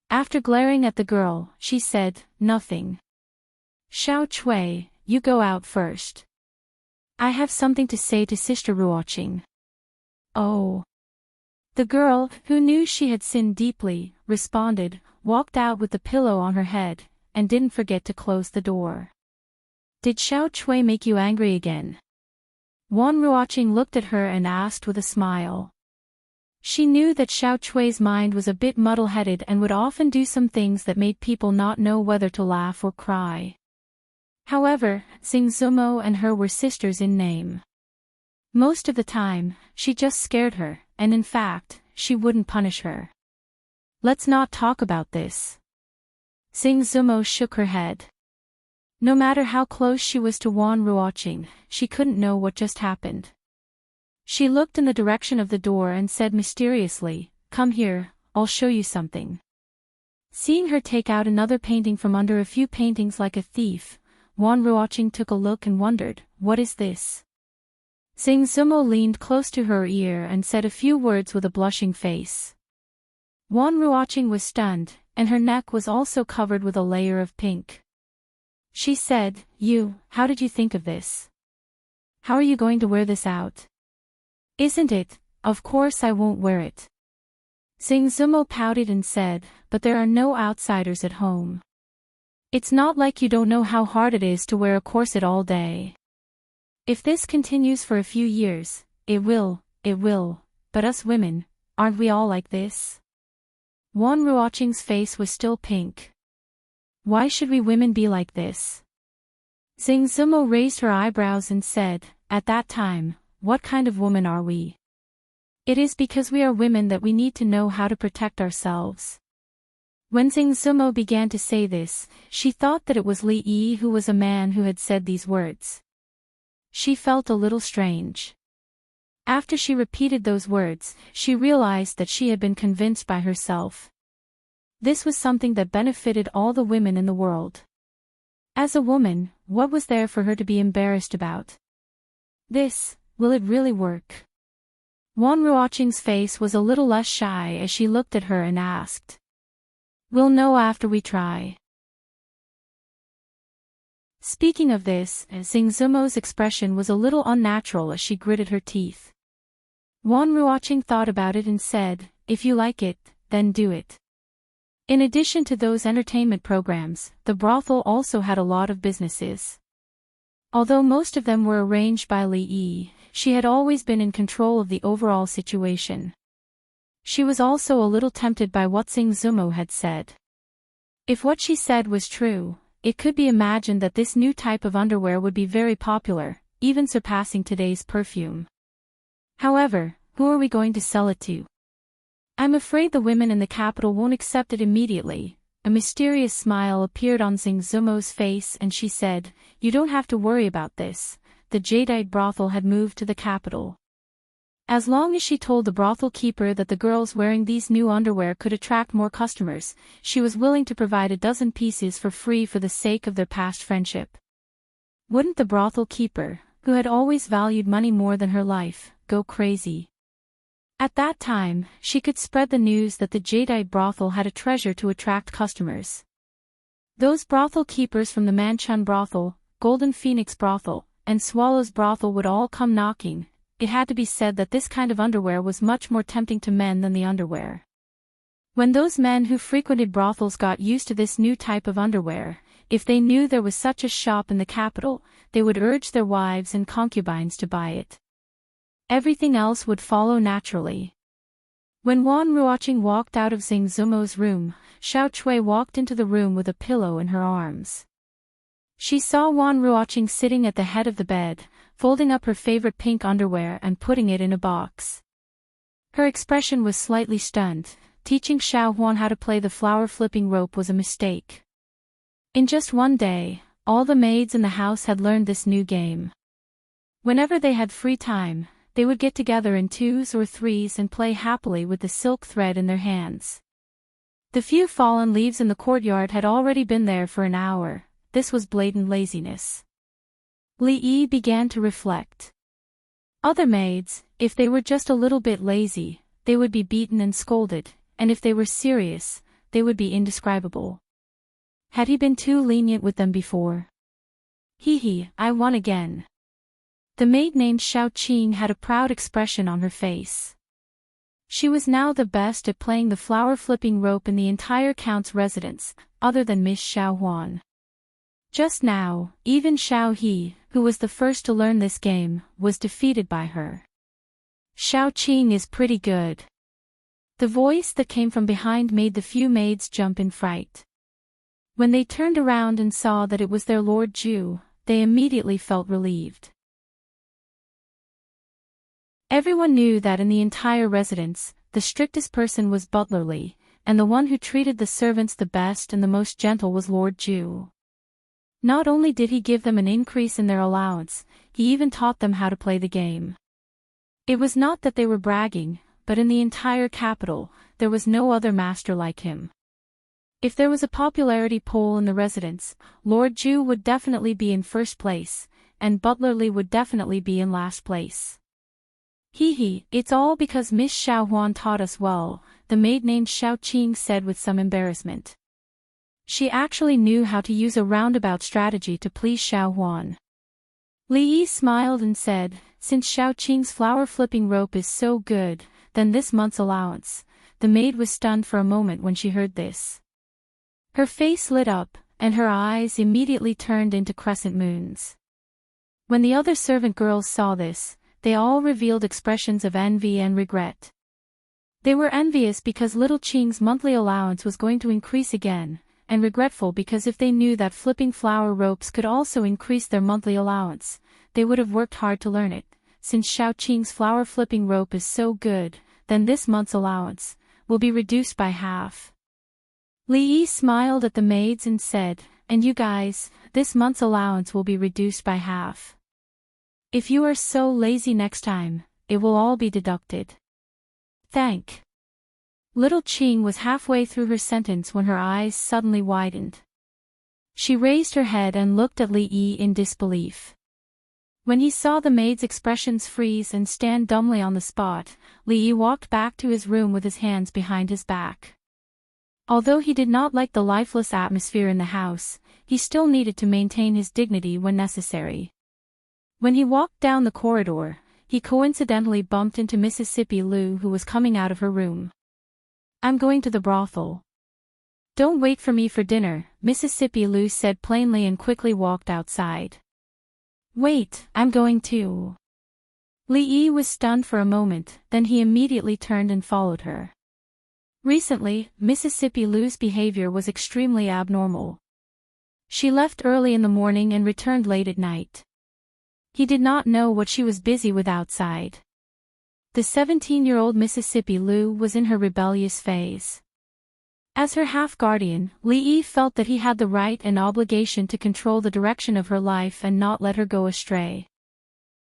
A: After glaring at the girl, she said, "Nothing. Xiao Chui, you go out first. I have something to say to Sister Ruoqing." "Oh." The girl, who knew she had sinned deeply, responded, walked out with the pillow on her head, and didn't forget to close the door. "Did Xiao Chui make you angry again?" Wan Ruoqing looked at her and asked with a smile. She knew that Xiao Chui's mind was a bit muddle-headed and would often do some things that made people not know whether to laugh or cry. However, Tsing Zumo and her were sisters in name. Most of the time, she just scared her, and in fact, she wouldn't punish her. "Let's not talk about this." Tsing Zumo shook her head. No matter how close she was to Wan Ruoqing, she couldn't know what just happened. She looked in the direction of the door and said mysteriously, "Come here, I'll show you something." Seeing her take out another painting from under a few paintings like a thief, Wan Ruoqing took a look and wondered, "What is this?" Tsing Zumo leaned close to her ear and said a few words with a blushing face. Wan Ruoqing was stunned, and her neck was also covered with a layer of pink. She said, How did you think of this? How are you going to wear this out?" "Isn't it? Of course I won't wear it." Tsing Zumo pouted and said, "But there are no outsiders at home. It's not like you don't know how hard it is to wear a corset all day. If this continues for a few years, it will it will, but us women, aren't we all like this? Wan Ruoqing's face was still pink. Why should we women be like this? Xing Zumo raised her eyebrows and said, at that time, what kind of woman are we? It is because we are women that we need to know how to protect ourselves. When Xing Zumo began to say this, she thought that it was Li Yi who was a man who had said these words. She felt a little strange. After she repeated those words, she realized that she had been convinced by herself. This was something that benefited all the women in the world. As a woman, what was there for her to be embarrassed about? Will it really work? Wan Ruoqing's face was a little less shy as she looked at her and asked. We'll know after we try. Speaking of this, Xing Zumo's expression was a little unnatural as she gritted her teeth. Wan Ruoqing thought about it and said, if you like it, then do it. In addition to those entertainment programs, the brothel also had a lot of businesses. Although most of them were arranged by Li Yi, she had always been in control of the overall situation. She was also a little tempted by what Xing Zumo had said. If what she said was true, it could be imagined that this new type of underwear would be very popular, even surpassing today's perfume. However, who are we going to sell it to? I'm afraid the women in the capital won't accept it immediately. A mysterious smile appeared on Xing Zumo's face and she said, you don't have to worry about this. The Jadeite brothel had moved to the capital. As long as she told the brothel keeper that the girls wearing these new underwear could attract more customers, she was willing to provide a dozen pieces for free for the sake of their past friendship. Wouldn't the brothel keeper, who had always valued money more than her life, go crazy? At that time, she could spread the news that the Jadeite brothel had a treasure to attract customers. Those brothel keepers from the Manchun brothel, Golden Phoenix brothel, and Swallow's brothel would all come knocking. It had to be said that this kind of underwear was much more tempting to men than the underwear. When those men who frequented brothels got used to this new type of underwear, if they knew there was such a shop in the capital, they would urge their wives and concubines to buy it. Everything else would follow naturally. When Wan Ruoqing walked out of Xing Zumo's room, Xiao Chui walked into the room with a pillow in her arms. She saw Wan Ruoqing sitting at the head of the bed, folding up her favorite pink underwear and putting it in a box. Her expression was slightly stunned. Teaching Xiao Huan how to play the flower-flipping rope was a mistake. In just one day, all the maids in the house had learned this new game. Whenever they had free time, they would get together in twos or threes and play happily with the silk thread in their hands. The few fallen leaves in the courtyard had already been there for an hour. This was blatant laziness. Li Yi began to reflect. Other maids, if they were just a little bit lazy, they would be beaten and scolded, and if they were serious, they would be indescribable. Had he been too lenient with them before? I won again. The maid named Xiao Qing had a proud expression on her face. She was now the best at playing the flower-flipping rope in the entire count's residence, other than Miss Xiao Huan. Just now, even Xiao He, who was the first to learn this game, was defeated by her. Xiao Qing is pretty good. The voice that came from behind made the few maids jump in fright. When they turned around and saw that it was their Lord Ju, they immediately felt relieved. Everyone knew that in the entire residence, the strictest person was Butler Li, and the one who treated the servants the best and the most gentle was Lord Ju. Not only did he give them an increase in their allowance, he even taught them how to play the game. It was not that they were bragging, but in the entire capital, there was no other master like him. If there was a popularity poll in the residence, Lord Ju would definitely be in first place, and Butler Li would definitely be in last place. It's all because Miss Xiao Huan taught us well, the maid named Xiao Qing said with some embarrassment. She actually knew how to use a roundabout strategy to please Xiao Huan. Li Yi smiled and said, since Xiao Qing's flower-flipping rope is so good, then this month's allowance. The maid was stunned for a moment when she heard this. Her face lit up, and her eyes immediately turned into crescent moons. When the other servant girls saw this, they all revealed expressions of envy and regret. They were envious because little Qing's monthly allowance was going to increase again, and regretful because if they knew that flipping flower ropes could also increase their monthly allowance, they would have worked hard to learn it. Since Xiao Qing's flower flipping rope is so good, then this month's allowance will be reduced by half. Li Yi smiled at the maids and said, "And you guys, this month's allowance will be reduced by half. If you are so lazy next time, it will all be deducted." Thank. Little Qing was halfway through her sentence when her eyes suddenly widened. She raised her head and looked at Li Yi in disbelief. When he saw the maid's expressions freeze and stand dumbly on the spot, Li Yi walked back to his room with his hands behind his back. Although he did not like the lifeless atmosphere in the house, he still needed to maintain his dignity when necessary. When he walked down the corridor, he coincidentally bumped into Mississippi Lu, who was coming out of her room. "I'm going to the brothel. Don't wait for me for dinner," Mississippi Lu said plainly and quickly walked outside. "Wait, I'm going too." Li Yi was stunned for a moment, then he immediately turned and followed her. Recently, Mississippi Lu's behavior was extremely abnormal. She left early in the morning and returned late at night. He did not know what she was busy with outside. The 17-year-old Mississippi Lu was in her rebellious phase. As her half-guardian, Li Yi felt that he had the right and obligation to control the direction of her life and not let her go astray.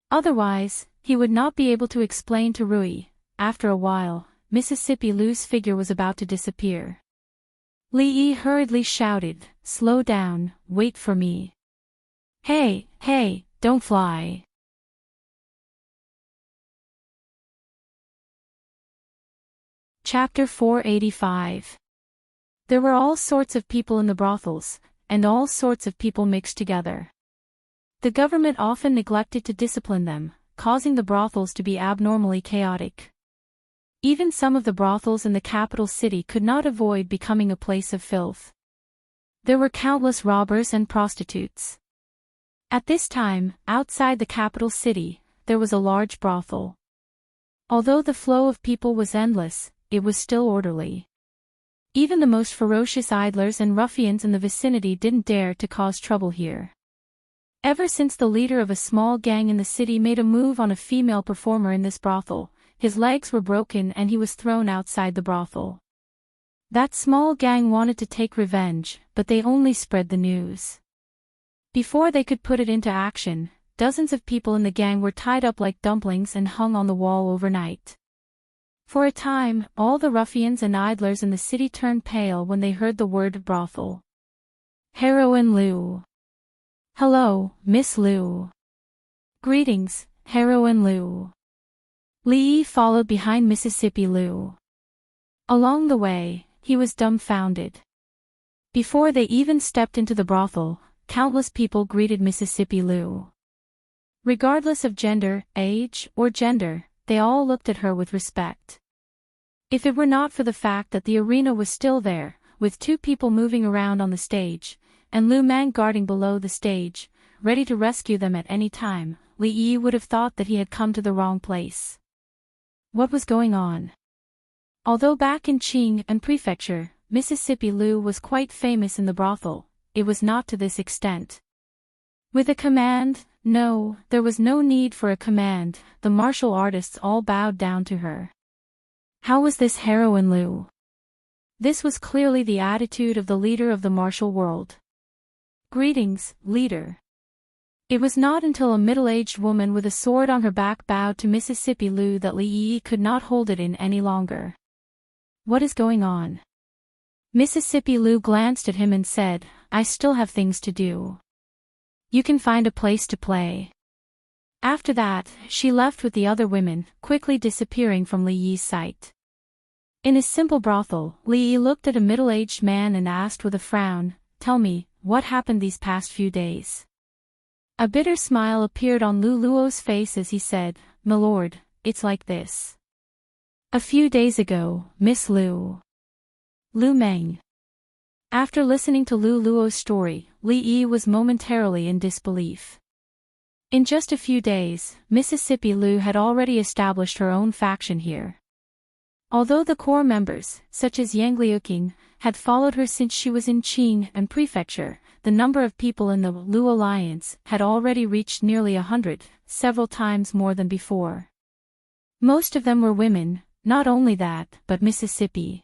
A: Otherwise, he would not be able to explain to Rui. After a while, Mississippi Lu's figure was about to disappear. Li Yi hurriedly shouted, "Slow down, wait for me. Hey, don't fly." Chapter 485. There were all sorts of people in the brothels, and all sorts of people mixed together. The government often neglected to discipline them, causing the brothels to be abnormally chaotic. Even some of the brothels in the capital city could not avoid becoming a place of filth. There were countless robbers and prostitutes. At this time, outside the capital city, there was a large brothel. Although the flow of people was endless, it was still orderly. Even the most ferocious idlers and ruffians in the vicinity didn't dare to cause trouble here. Ever since the leader of a small gang in the city made a move on a female performer in this brothel, his legs were broken and he was thrown outside the brothel. That small gang wanted to take revenge, but they only spread the news. Before they could put it into action, dozens of people in the gang were tied up like dumplings and hung on the wall overnight. For a time, all the ruffians and idlers in the city turned pale when they heard the word brothel. Heroine Lu. "Hello, Miss Lu." "Greetings, Heroine Lu." Li Yi followed behind Mississippi Lu. Along the way, he was dumbfounded. Before they even stepped into the brothel, countless people greeted Mississippi Lu. Regardless of gender, age, or gender, they all looked at her with respect. If it were not for the fact that the arena was still there, with two people moving around on the stage, and Lu Mang guarding below the stage, ready to rescue them at any time, Li Yi would have thought that he had come to the wrong place. What was going on? Although back in Qing and Prefecture, Mississippi Lu was quite famous in the brothel, it was not to this extent. With a command? No, there was no need for a command, the martial artists all bowed down to her. How was this Heroine Lu? This was clearly the attitude of the leader of the martial world. "Greetings, leader." It was not until a middle-aged woman with a sword on her back bowed to Mississippi Lu that Li Yi could not hold it in any longer. "What is going on?" Mississippi Lu glanced at him and said, "I still have things to do. You can find a place to play." After that, she left with the other women, quickly disappearing from Li Yi's sight. In a simple brothel, Li Yi looked at a middle-aged man and asked with a frown, "Tell me, what happened these past few days?" A bitter smile appeared on Lu Luo's face as he said, "My lord, it's like this. A few days ago, Miss Lu Meng." After listening to Lu Luo's story, Li Yi was momentarily in disbelief. In just a few days, Mississippi Lu had already established her own faction here. Although the core members, such as Yang Liuqing, had followed her since she was in Qing and Prefecture, the number of people in the Lu Alliance had already reached nearly 100, several times more than before. Most of them were women, not only that, but Mississippi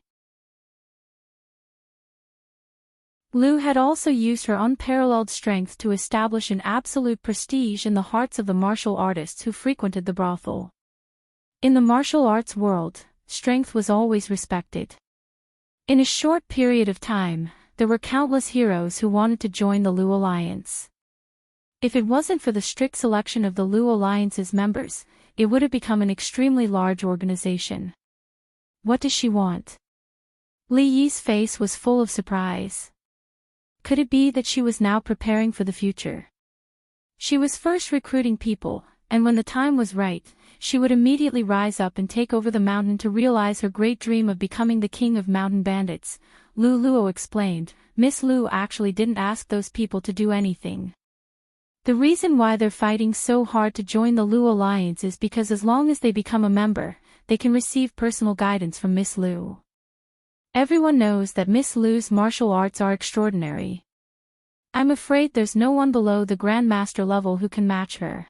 A: Lu had also used her unparalleled strength to establish an absolute prestige in the hearts of the martial artists who frequented the brothel. In the martial arts world, strength was always respected. In a short period of time, there were countless heroes who wanted to join the Lu Alliance. If it wasn't for the strict selection of the Lu Alliance's members, it would have become an extremely large organization. What does she want? Li Yi's face was full of surprise. Could it be that she was now preparing for the future? She was first recruiting people, and when the time was right, she would immediately rise up and take over the mountain to realize her great dream of becoming the king of mountain bandits. Lu Luo explained, Miss Lu actually didn't ask those people to do anything. The reason why they're fighting so hard to join the Lu Alliance is because as long as they become a member, they can receive personal guidance from Miss Lu. Everyone knows that Miss Lu's martial arts are extraordinary. I'm afraid there's no one below the Grandmaster level who can match her.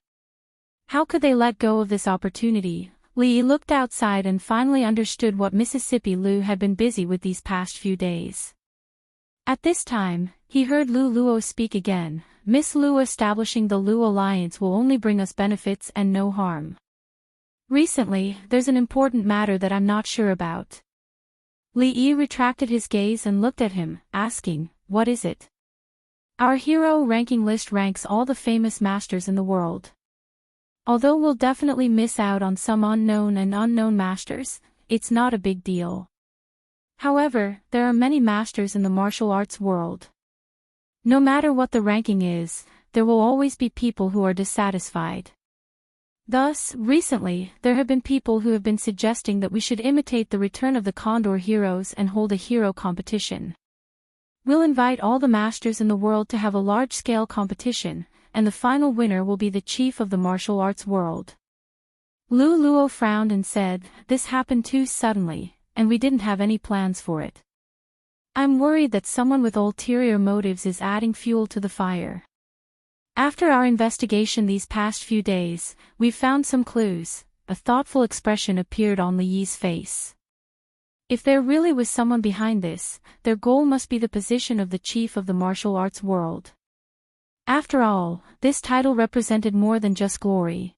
A: How could they let go of this opportunity? Li looked outside and finally understood what Mississippi Lu had been busy with these past few days. At this time, he heard Lu Luo speak again. Miss Lu, establishing the Lu Alliance will only bring us benefits and no harm. Recently, there's an important matter that I'm not sure about. Li Yi retracted his gaze and looked at him, asking, what is it? Our hero ranking list ranks all the famous masters in the world. Although we'll definitely miss out on some unknown masters, it's not a big deal. However, there are many masters in the martial arts world. No matter what the ranking is, there will always be people who are dissatisfied. Thus, recently, there have been people who have been suggesting that we should imitate the return of the Condor heroes and hold a hero competition. We'll invite all the masters in the world to have a large-scale competition, and the final winner will be the chief of the martial arts world. Lu Luo frowned and said, this happened too suddenly, and we didn't have any plans for it. I'm worried that someone with ulterior motives is adding fuel to the fire. After our investigation these past few days, we've found some clues. A thoughtful expression appeared on Li Yi's face. If there really was someone behind this, their goal must be the position of the chief of the martial arts world. After all, this title represented more than just glory.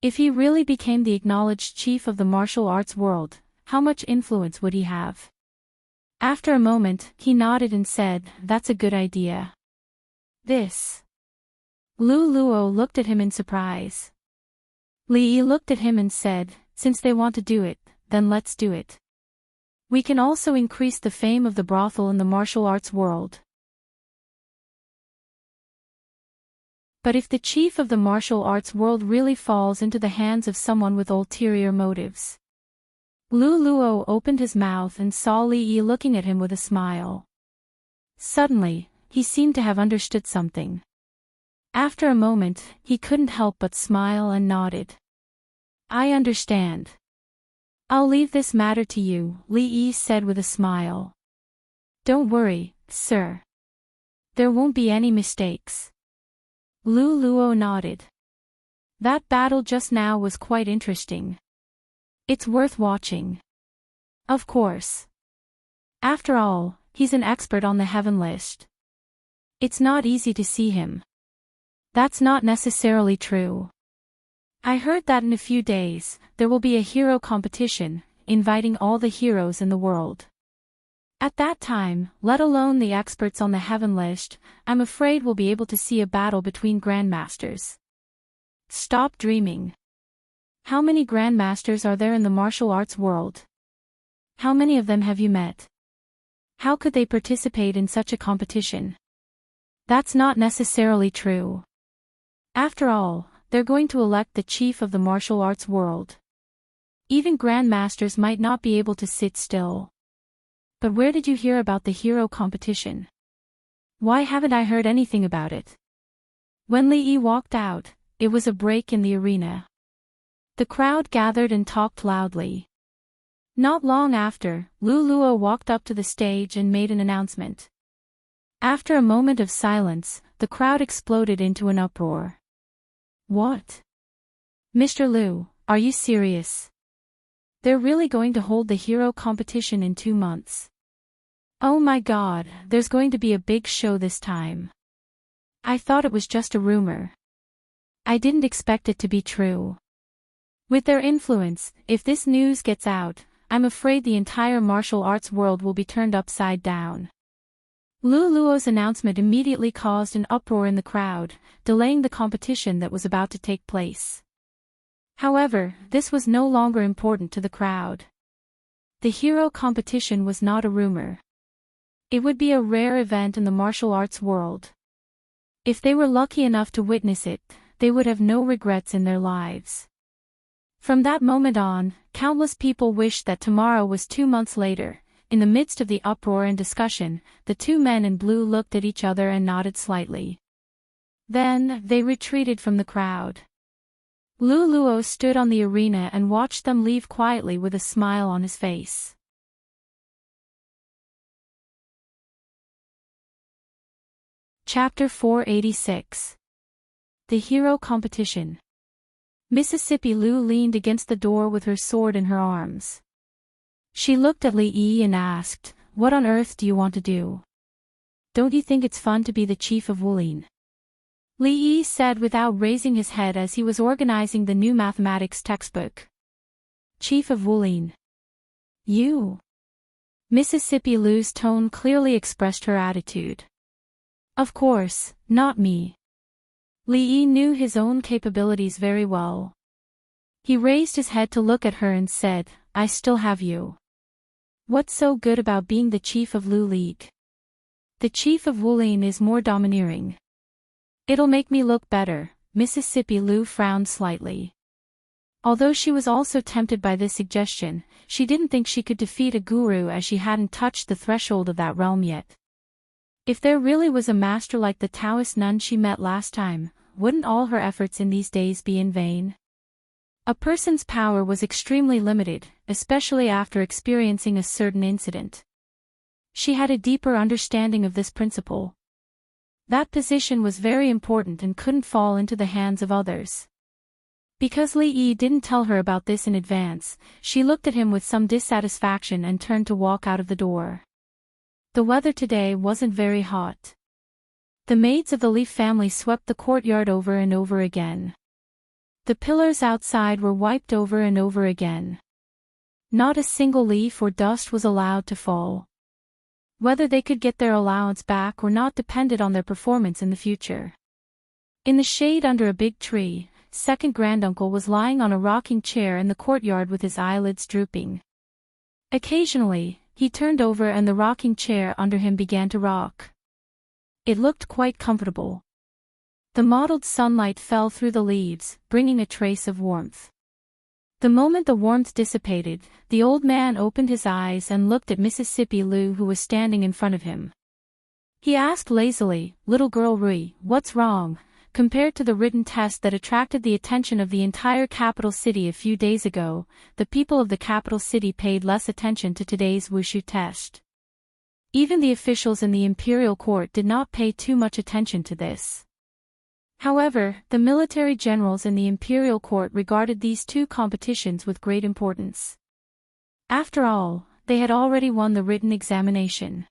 A: If he really became the acknowledged chief of the martial arts world, how much influence would he have? After a moment, he nodded and said, that's a good idea. This. Lu Luo looked at him in surprise. Li Yi looked at him and said, since they want to do it, then let's do it. We can also increase the fame of the brothel in the martial arts world. But if the chief of the martial arts world really falls into the hands of someone with ulterior motives? Lu Luo opened his mouth and saw Li Yi looking at him with a smile. Suddenly, he seemed to have understood something. After a moment, he couldn't help but smile and nodded. I understand. I'll leave this matter to you, Li Yi said with a smile. Don't worry, sir. There won't be any mistakes. Lu Luo nodded. That battle just now was quite interesting. It's worth watching. Of course. After all, he's an expert on the heaven list. It's not easy to see him. That's not necessarily true. I heard that in a few days, there will be a hero competition, inviting all the heroes in the world. At that time, let alone the experts on the heaven list, I'm afraid we'll be able to see a battle between grandmasters. Stop dreaming. How many grandmasters are there in the martial arts world? How many of them have you met? How could they participate in such a competition? That's not necessarily true. After all, they're going to elect the chief of the martial arts world. Even grandmasters might not be able to sit still. But where did you hear about the hero competition? Why haven't I heard anything about it? When Li Yi walked out, it was a break in the arena. The crowd gathered and talked loudly. Not long after, Luluo walked up to the stage and made an announcement. After a moment of silence, the crowd exploded into an uproar. What? Mr. Lu, are you serious? They're really going to hold the hero competition in 2 months. Oh my god, there's going to be a big show this time. I thought it was just a rumor. I didn't expect it to be true. With their influence, if this news gets out, I'm afraid the entire martial arts world will be turned upside down. Luluo's announcement immediately caused an uproar in the crowd, delaying the competition that was about to take place. However, this was no longer important to the crowd. The hero competition was not a rumor. It would be a rare event in the martial arts world. If they were lucky enough to witness it, they would have no regrets in their lives. From that moment on, countless people wished that tomorrow was 2 months later. In the midst of the uproar and discussion, the two men in blue looked at each other and nodded slightly. Then, they retreated from the crowd. Luluo stood on the arena and watched them leave quietly with a smile on his face. Chapter 486. The Hero Competition. Mississippi Lu leaned against the door with her sword in her arms. She looked at Li Yi and asked, "What on earth do you want to do? Don't you think it's fun to be the chief of Wulin?" Li Yi said without raising his head as he was organizing the new mathematics textbook. "Chief of Wulin? You?" Mississippi Lu's tone clearly expressed her attitude. "Of course, not me." Li Yi knew his own capabilities very well. He raised his head to look at her and said, "I still have you. What's so good about being the chief of Lu League? The chief of Wulin is more domineering." "It'll make me look better," Mississippi Lu frowned slightly. Although she was also tempted by this suggestion, she didn't think she could defeat a guru as she hadn't touched the threshold of that realm yet. If there really was a master like the Taoist nun she met last time, wouldn't all her efforts in these days be in vain? A person's power was extremely limited, especially after experiencing a certain incident. She had a deeper understanding of this principle. That position was very important and couldn't fall into the hands of others. Because Li Yi didn't tell her about this in advance, she looked at him with some dissatisfaction and turned to walk out of the door. The weather today wasn't very hot. The maids of the Leaf family swept the courtyard over and over again. The pillars outside were wiped over and over again. Not a single leaf or dust was allowed to fall. Whether they could get their allowance back or not depended on their performance in the future. In the shade under a big tree, second granduncle was lying on a rocking chair in the courtyard with his eyelids drooping. Occasionally, he turned over and the rocking chair under him began to rock. It looked quite comfortable. The mottled sunlight fell through the leaves, bringing a trace of warmth. The moment the warmth dissipated, the old man opened his eyes and looked at Mississippi Lu who was standing in front of him. He asked lazily, "Little girl Rui, what's wrong?" Compared to the written test that attracted the attention of the entire capital city a few days ago, the people of the capital city paid less attention to today's wushu test. Even the officials in the imperial court did not pay too much attention to this. However, the military generals in the imperial court regarded these two competitions with great importance. After all, they had already won the written examination.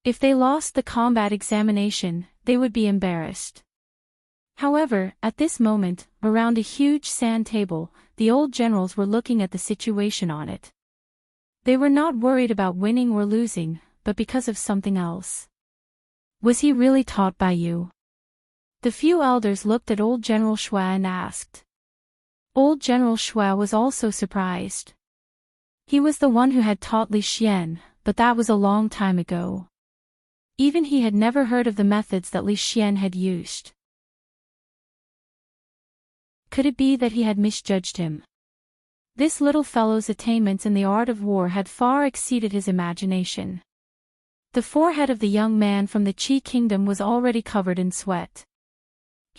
A: If they lost the combat examination, they would be embarrassed. However, at this moment, around a huge sand table, the old generals were looking at the situation on it. They were not worried about winning or losing, but because of something else. "Was he really taught by you?" The few elders looked at old General Xue and asked. Old General Xue was also surprised. He was the one who had taught Li Xian, but that was a long time ago. Even he had never heard of the methods that Li Xian had used. Could it be that he had misjudged him? This little fellow's attainments in the art of war had far exceeded his imagination. The forehead of the young man from the Qi kingdom was already covered in sweat.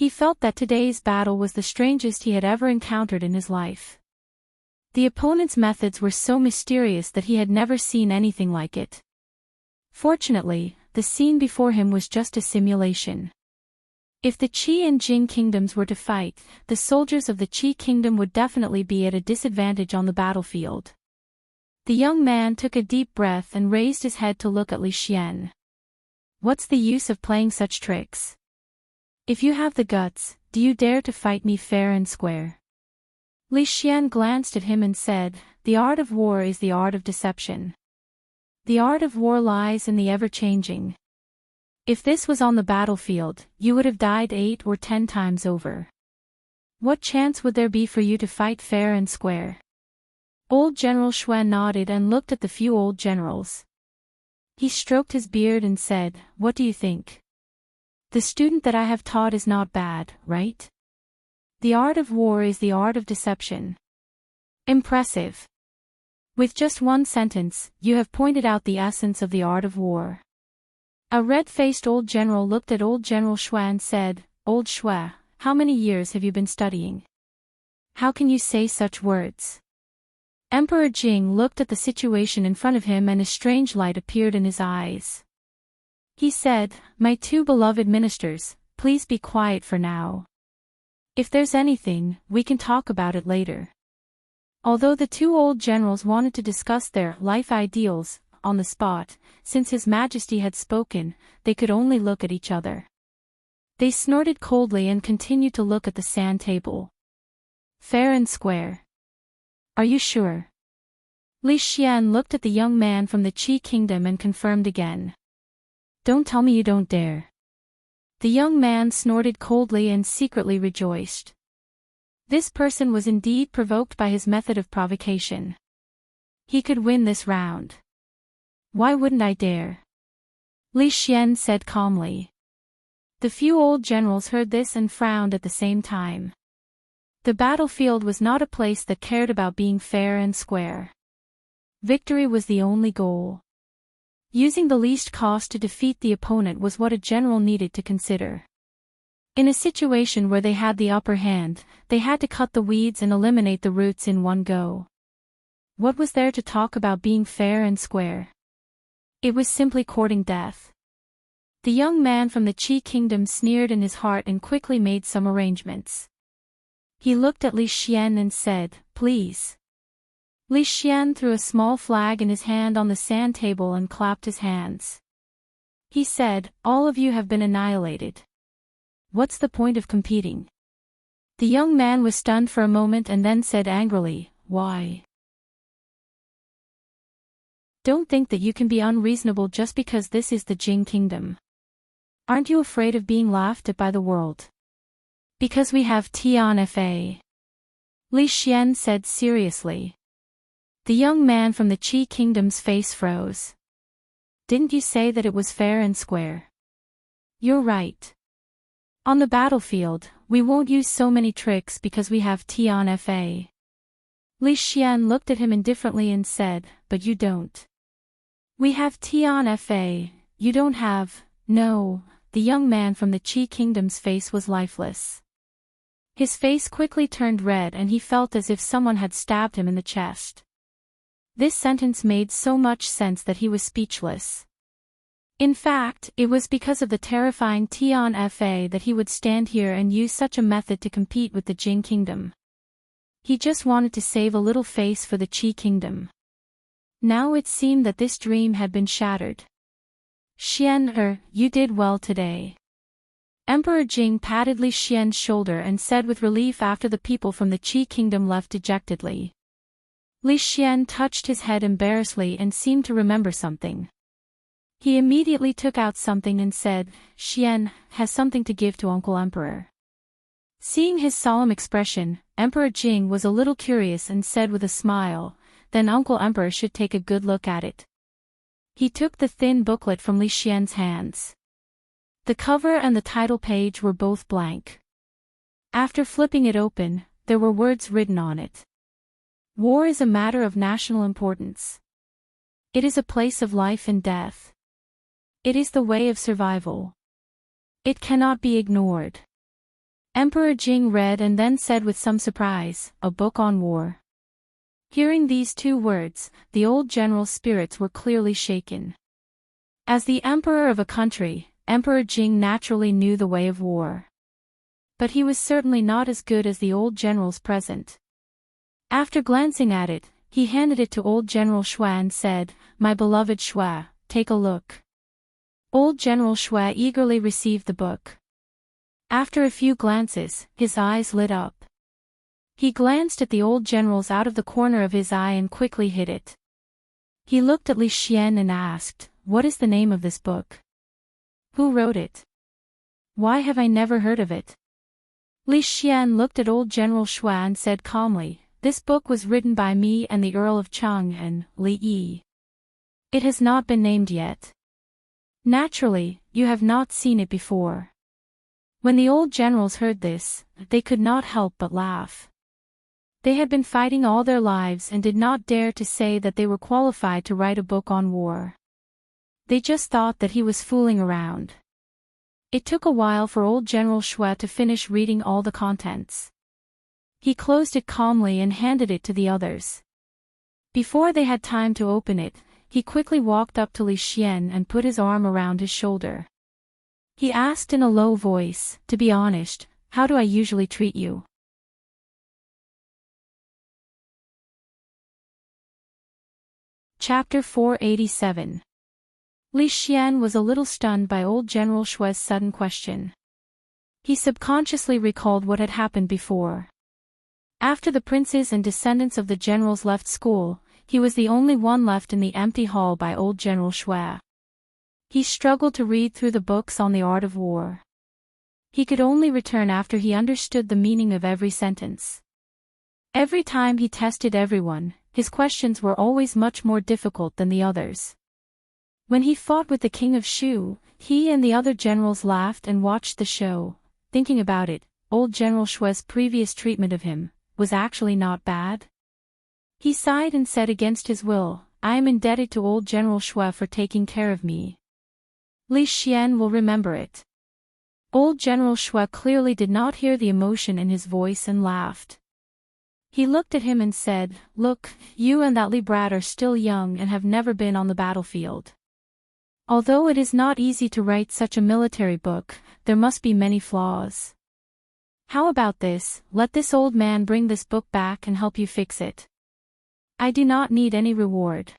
A: He felt that today's battle was the strangest he had ever encountered in his life. The opponent's methods were so mysterious that he had never seen anything like it. Fortunately, the scene before him was just a simulation. If the Qi and Jing kingdoms were to fight, the soldiers of the Qi kingdom would definitely be at a disadvantage on the battlefield. The young man took a deep breath and raised his head to look at Li Xian. What's the use of playing such tricks? If you have the guts, do you dare to fight me fair and square? Li Xian glanced at him and said, the art of war is the art of deception. The art of war lies in the ever-changing. If this was on the battlefield, you would have died 8 or 10 times over. What chance would there be for you to fight fair and square? Old General Xuan nodded and looked at the few old generals. He stroked his beard and said, what do you think? The student that I have taught is not bad, right? The art of war is the art of deception. Impressive. With just one sentence, you have pointed out the essence of the art of war. A red-faced old general looked at old General Xuan and said, Old Xue, how many years have you been studying? How can you say such words? Emperor Jing looked at the situation in front of him and a strange light appeared in his eyes. He said, my 2 beloved ministers, please be quiet for now. If there's anything, we can talk about it later. Although the 2 old generals wanted to discuss their life ideals on the spot, since His Majesty had spoken, they could only look at each other. They snorted coldly and continued to look at the sand table. Fair and square. Are you sure? Li Xian looked at the young man from the Qi kingdom and confirmed again. Don't tell me you don't dare. The young man snorted coldly and secretly rejoiced. This person was indeed provoked by his method of provocation. He could win this round. Why wouldn't I dare? Li Xian said calmly. The few old generals heard this and frowned at the same time. The battlefield was not a place that cared about being fair and square. Victory was the only goal. Using the least cost to defeat the opponent was what a general needed to consider. In a situation where they had the upper hand, they had to cut the weeds and eliminate the roots in one go. What was there to talk about being fair and square? It was simply courting death. The young man from the Qi kingdom sneered in his heart and quickly made some arrangements. He looked at Li Xian and said, please. Li Xian threw a small flag in his hand on the sand table and clapped his hands. He said, all of you have been annihilated. What's the point of competing? The young man was stunned for a moment and then said angrily, why? Don't think that you can be unreasonable just because this is the Jing kingdom. Aren't you afraid of being laughed at by the world? Because we have Tianfa. Li Xian said seriously. The young man from the Qi kingdom's face froze. Didn't you say that it was fair and square? You're right. On the battlefield, we won't use so many tricks because we have Tianfa. Li Xian looked at him indifferently and said, but you don't. We have Tianfa, you don't have, no. The young man from the Qi kingdom's face was lifeless. His face quickly turned red and he felt as if someone had stabbed him in the chest. This sentence made so much sense that he was speechless. In fact, it was because of the terrifying Tianfa that he would stand here and use such a method to compete with the Jing kingdom. He just wanted to save a little face for the Qi kingdom. Now it seemed that this dream had been shattered. Xian, you did well today. Emperor Jing patted Li Xian's shoulder and said with relief after the people from the Qi kingdom left dejectedly. Li Xian touched his head embarrassedly and seemed to remember something. He immediately took out something and said, Xian has something to give to Uncle Emperor. Seeing his solemn expression, Emperor Jing was a little curious and said with a smile, then Uncle Emperor should take a good look at it. He took the thin booklet from Li Xian's hands. The cover and the title page were both blank. After flipping it open, there were words written on it. War is a matter of national importance. It is a place of life and death. It is the way of survival. It cannot be ignored. Emperor Jing read and then said with some surprise, "A book on war." Hearing these two words, the old general's spirits were clearly shaken. As the emperor of a country, Emperor Jing naturally knew the way of war. But he was certainly not as good as the old general's present. After glancing at it, he handed it to old General Shui and said, "My beloved Shui, take a look." Old General Shui eagerly received the book. After a few glances, his eyes lit up. He glanced at the old general's out of the corner of his eye and quickly hid it. He looked at Li Xian and asked, "What is the name of this book? Who wrote it? Why have I never heard of it?" Li Xian looked at old General Shui and said calmly, "This book was written by me and the Earl of Cheng and Li Yi. It has not been named yet. Naturally, you have not seen it before." When the old generals heard this, they could not help but laugh. They had been fighting all their lives and did not dare to say that they were qualified to write a book on war. They just thought that he was fooling around. It took a while for old General Shui to finish reading all the contents. He closed it calmly and handed it to the others. Before they had time to open it, he quickly walked up to Li Xian and put his arm around his shoulder. He asked in a low voice, "To be honest, how do I usually treat you?" Chapter 487. Li Xian was a little stunned by old General Shui's sudden question. He subconsciously recalled what had happened before. After the princes and descendants of the generals left school, he was the only one left in the empty hall by old General Shui. He struggled to read through the books on the art of war. He could only return after he understood the meaning of every sentence. Every time he tested everyone, his questions were always much more difficult than the others. When he fought with the king of Shu, he and the other generals laughed and watched the show. Thinking about it, old General Shui's previous treatment of him was actually not bad. He sighed and said against his will, "I am indebted to old General Shui for taking care of me. Li Xian will remember it." Old General Shui clearly did not hear the emotion in his voice and laughed. He looked at him and said, "Look, you and that Li brat are still young and have never been on the battlefield. Although it is not easy to write such a military book, there must be many flaws. How about this, let this old man bring this book back and help you fix it. I do not need any reward.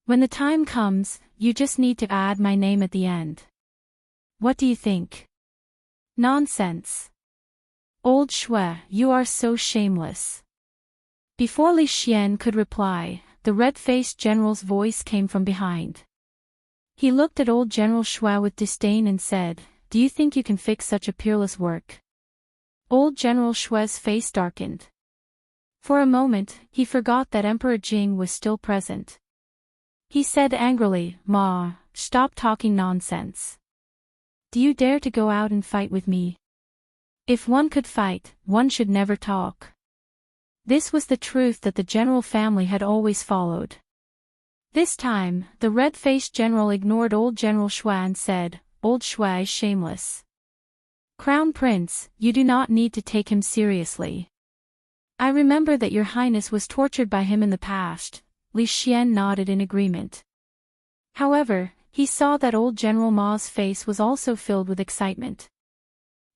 A: When the time comes, you just need to add my name at the end. What do you think?" "Nonsense. Old Shui, you are so shameless." Before Li Xian could reply, the red-faced general's voice came from behind. He looked at old General Shui with disdain and said, "Do you think you can fix such a peerless work?" Old General Shui's face darkened. For a moment, he forgot that Emperor Jing was still present. He said angrily, "Ma, stop talking nonsense. Do you dare to go out and fight with me? If one could fight, one should never talk." This was the truth that the general family had always followed. This time, the red-faced general ignored old General Shui and said, "Old Shui is shameless. Crown Prince, you do not need to take him seriously. I remember that your highness was tortured by him in the past." Li Xian nodded in agreement. However, he saw that old General Ma's face was also filled with excitement.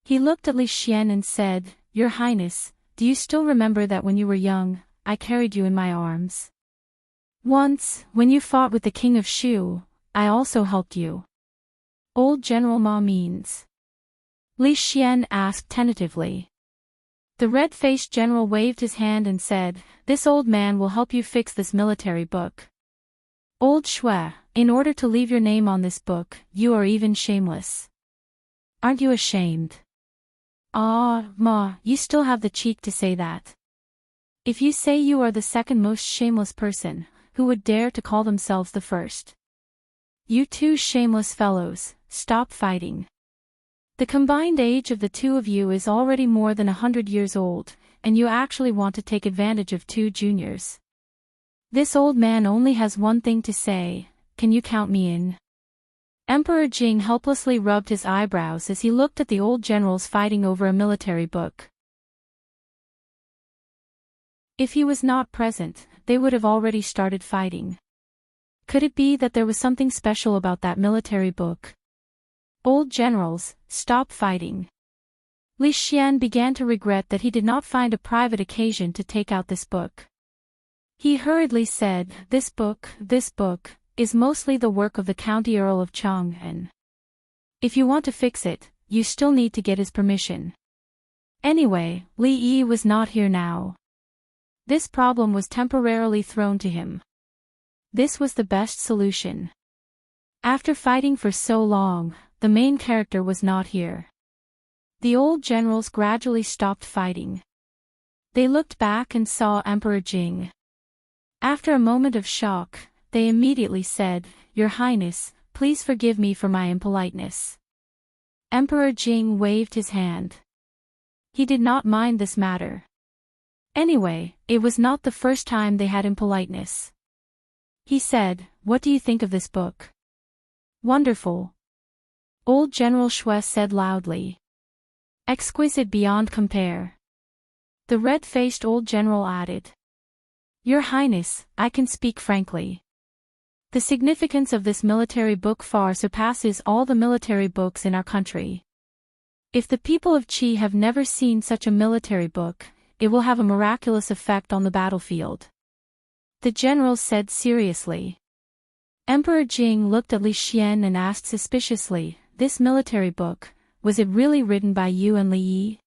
A: He looked at Li Xian and said, "Your highness, do you still remember that when you were young, I carried you in my arms? Once, when you fought with the king of Shu, I also helped you." "Old General Ma means?" Li Xian asked tentatively. The red-faced general waved his hand and said, "This old man will help you fix this military book. Old Shui, in order to leave your name on this book, you are even shameless. Aren't you ashamed?" "Ah, Ma, you still have the cheek to say that. If you say you are the second most shameless person, who would dare to call themselves the first? You two shameless fellows, stop fighting. The combined age of the two of you is already more than 100 years old, and you actually want to take advantage of two juniors. This old man only has one thing to say, can you count me in?" Emperor Jing helplessly rubbed his eyebrows as he looked at the old generals fighting over a military book. If he was not present, they would have already started fighting. Could it be that there was something special about that military book? Old generals, stop fighting. Li Xian began to regret that he did not find a private occasion to take out this book. He hurriedly said, this book, is mostly the work of the County Earl of Chang'an. If you want to fix it, you still need to get his permission. Anyway, Li Yi was not here now. This problem was temporarily thrown to him. This was the best solution. After fighting for so long, the main character was not here. The old generals gradually stopped fighting. They looked back and saw Emperor Jing. After a moment of shock, they immediately said, Your Highness, please forgive me for my impoliteness. Emperor Jing waved his hand. He did not mind this matter. Anyway, it was not the first time they had impoliteness. He said, What do you think of this book? Wonderful. Old General Shui said loudly. Exquisite beyond compare. The red-faced old general added. Your Highness, I can speak frankly. The significance of this military book far surpasses all the military books in our country. If the people of Qi have never seen such a military book, it will have a miraculous effect on the battlefield. The general said seriously. Emperor Jing looked at Li Xian and asked suspiciously, This military book, was it really written by you and Li Yi?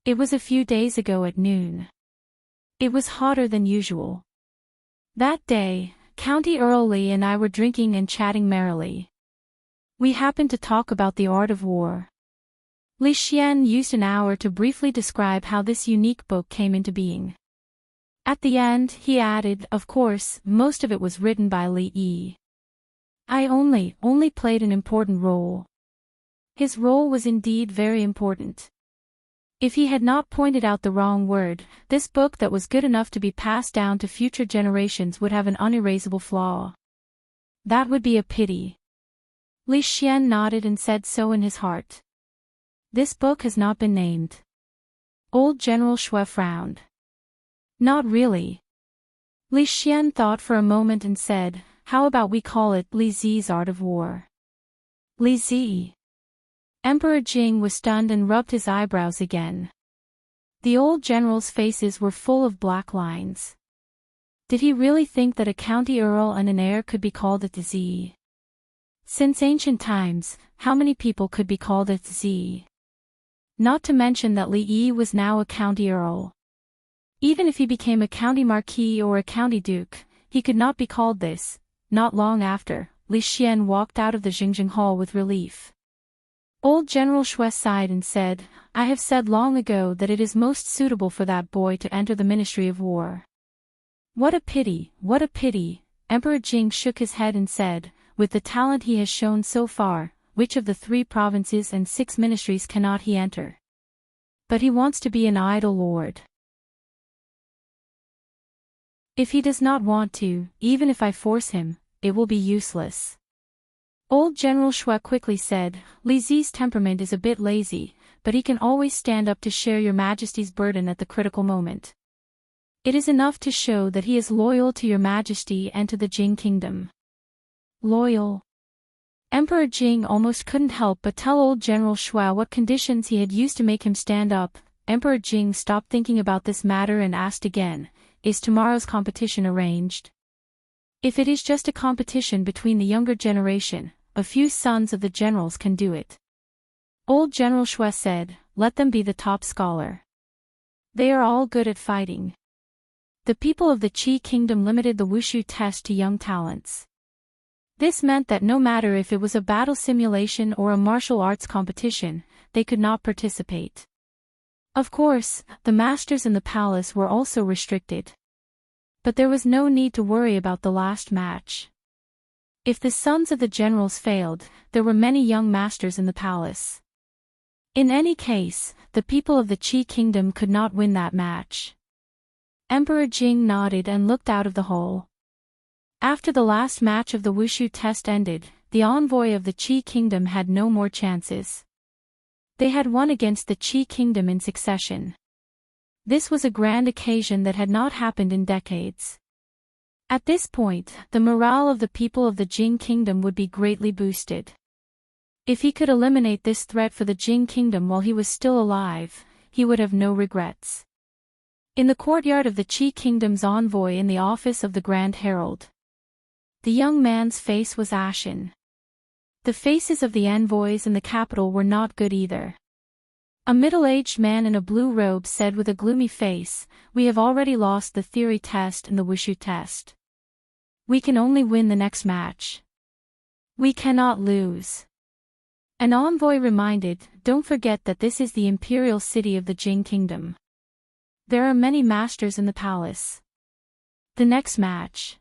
A: It was a few days ago at noon. It was hotter than usual. That day, County Earl Li and I were drinking and chatting merrily. We happened to talk about the art of war. Li Xian used an hour to briefly describe how this unique book came into being. At the end, he added, Of course, most of it was written by Li Yi. I only played an important role. His role was indeed very important. If he had not pointed out the wrong word, this book that was good enough to be passed down to future generations would have an unerasable flaw. That would be a pity. Li Xian nodded and said so in his heart. This book has not been named. Old General Shui frowned. Not really. Li Xian thought for a moment and said, How about we call it Li Zi's Art of War? Li Zi. Emperor Jing was stunned and rubbed his eyebrows again. The old generals' faces were full of black lines. Did he really think that a county earl and an heir could be called a Zi? Since ancient times, how many people could be called a Zi? Not to mention that Li Yi was now a county earl. Even if he became a county marquis or a county duke, he could not be called this. Not long after, Li Xian walked out of the Xingjing Hall with relief. Old General Shui sighed and said, I have said long ago that it is most suitable for that boy to enter the Ministry of War. What a pity, what a pity. Emperor Jing shook his head and said, With the talent he has shown so far, which of the 3 provinces and 6 ministries cannot he enter? But he wants to be an idle lord. If he does not want to, even if I force him, it will be useless. Old General Shui quickly said, Li Zi's temperament is a bit lazy, but he can always stand up to share your Majesty's burden at the critical moment. It is enough to show that he is loyal to your Majesty and to the Jing Kingdom. Loyal? Emperor Jing almost couldn't help but tell old General Shui what conditions he had used to make him stand up. Emperor Jing stopped thinking about this matter and asked again, Is tomorrow's competition arranged? If it is just a competition between the younger generation, a few sons of the generals can do it. Old General Shui said, Let them be the top scholar. They are all good at fighting. The people of the Qi Kingdom limited the wushu test to young talents. This meant that no matter if it was a battle simulation or a martial arts competition, they could not participate. Of course, the masters in the palace were also restricted. But there was no need to worry about the last match. If the sons of the generals failed, there were many young masters in the palace. In any case, the people of the Qi Kingdom could not win that match. Emperor Jing nodded and looked out of the hall. After the last match of the wushu test ended, the envoy of the Qi Kingdom had no more chances. They had won against the Qi Kingdom in succession. This was a grand occasion that had not happened in decades. At this point, the morale of the people of the Jing Kingdom would be greatly boosted. If he could eliminate this threat for the Jing Kingdom while he was still alive, he would have no regrets. In the courtyard of the Qi Kingdom's envoy in the office of the Grand Herald, the young man's face was ashen. The faces of the envoys in the capital were not good either. A middle-aged man in a blue robe said with a gloomy face, "We have already lost the theory test and the Wushu test. We can only win the next match. We cannot lose." An envoy reminded, "Don't forget that this is the imperial city of the Jing Kingdom. There are many masters in the palace. The next match.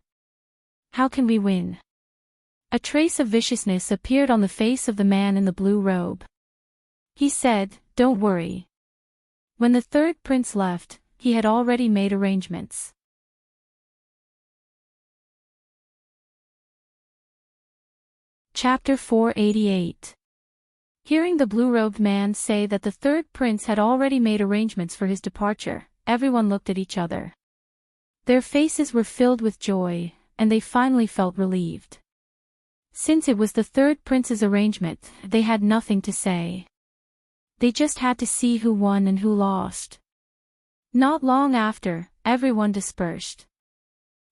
A: How can we win?" A trace of viciousness appeared on the face of the man in the blue robe. He said, "Don't worry." When the third prince left, he had already made arrangements. Chapter 488. Hearing the blue-robed man say that the third prince had already made arrangements for his departure, everyone looked at each other. Their faces were filled with joy, and they finally felt relieved. Since it was the third prince's arrangement, they had nothing to say. They just had to see who won and who lost. Not long after, everyone dispersed.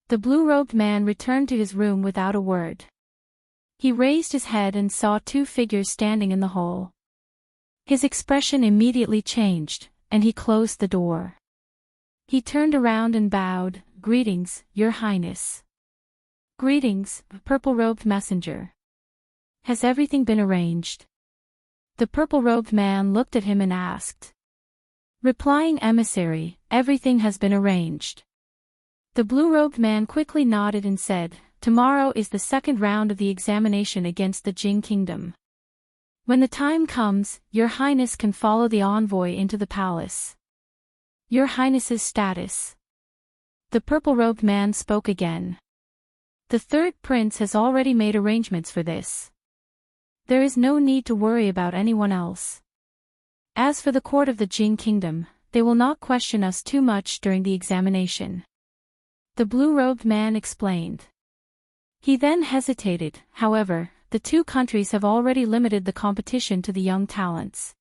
A: The blue-robed man returned to his room without a word. He raised his head and saw two figures standing in the hall. His expression immediately changed, and he closed the door. He turned around and bowed, "Greetings, Your Highness." "Greetings, purple-robed messenger. Has everything been arranged?" The purple-robed man looked at him and asked. Replying emissary, "Everything has been arranged." The blue-robed man quickly nodded and said, "Tomorrow is the second round of the examination against the Jing Kingdom. When the time comes, Your Highness can follow the envoy into the palace." "Your Highness's status." The purple-robed man spoke again. "The third prince has already made arrangements for this. There is no need to worry about anyone else. As for the court of the Jing Kingdom, they will not question us too much during the examination." The blue-robed man explained. He then hesitated. "However, the two countries have already limited the competition to the young talents.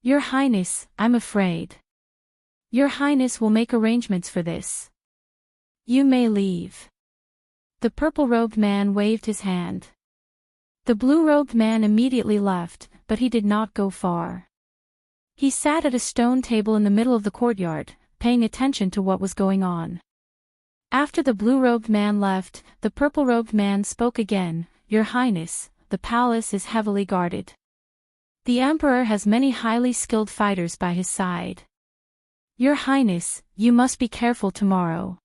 A: Your Highness, I'm afraid. Your Highness will make arrangements for this. You may leave." The purple-robed man waved his hand. The blue-robed man immediately left, but he did not go far. He sat at a stone table in the middle of the courtyard, paying attention to what was going on. After the blue-robed man left, the purple-robed man spoke again. "Your Highness, the palace is heavily guarded. The Emperor has many highly skilled fighters by his side. Your Highness, you must be careful tomorrow."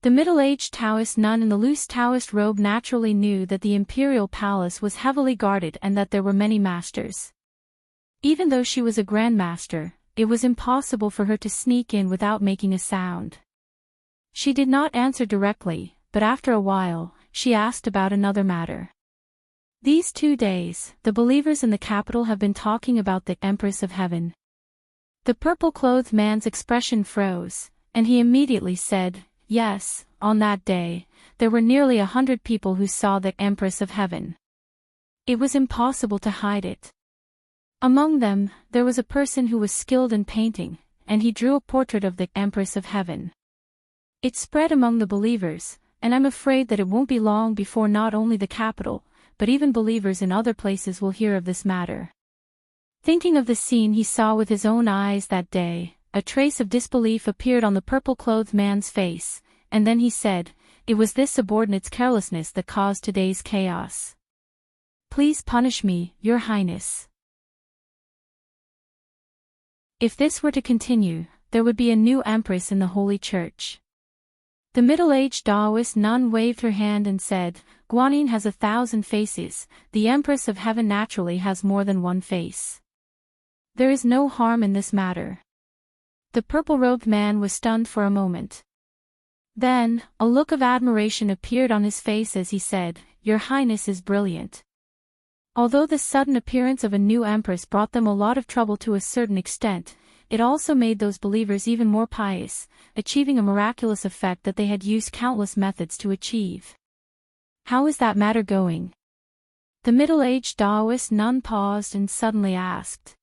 A: The middle-aged Taoist nun in the loose Taoist robe naturally knew that the imperial palace was heavily guarded and that there were many masters. Even though she was a grandmaster, it was impossible for her to sneak in without making a sound. She did not answer directly, but after a while, she asked about another matter. "These 2 days, the believers in the capital have been talking about the Empress of Heaven." The purple-clothed man's expression froze, and he immediately said, "Yes, on that day, there were nearly 100 people who saw the Empress of Heaven. It was impossible to hide it. Among them, there was a person who was skilled in painting, and he drew a portrait of the Empress of Heaven. It spread among the believers, and I'm afraid that it won't be long before not only the capital, but even believers in other places will hear of this matter." Thinking of the scene he saw with his own eyes that day, a trace of disbelief appeared on the purple-clothed man's face, and then he said, "It was this subordinate's carelessness that caused today's chaos. Please punish me, Your Highness." If this were to continue, there would be a new empress in the Holy Church. The middle-aged Taoist nun waved her hand and said, "Guanyin has 1,000 faces, the Empress of Heaven naturally has more than one face. There is no harm in this matter." The purple-robed man was stunned for a moment. Then, a look of admiration appeared on his face as he said, Your Highness is brilliant. Although the sudden appearance of a new empress brought them a lot of trouble to a certain extent, it also made those believers even more pious, achieving a miraculous effect that they had used countless methods to achieve. How is that matter going? The middle-aged Taoist nun paused and suddenly asked.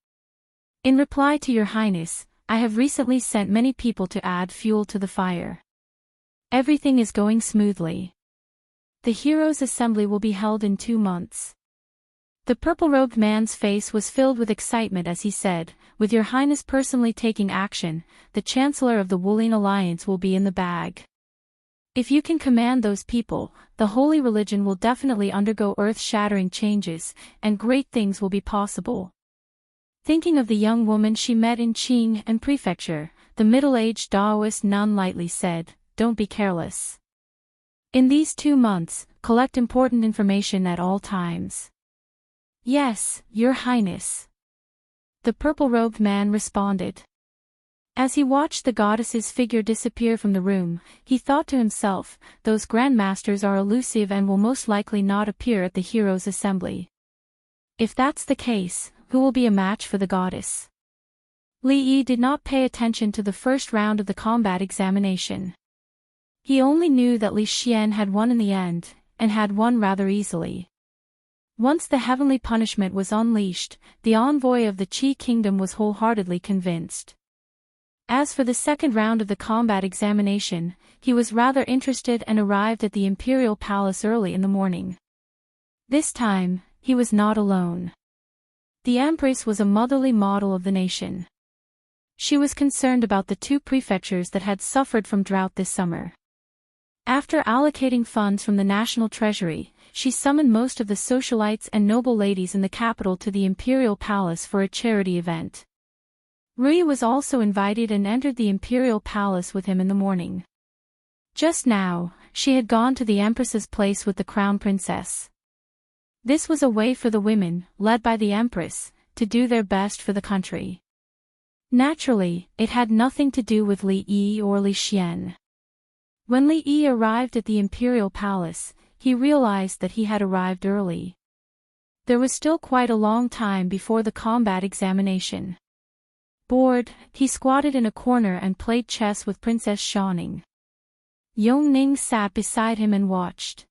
A: In reply to Your Highness, I have recently sent many people to add fuel to the fire. Everything is going smoothly. The heroes' assembly will be held in 2 months. The purple-robed man's face was filled with excitement as he said, with Your Highness personally taking action, the Chancellor of the Wooling Alliance will be in the bag. If you can command those people, the holy religion will definitely undergo earth-shattering changes, and great things will be possible. Thinking of the young woman she met in Qing and Prefecture, the middle-aged Taoist nun lightly said, Don't be careless. In these 2 months, collect important information at all times. Yes, Your Highness. The purple-robed man responded. As he watched the goddess's figure disappear from the room, he thought to himself, those grandmasters are elusive and will most likely not appear at the heroes' assembly. If that's the case, who will be a match for the goddess? Li Yi did not pay attention to the first round of the combat examination. He only knew that Li Xian had won in the end, and had won rather easily. Once the heavenly punishment was unleashed, the envoy of the Qi kingdom was wholeheartedly convinced. As for the second round of the combat examination, he was rather interested and arrived at the imperial palace early in the morning. This time, he was not alone. The empress was a motherly model of the nation. She was concerned about the 2 prefectures that had suffered from drought this summer. After allocating funds from the national treasury, she summoned most of the socialites and noble ladies in the capital to the imperial palace for a charity event. Rui was also invited and entered the imperial palace with him in the morning. Just now, she had gone to the empress's place with the crown princess. This was a way for the women, led by the empress, to do their best for the country. Naturally, it had nothing to do with Li Yi or Li Xian. When Li Yi arrived at the imperial palace, he realized that he had arrived early. There was still quite a long time before the combat examination. Bored, he squatted in a corner and played chess with Princess Xiaoning. Yongning sat beside him and watched.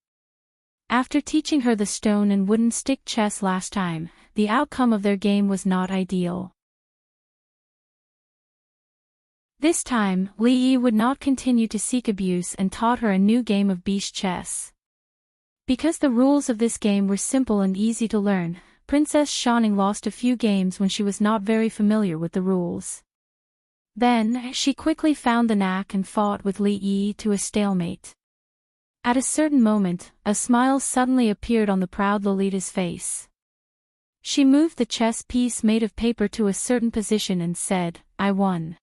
A: After teaching her the stone and wooden stick chess last time, the outcome of their game was not ideal. This time, Li Yi would not continue to seek abuse and taught her a new game of beast chess. Because the rules of this game were simple and easy to learn, Princess Xiaoning lost a few games when she was not very familiar with the rules. Then, she quickly found the knack and fought with Li Yi to a stalemate. At a certain moment, a smile suddenly appeared on the proud Lolita's face. She moved the chess piece made of paper to a certain position and said, I won.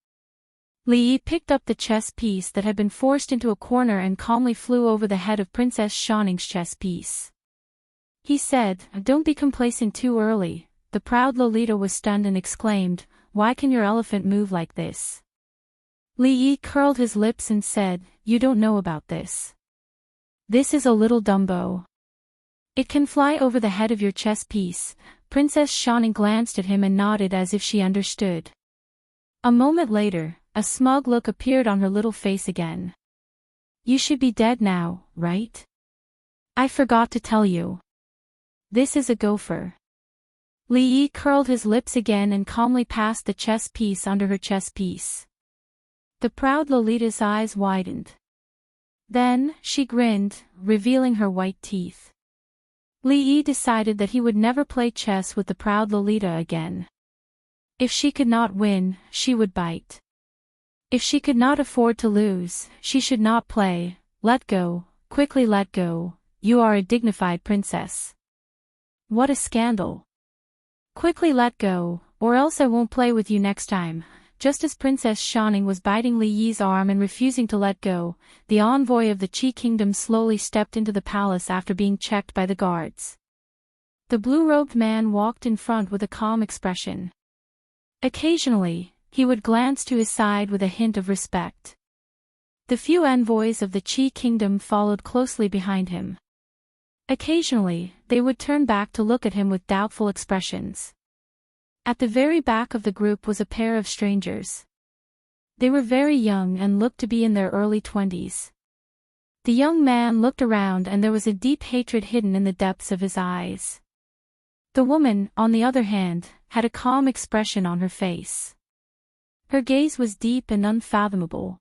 A: Li Yi picked up the chess piece that had been forced into a corner and calmly flew over the head of Princess Xiaoning's chess piece. He said, Don't be complacent too early. The proud Lolita was stunned and exclaimed, Why can your elephant move like this? Li Yi curled his lips and said, You don't know about this. This is a little Dumbo. It can fly over the head of your chess piece. Princess Xiaoning glanced at him and nodded as if she understood. A moment later, a smug look appeared on her little face again. You should be dead now, right? I forgot to tell you. This is a gopher. Li Yi curled his lips again and calmly passed the chess piece under her chess piece. The proud Lolita's eyes widened. Then, she grinned, revealing her white teeth. Li Yi decided that he would never play chess with the proud Lolita again. If she could not win, she would bite. If she could not afford to lose, she should not play. Let go, quickly let go, you are a dignified princess. What a scandal. Quickly let go, or else I won't play with you next time. Just as Princess Xiaoning was biting Li Yi's arm and refusing to let go, the envoy of the Qi kingdom slowly stepped into the palace after being checked by the guards. The blue-robed man walked in front with a calm expression. Occasionally, he would glance to his side with a hint of respect. The few envoys of the Qi kingdom followed closely behind him. Occasionally, they would turn back to look at him with doubtful expressions. At the very back of the group was a pair of strangers. They were very young and looked to be in their early 20s. The young man looked around and there was a deep hatred hidden in the depths of his eyes. The woman, on the other hand, had a calm expression on her face. Her gaze was deep and unfathomable.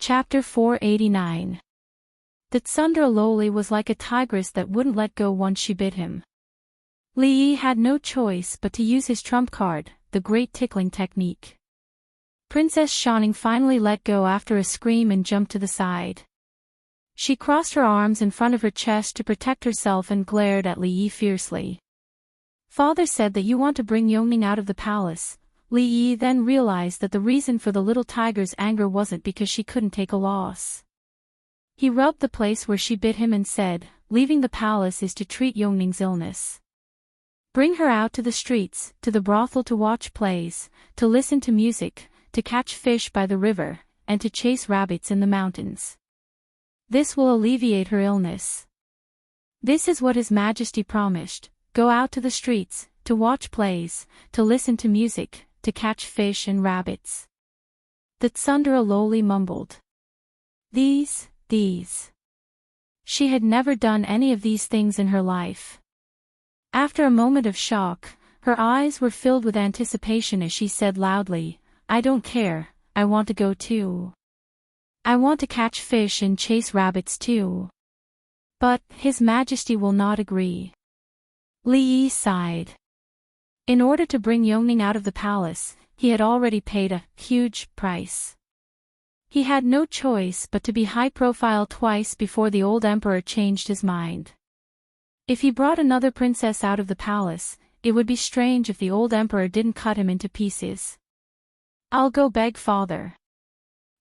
A: Chapter 489. The Tsundere Loli was like a tigress that wouldn't let go once she bit him. Li Yi had no choice but to use his trump card, the great tickling technique. Princess Shining finally let go after a scream and jumped to the side. She crossed her arms in front of her chest to protect herself and glared at Li Yi fiercely. Father said that you want to bring Yongning out of the palace. Li Yi then realized that the reason for the little tiger's anger wasn't because she couldn't take a loss. He rubbed the place where she bit him and said, leaving the palace is to treat Yongning's illness. Bring her out to the streets, to the brothel to watch plays, to listen to music, to catch fish by the river, and to chase rabbits in the mountains. This will alleviate her illness. This is what His Majesty promised: go out to the streets, to watch plays, to listen to music, to catch fish and rabbits. The Tsundere Loli mumbled. These. She had never done any of these things in her life. After a moment of shock, her eyes were filled with anticipation as she said loudly, I don't care, I want to go too. I want to catch fish and chase rabbits too. But, His Majesty will not agree. Li Yi sighed. In order to bring Yongning out of the palace, he had already paid a huge price. He had no choice but to be high-profile twice before the old emperor changed his mind. If he brought another princess out of the palace, it would be strange if the old emperor didn't cut him into pieces. I'll go beg father.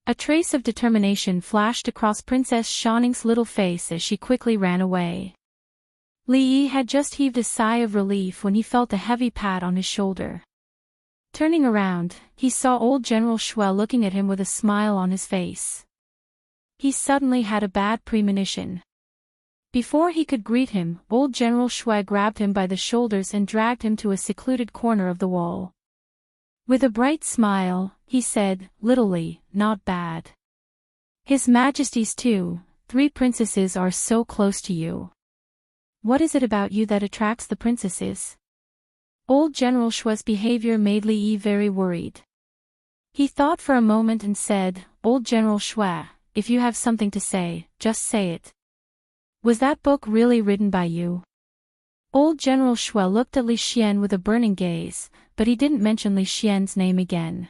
A: A trace of determination flashed across Princess Shining's little face as she quickly ran away. Li Yi had just heaved a sigh of relief when he felt a heavy pat on his shoulder. Turning around, he saw old General Shui looking at him with a smile on his face. He suddenly had a bad premonition. Before he could greet him, old General Shui grabbed him by the shoulders and dragged him to a secluded corner of the wall. With a bright smile, he said, little Li, not bad. His Majesty's 3 princesses are so close to you. What is it about you that attracts the princesses? Old General Shui's behavior made Li Yi very worried. He thought for a moment and said, Old General Shui, if you have something to say, just say it. Was that book really written by you? Old General Shui looked at Li Xian with a burning gaze, but he didn't mention Li Xian's name again.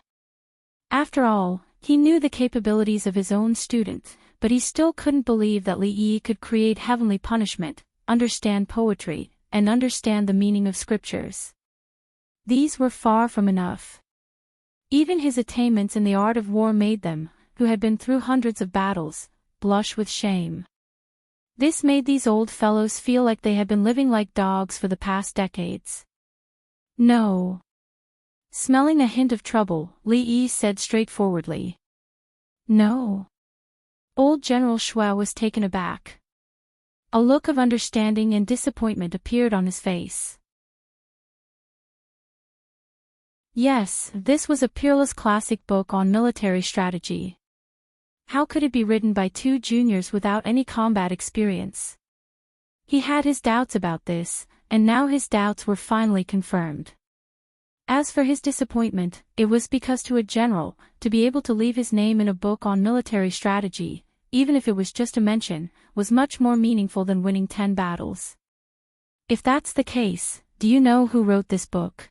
A: After all, he knew the capabilities of his own student, but he still couldn't believe that Li Yi could create heavenly punishment, understand poetry, and understand the meaning of scriptures. These were far from enough. Even his attainments in the art of war made them, who had been through hundreds of battles, blush with shame. This made these old fellows feel like they had been living like dogs for the past decades. No. Smelling a hint of trouble, Li Yi said straightforwardly. No. Old General Shui was taken aback. A look of understanding and disappointment appeared on his face. Yes, this was a peerless classic book on military strategy. How could it be written by 2 juniors without any combat experience? He had his doubts about this, and now his doubts were finally confirmed. As for his disappointment, it was because to a general, to be able to leave his name in a book on military strategy, even if it was just a mention, was much more meaningful than winning 10 battles. If that's the case, do you know who wrote this book?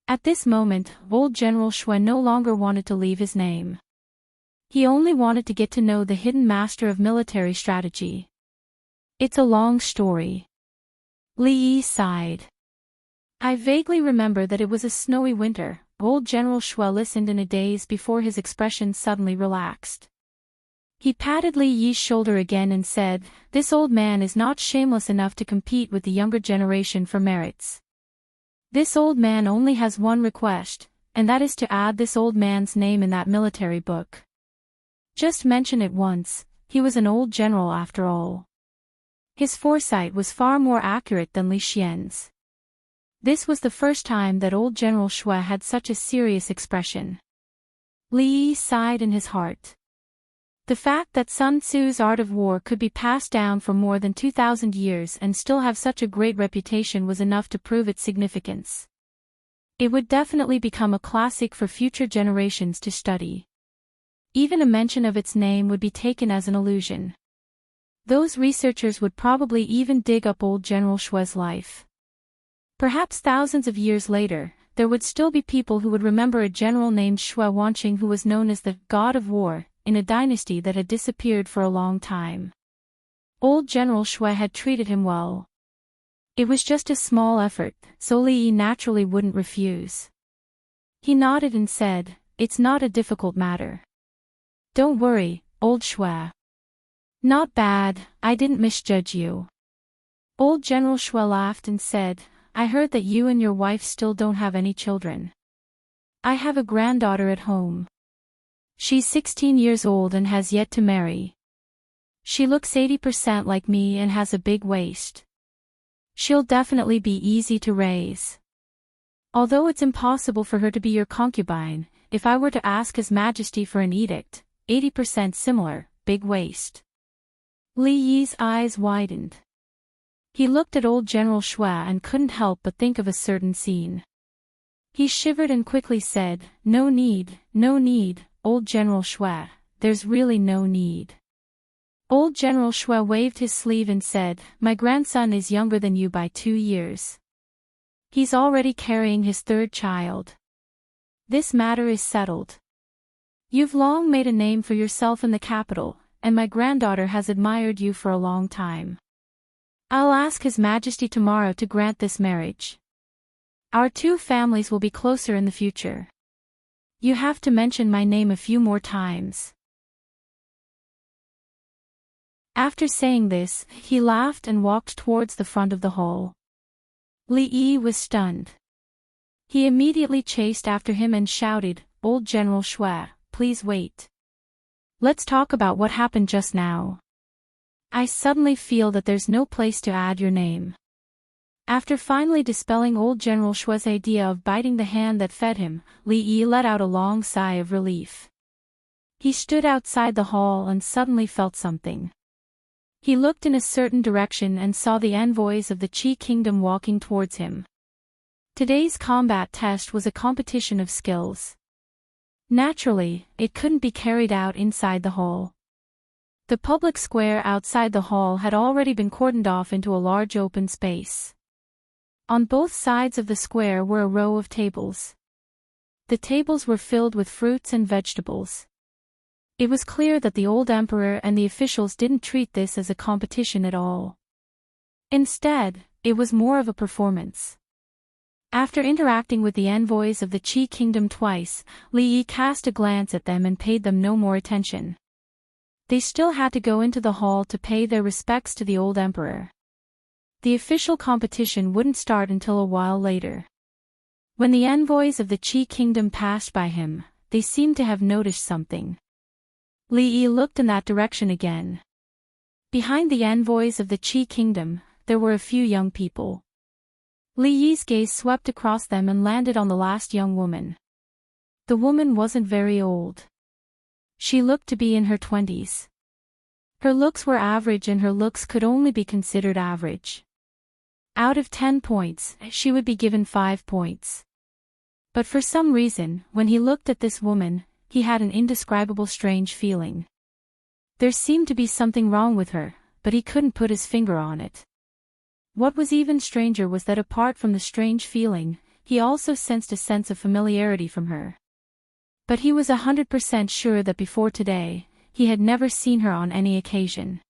A: At this moment, old General Shui no longer wanted to leave his name. He only wanted to get to know the hidden master of military strategy. It's a long story. Li Yi sighed. I vaguely remember that it was a snowy winter. Old General Shui listened in a daze before his expression suddenly relaxed. He patted Li Yi's shoulder again and said, This old man is not shameless enough to compete with the younger generation for merits. This old man only has one request, and that is to add this old man's name in that military book. Just mention it once, he was an old general after all. His foresight was far more accurate than Li Xian's. This was the first time that old General Shui had such a serious expression. Li Yi sighed in his heart. The fact that Sun Tzu's art of war could be passed down for more than 2,000 years and still have such a great reputation was enough to prove its significance. It would definitely become a classic for future generations to study. Even a mention of its name would be taken as an allusion. Those researchers would probably even dig up old General Shui's life. Perhaps thousands of years later, there would still be people who would remember a general named Shui Wanqing who was known as the God of War, in a dynasty that had disappeared for a long time. Old General Shui had treated him well. It was just a small effort, so Li Yi naturally wouldn't refuse. He nodded and said, "It's not a difficult matter. Don't worry, old Shui. Not bad, I didn't misjudge you." Old General Shui laughed and said, "I heard that you and your wife still don't have any children. I have a granddaughter at home. She's 16 years old and has yet to marry. She looks 80% like me and has a big waist. She'll definitely be easy to raise. Although it's impossible for her to be your concubine, if I were to ask His Majesty for an edict, 80% similar, big waist." Li Yi's eyes widened. He looked at old General Shui and couldn't help but think of a certain scene. He shivered and quickly said, no need, old General Shui, there's really no need." Old General Shui waved his sleeve and said, "My grandson is younger than you by 2 years. He's already carrying his 3rd child. This matter is settled. You've long made a name for yourself in the capital, and my granddaughter has admired you for a long time. I'll ask His Majesty tomorrow to grant this marriage. Our 2 families will be closer in the future. You have to mention my name a few more times." After saying this, he laughed and walked towards the front of the hall. Li Yi was stunned. He immediately chased after him and shouted, "Old General Shui, please wait. Let's talk about what happened just now. I suddenly feel that there's no place to add your name." After finally dispelling old General Shui's idea of biting the hand that fed him, Li Yi let out a long sigh of relief. He stood outside the hall and suddenly felt something. He looked in a certain direction and saw the envoys of the Qi Kingdom walking towards him. Today's combat test was a competition of skills. Naturally, it couldn't be carried out inside the hall. The public square outside the hall had already been cordoned off into a large open space. On both sides of the square were a row of tables. The tables were filled with fruits and vegetables. It was clear that the old emperor and the officials didn't treat this as a competition at all. Instead, it was more of a performance. After interacting with the envoys of the Qi Kingdom twice, Li Yi cast a glance at them and paid them no more attention. They still had to go into the hall to pay their respects to the old emperor. The official competition wouldn't start until a while later. When the envoys of the Qi Kingdom passed by him, they seemed to have noticed something. Li Yi looked in that direction again. Behind the envoys of the Qi Kingdom, there were a few young people. Li Yi's gaze swept across them and landed on the last young woman. The woman wasn't very old. She looked to be in her 20s. Her looks were average and her looks could only be considered average. Out of 10 points, she would be given 5 points. But for some reason, when he looked at this woman, he had an indescribable strange feeling. There seemed to be something wrong with her, but he couldn't put his finger on it. What was even stranger was that apart from the strange feeling, he also sensed a sense of familiarity from her. But he was 100% sure that before today, he had never seen her on any occasion.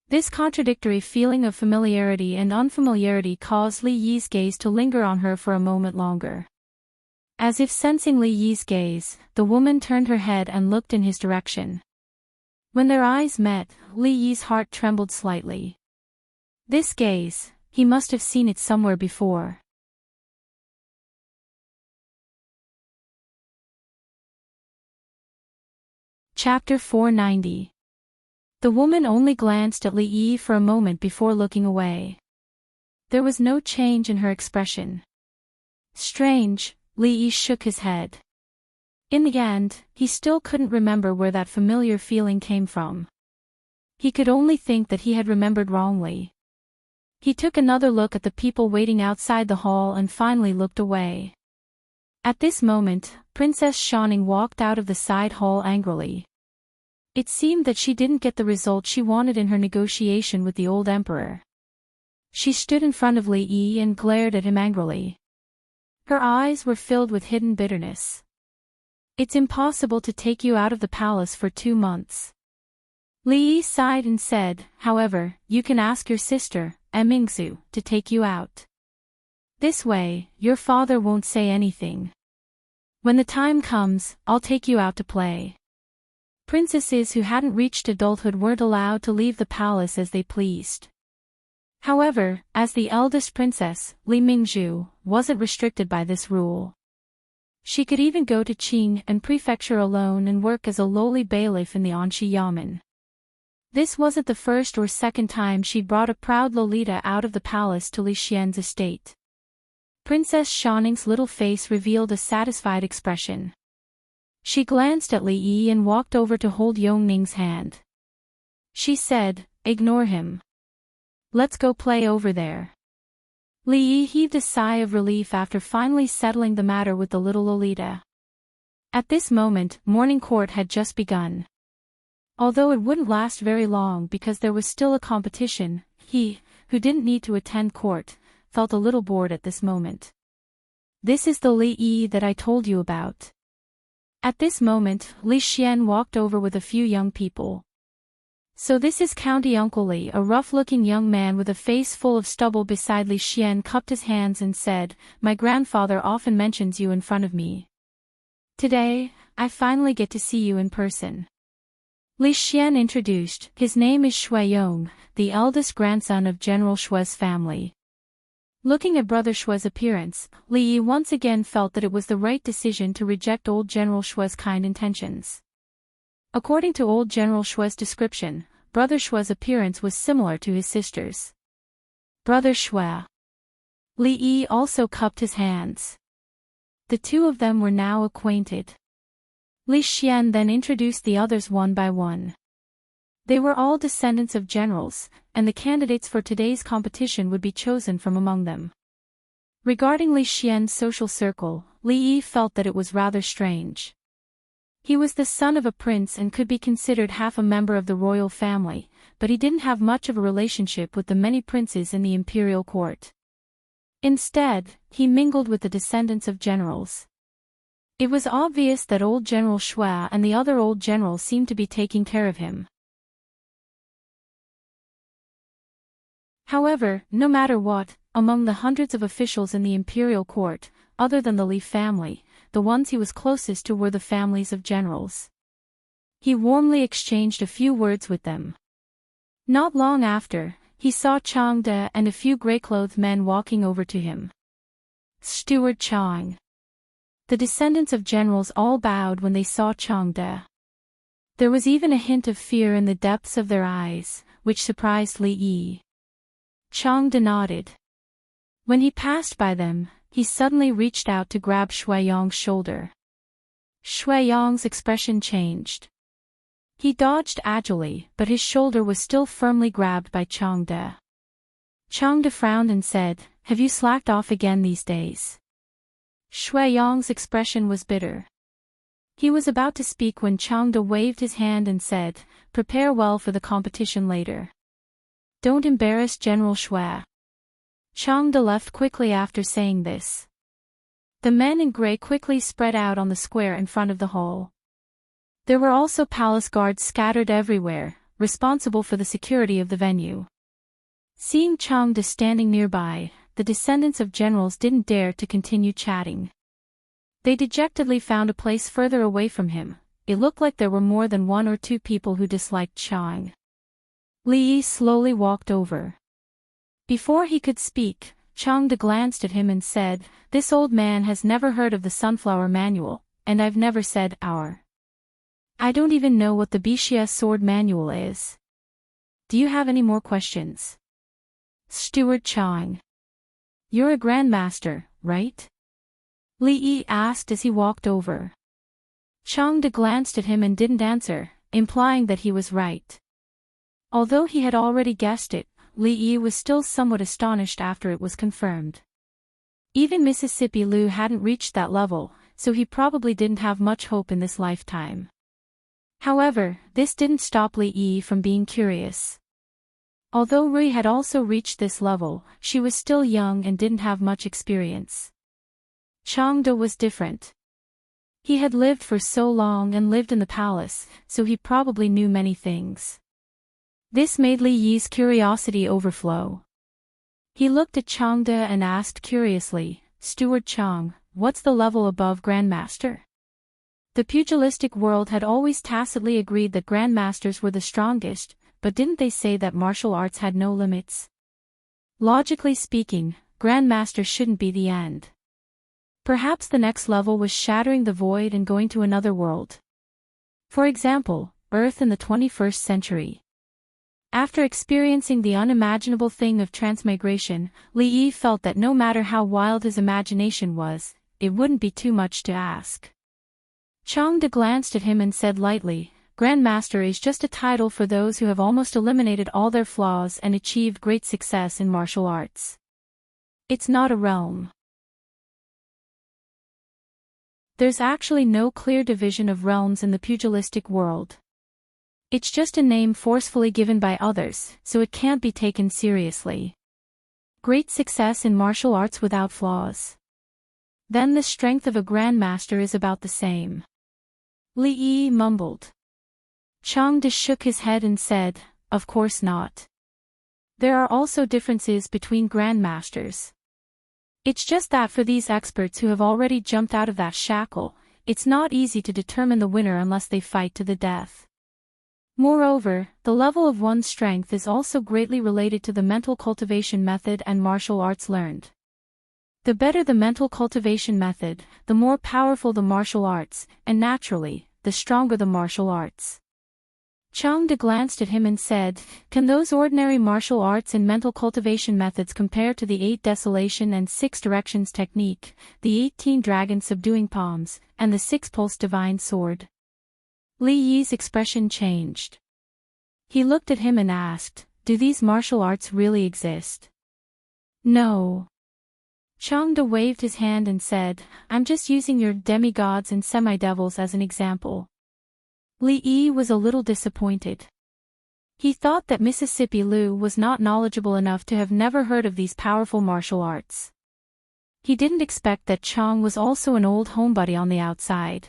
A: This contradictory feeling of familiarity and unfamiliarity caused Li Yi's gaze to linger on her for a moment longer. As if sensing Li Yi's gaze, the woman turned her head and looked in his direction. When their eyes met, Li Yi's heart trembled slightly. This gaze, he must have seen it somewhere before. Chapter 490. The woman only glanced at Li Yi for a moment before looking away. There was no change in her expression. Strange, Li Yi shook his head. In the end, he still couldn't remember where that familiar feeling came from. He could only think that he had remembered wrongly. He took another look at the people waiting outside the hall and finally looked away. At this moment, Princess Shining walked out of the side hall angrily. It seemed that she didn't get the result she wanted in her negotiation with the old emperor. She stood in front of Li Yi and glared at him angrily. Her eyes were filled with hidden bitterness. It's impossible to take you out of the palace for 2 months. Li Yi sighed and said, however, you can ask your sister, Mingzu, to take you out. This way, your father won't say anything. When the time comes, I'll take you out to play. Princesses who hadn't reached adulthood weren't allowed to leave the palace as they pleased. However, as the eldest princess, Li Mingzhu, wasn't restricted by this rule. She could even go to Qing and prefecture alone and work as a lowly bailiff in the Anshi Yamen. This wasn't the first or second time she'd brought a proud Lolita out of the palace to Li Xian's estate. Princess Shining's little face revealed a satisfied expression. She glanced at Li Yi and walked over to hold Yongning's hand. She said, ignore him. Let's go play over there. Li Yi heaved a sigh of relief after finally settling the matter with the little Lolita. At this moment, morning court had just begun. Although it wouldn't last very long because there was still a competition, he, who didn't need to attend court, felt a little bored at this moment. This is the Li Yi that I told you about. At this moment, Li Xian walked over with a few young people. So this is County Uncle Li, a rough-looking young man with a face full of stubble beside Li Xian cupped his hands and said, my grandfather often mentions you in front of me. Today, I finally get to see you in person. Li Xian introduced, his name is Shui Yong, the eldest grandson of General Shui's family. Looking at Brother Shui's appearance, Li Yi once again felt that it was the right decision to reject old General Shui's kind intentions. According to old General Shui's description, Brother Shui's appearance was similar to his sister's. Brother Shui. Li Yi also cupped his hands. The two of them were now acquainted. Li Xian then introduced the others one by one. They were all descendants of generals, and the candidates for today's competition would be chosen from among them. Regarding Li Xian's social circle, Li Yi felt that it was rather strange. He was the son of a prince and could be considered half a member of the royal family, but he didn't have much of a relationship with the many princes in the imperial court. Instead, he mingled with the descendants of generals. It was obvious that old General Shui and the other old generals seemed to be taking care of him. However, no matter what, among the hundreds of officials in the imperial court, other than the Li family, the ones he was closest to were the families of generals. He warmly exchanged a few words with them. Not long after, he saw Chang De and a few gray-clothed men walking over to him. Steward Chang. The descendants of generals all bowed when they saw Chang De. There was even a hint of fear in the depths of their eyes, which surprised Li Yi. Chang De nodded. When he passed by them, he suddenly reached out to grab Shui Yong's shoulder. Shui Yong's expression changed. He dodged agilely, but his shoulder was still firmly grabbed by Chang De. Chang De frowned and said, have you slacked off again these days? Shui Yong's expression was bitter. He was about to speak when Chang De waved his hand and said, prepare well for the competition later. Don't embarrass General Shui. Chang De left quickly after saying this. The men in gray quickly spread out on the square in front of the hall. There were also palace guards scattered everywhere, responsible for the security of the venue. Seeing Chang De standing nearby, the descendants of generals didn't dare to continue chatting. They dejectedly found a place further away from him. It looked like there were more than 1 or 2 people who disliked Chang. Li Yi slowly walked over. Before he could speak, Chang De glanced at him and said, this old man has never heard of the Sunflower Manual, and I've never said our. I don't even know what the BCS sword manual is. Do you have any more questions? Steward Chang. You're a grandmaster, right? Li Yi asked as he walked over. Chang De glanced at him and didn't answer, implying that he was right. Although he had already guessed it, Li Yi was still somewhat astonished after it was confirmed. Even Mississippi Lu hadn't reached that level, so he probably didn't have much hope in this lifetime. However, this didn't stop Li Yi from being curious. Although Rui had also reached this level, she was still young and didn't have much experience. Chang De was different. He had lived for so long and lived in the palace, so he probably knew many things. This made Li Yi's curiosity overflow. He looked at Chang De and asked curiously, Steward Chang, what's the level above Grandmaster? The pugilistic world had always tacitly agreed that Grandmasters were the strongest, but didn't they say that martial arts had no limits? Logically speaking, Grandmaster shouldn't be the end. Perhaps the next level was shattering the void and going to another world. For example, Earth in the 21st century. After experiencing the unimaginable thing of transmigration, Li Yi felt that no matter how wild his imagination was, it wouldn't be too much to ask. Chang De glanced at him and said lightly, Grandmaster is just a title for those who have almost eliminated all their flaws and achieved great success in martial arts. It's not a realm. There's actually no clear division of realms in the pugilistic world. It's just a name forcefully given by others, so it can't be taken seriously. Great success in martial arts without flaws. Then the strength of a grandmaster is about the same. Li Yi mumbled. Chang De shook his head and said, Of course not. There are also differences between grandmasters. It's just that for these experts who have already jumped out of that shackle, it's not easy to determine the winner unless they fight to the death. Moreover, the level of one's strength is also greatly related to the mental cultivation method and martial arts learned. The better the mental cultivation method, the more powerful the martial arts, and naturally, the stronger the martial arts. Chang De glanced at him and said, Can those ordinary martial arts and mental cultivation methods compare to the 8 Desolation and 6 Directions technique, the 18 Dragon subduing palms, and the 6 Pulse divine sword? Li Yi's expression changed. He looked at him and asked, Do these martial arts really exist? No. Chang De waved his hand and said, I'm just using your demigods and semi-devils as an example. Li Yi was a little disappointed. He thought that Mississippi Lu was not knowledgeable enough to have never heard of these powerful martial arts. He didn't expect that Chang was also an old homebody on the outside.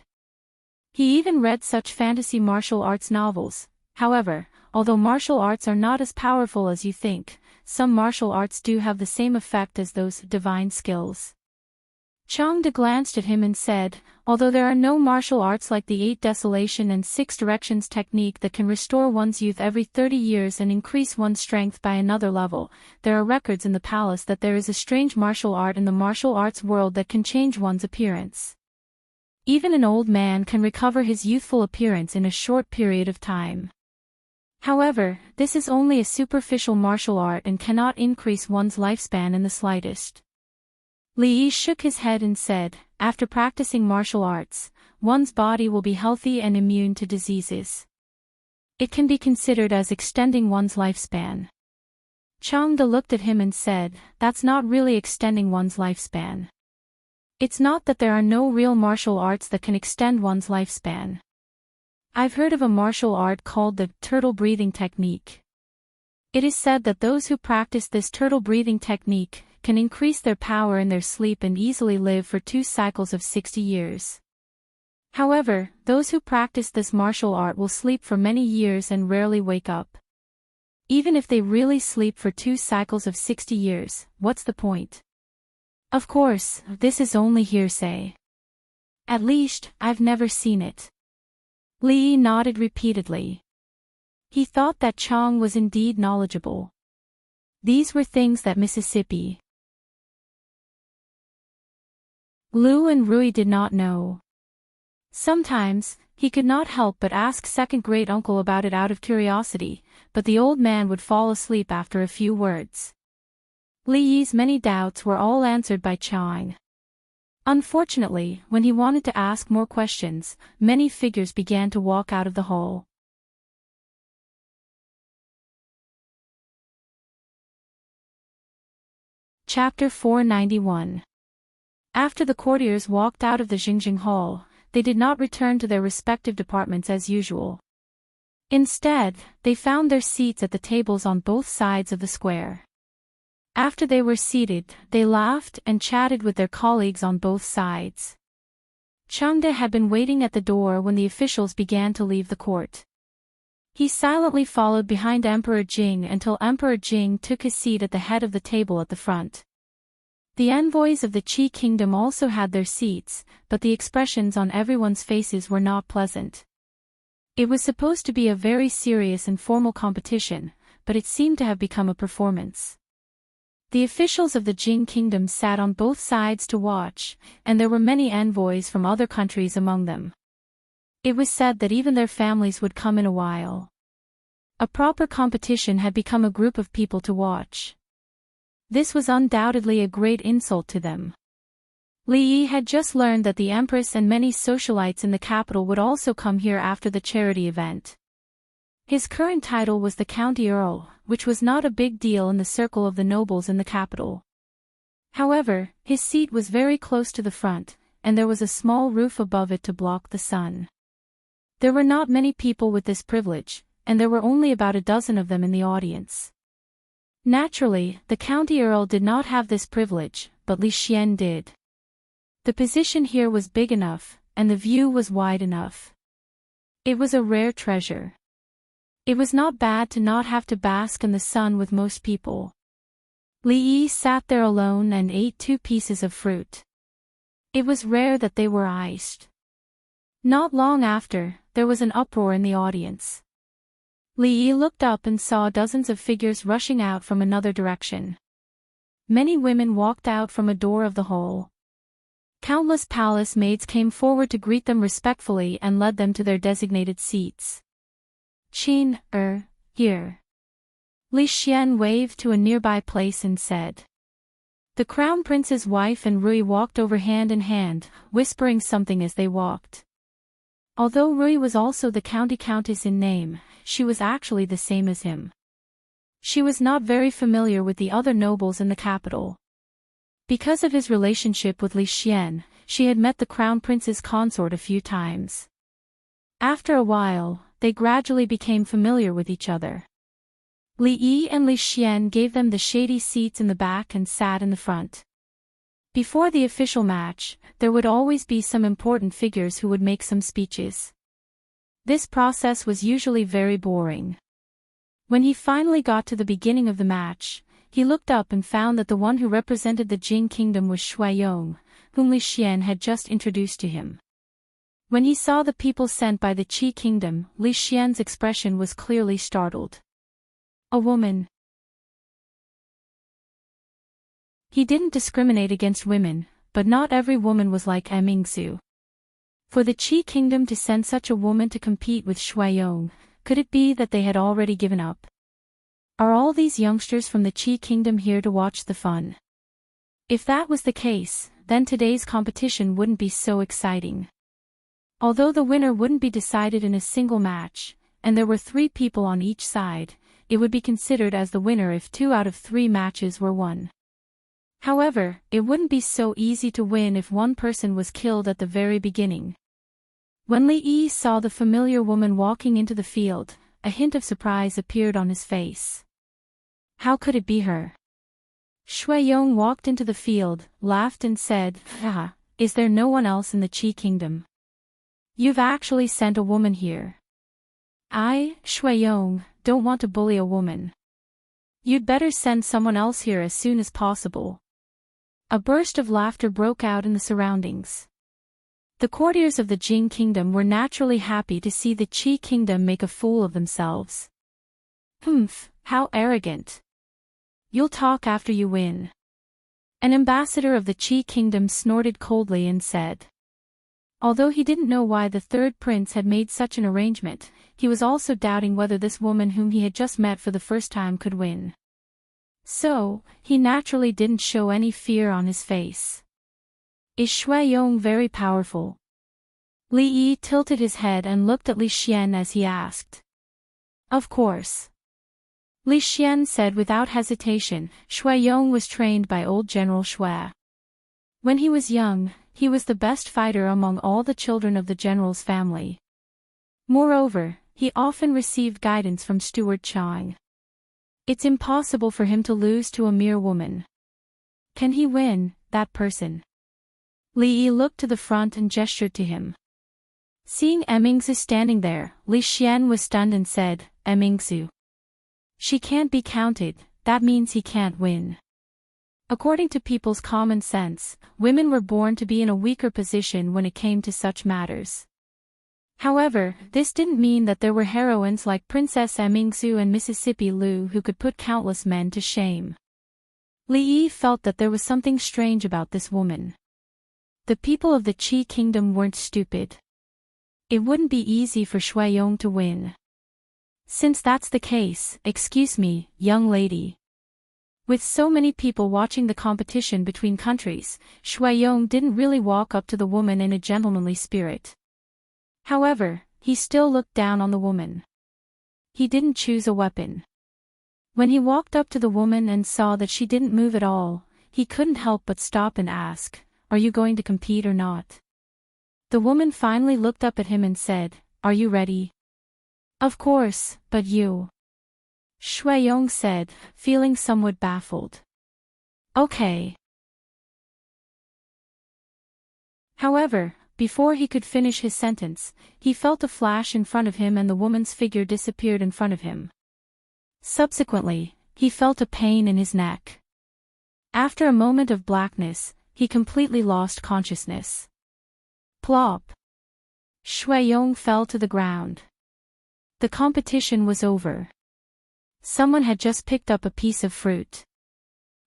A: He even read such fantasy martial arts novels. However, although martial arts are not as powerful as you think, some martial arts do have the same effect as those divine skills. Chang De glanced at him and said, Although there are no martial arts like the 8 Desolation and 6 Directions technique that can restore one's youth every 30 years and increase one's strength by another level, there are records in the palace that there is a strange martial art in the martial arts world that can change one's appearance. Even an old man can recover his youthful appearance in a short period of time. However, this is only a superficial martial art and cannot increase one's lifespan in the slightest. Li Yi shook his head and said, After practicing martial arts, one's body will be healthy and immune to diseases. It can be considered as extending one's lifespan. Chang De looked at him and said, That's not really extending one's lifespan. It's not that there are no real martial arts that can extend one's lifespan. I've heard of a martial art called the turtle breathing technique. It is said that those who practice this turtle breathing technique can increase their power in their sleep and easily live for 2 cycles of 60 years. However, those who practice this martial art will sleep for many years and rarely wake up. Even if they really sleep for 2 cycles of 60 years, what's the point? Of course, this is only hearsay. At least, I've never seen it. Li Yi nodded repeatedly. He thought that Chang was indeed knowledgeable. These were things that Mississippi Lu and Rui did not know. Sometimes, he could not help but ask second-grade uncle about it out of curiosity, but the old man would fall asleep after a few words. Li Yi's many doubts were all answered by Chang. Unfortunately, when he wanted to ask more questions, many figures began to walk out of the hall. Chapter 491. After the courtiers walked out of the Jingjing Hall, they did not return to their respective departments as usual. Instead, they found their seats at the tables on both sides of the square. After they were seated, they laughed and chatted with their colleagues on both sides. Changde had been waiting at the door when the officials began to leave the court. He silently followed behind Emperor Jing until Emperor Jing took his seat at the head of the table at the front. The envoys of the Qi kingdom also had their seats, but the expressions on everyone's faces were not pleasant. It was supposed to be a very serious and formal competition, but it seemed to have become a performance. The officials of the Jing kingdom sat on both sides to watch, and there were many envoys from other countries among them. It was said that even their families would come in a while. A proper competition had become a group of people to watch. This was undoubtedly a great insult to them. Li Yi had just learned that the Empress and many socialites in the capital would also come here after the charity event. His current title was the County Earl, which was not a big deal in the circle of the nobles in the capital. However, his seat was very close to the front, and there was a small roof above it to block the sun. There were not many people with this privilege, and there were only about a dozen of them in the audience. Naturally, the county earl did not have this privilege, but Li Xian did. The position here was big enough, and the view was wide enough. It was a rare treasure. It was not bad to not have to bask in the sun with most people. Li Yi sat there alone and ate 2 pieces of fruit. It was rare that they were iced. Not long after, there was an uproar in the audience. Li Yi looked up and saw dozens of figures rushing out from another direction. Many women walked out from a door of the hall. Countless palace maids came forward to greet them respectfully and led them to their designated seats. Qin, here. Li Xian waved to a nearby place and said. The crown prince's wife and Rui walked over hand in hand, whispering something as they walked. Although Rui was also the county countess in name, she was actually the same as him. She was not very familiar with the other nobles in the capital. Because of his relationship with Li Xian, she had met the crown prince's consort a few times. After a while, they gradually became familiar with each other. Li Yi and Li Xian gave them the shady seats in the back and sat in the front. Before the official match, there would always be some important figures who would make some speeches. This process was usually very boring. When he finally got to the beginning of the match, he looked up and found that the one who represented the Jing kingdom was Shuaiyong, whom Li Xian had just introduced to him. When he saw the people sent by the Qi kingdom, Li Xian's expression was clearly startled. A woman. He didn't discriminate against women, but not every woman was like Mingsu. For the Qi kingdom to send such a woman to compete with Shuaiyong, could it be that they had already given up? Are all these youngsters from the Qi kingdom here to watch the fun? If that was the case, then today's competition wouldn't be so exciting. Although the winner wouldn't be decided in a single match, and there were 3 people on each side, it would be considered as the winner if 2 out of 3 matches were won. However, it wouldn't be so easy to win if one person was killed at the very beginning. When Li Yi saw the familiar woman walking into the field, a hint of surprise appeared on his face. How could it be her? Shuaiyong walked into the field, laughed and said, is there no one else in the Qi kingdom? You've actually sent a woman here. I, Shuaiyong, don't want to bully a woman. You'd better send someone else here as soon as possible. A burst of laughter broke out in the surroundings. The courtiers of the Jing kingdom were naturally happy to see the Qi kingdom make a fool of themselves. Humph, how arrogant. You'll talk after you win. An ambassador of the Qi kingdom snorted coldly and said. Although he didn't know why the third prince had made such an arrangement, he was also doubting whether this woman whom he had just met for the first time could win. So, he naturally didn't show any fear on his face. Is Shui Yong very powerful? Li Yi tilted his head and looked at Li Xian as he asked. Of course. Li Xian said without hesitation. Shui Yong was trained by old General Shui. When he was young, he was the best fighter among all the children of the general's family. Moreover, he often received guidance from Steward Chang. It's impossible for him to lose to a mere woman. Can he win, that person? Li Yi looked to the front and gestured to him. Seeing Emmingsu standing there, Li Xian was stunned and said, Emmingsu. She can't be counted, that means he can't win. According to people's common sense, women were born to be in a weaker position when it came to such matters. However, this didn't mean that there were heroines like Princess Emmingsu and Mississippi Lu who could put countless men to shame. Li Yi felt that there was something strange about this woman. The people of the Qi kingdom weren't stupid. It wouldn't be easy for Shui Yong to win. Since that's the case, excuse me, young lady. With so many people watching the competition between countries, Shui Yong didn't really walk up to the woman in a gentlemanly spirit. However, he still looked down on the woman. He didn't choose a weapon. When he walked up to the woman and saw that she didn't move at all, he couldn't help but stop and ask, Are you going to compete or not? The woman finally looked up at him and said, Are you ready? Of course, but you. Shui Yong said, feeling somewhat baffled. Okay. However, before he could finish his sentence, he felt a flash in front of him and the woman's figure disappeared in front of him. Subsequently, he felt a pain in his neck. After a moment of blackness, he completely lost consciousness. Plop. Shui Yong fell to the ground. The competition was over. Someone had just picked up a piece of fruit.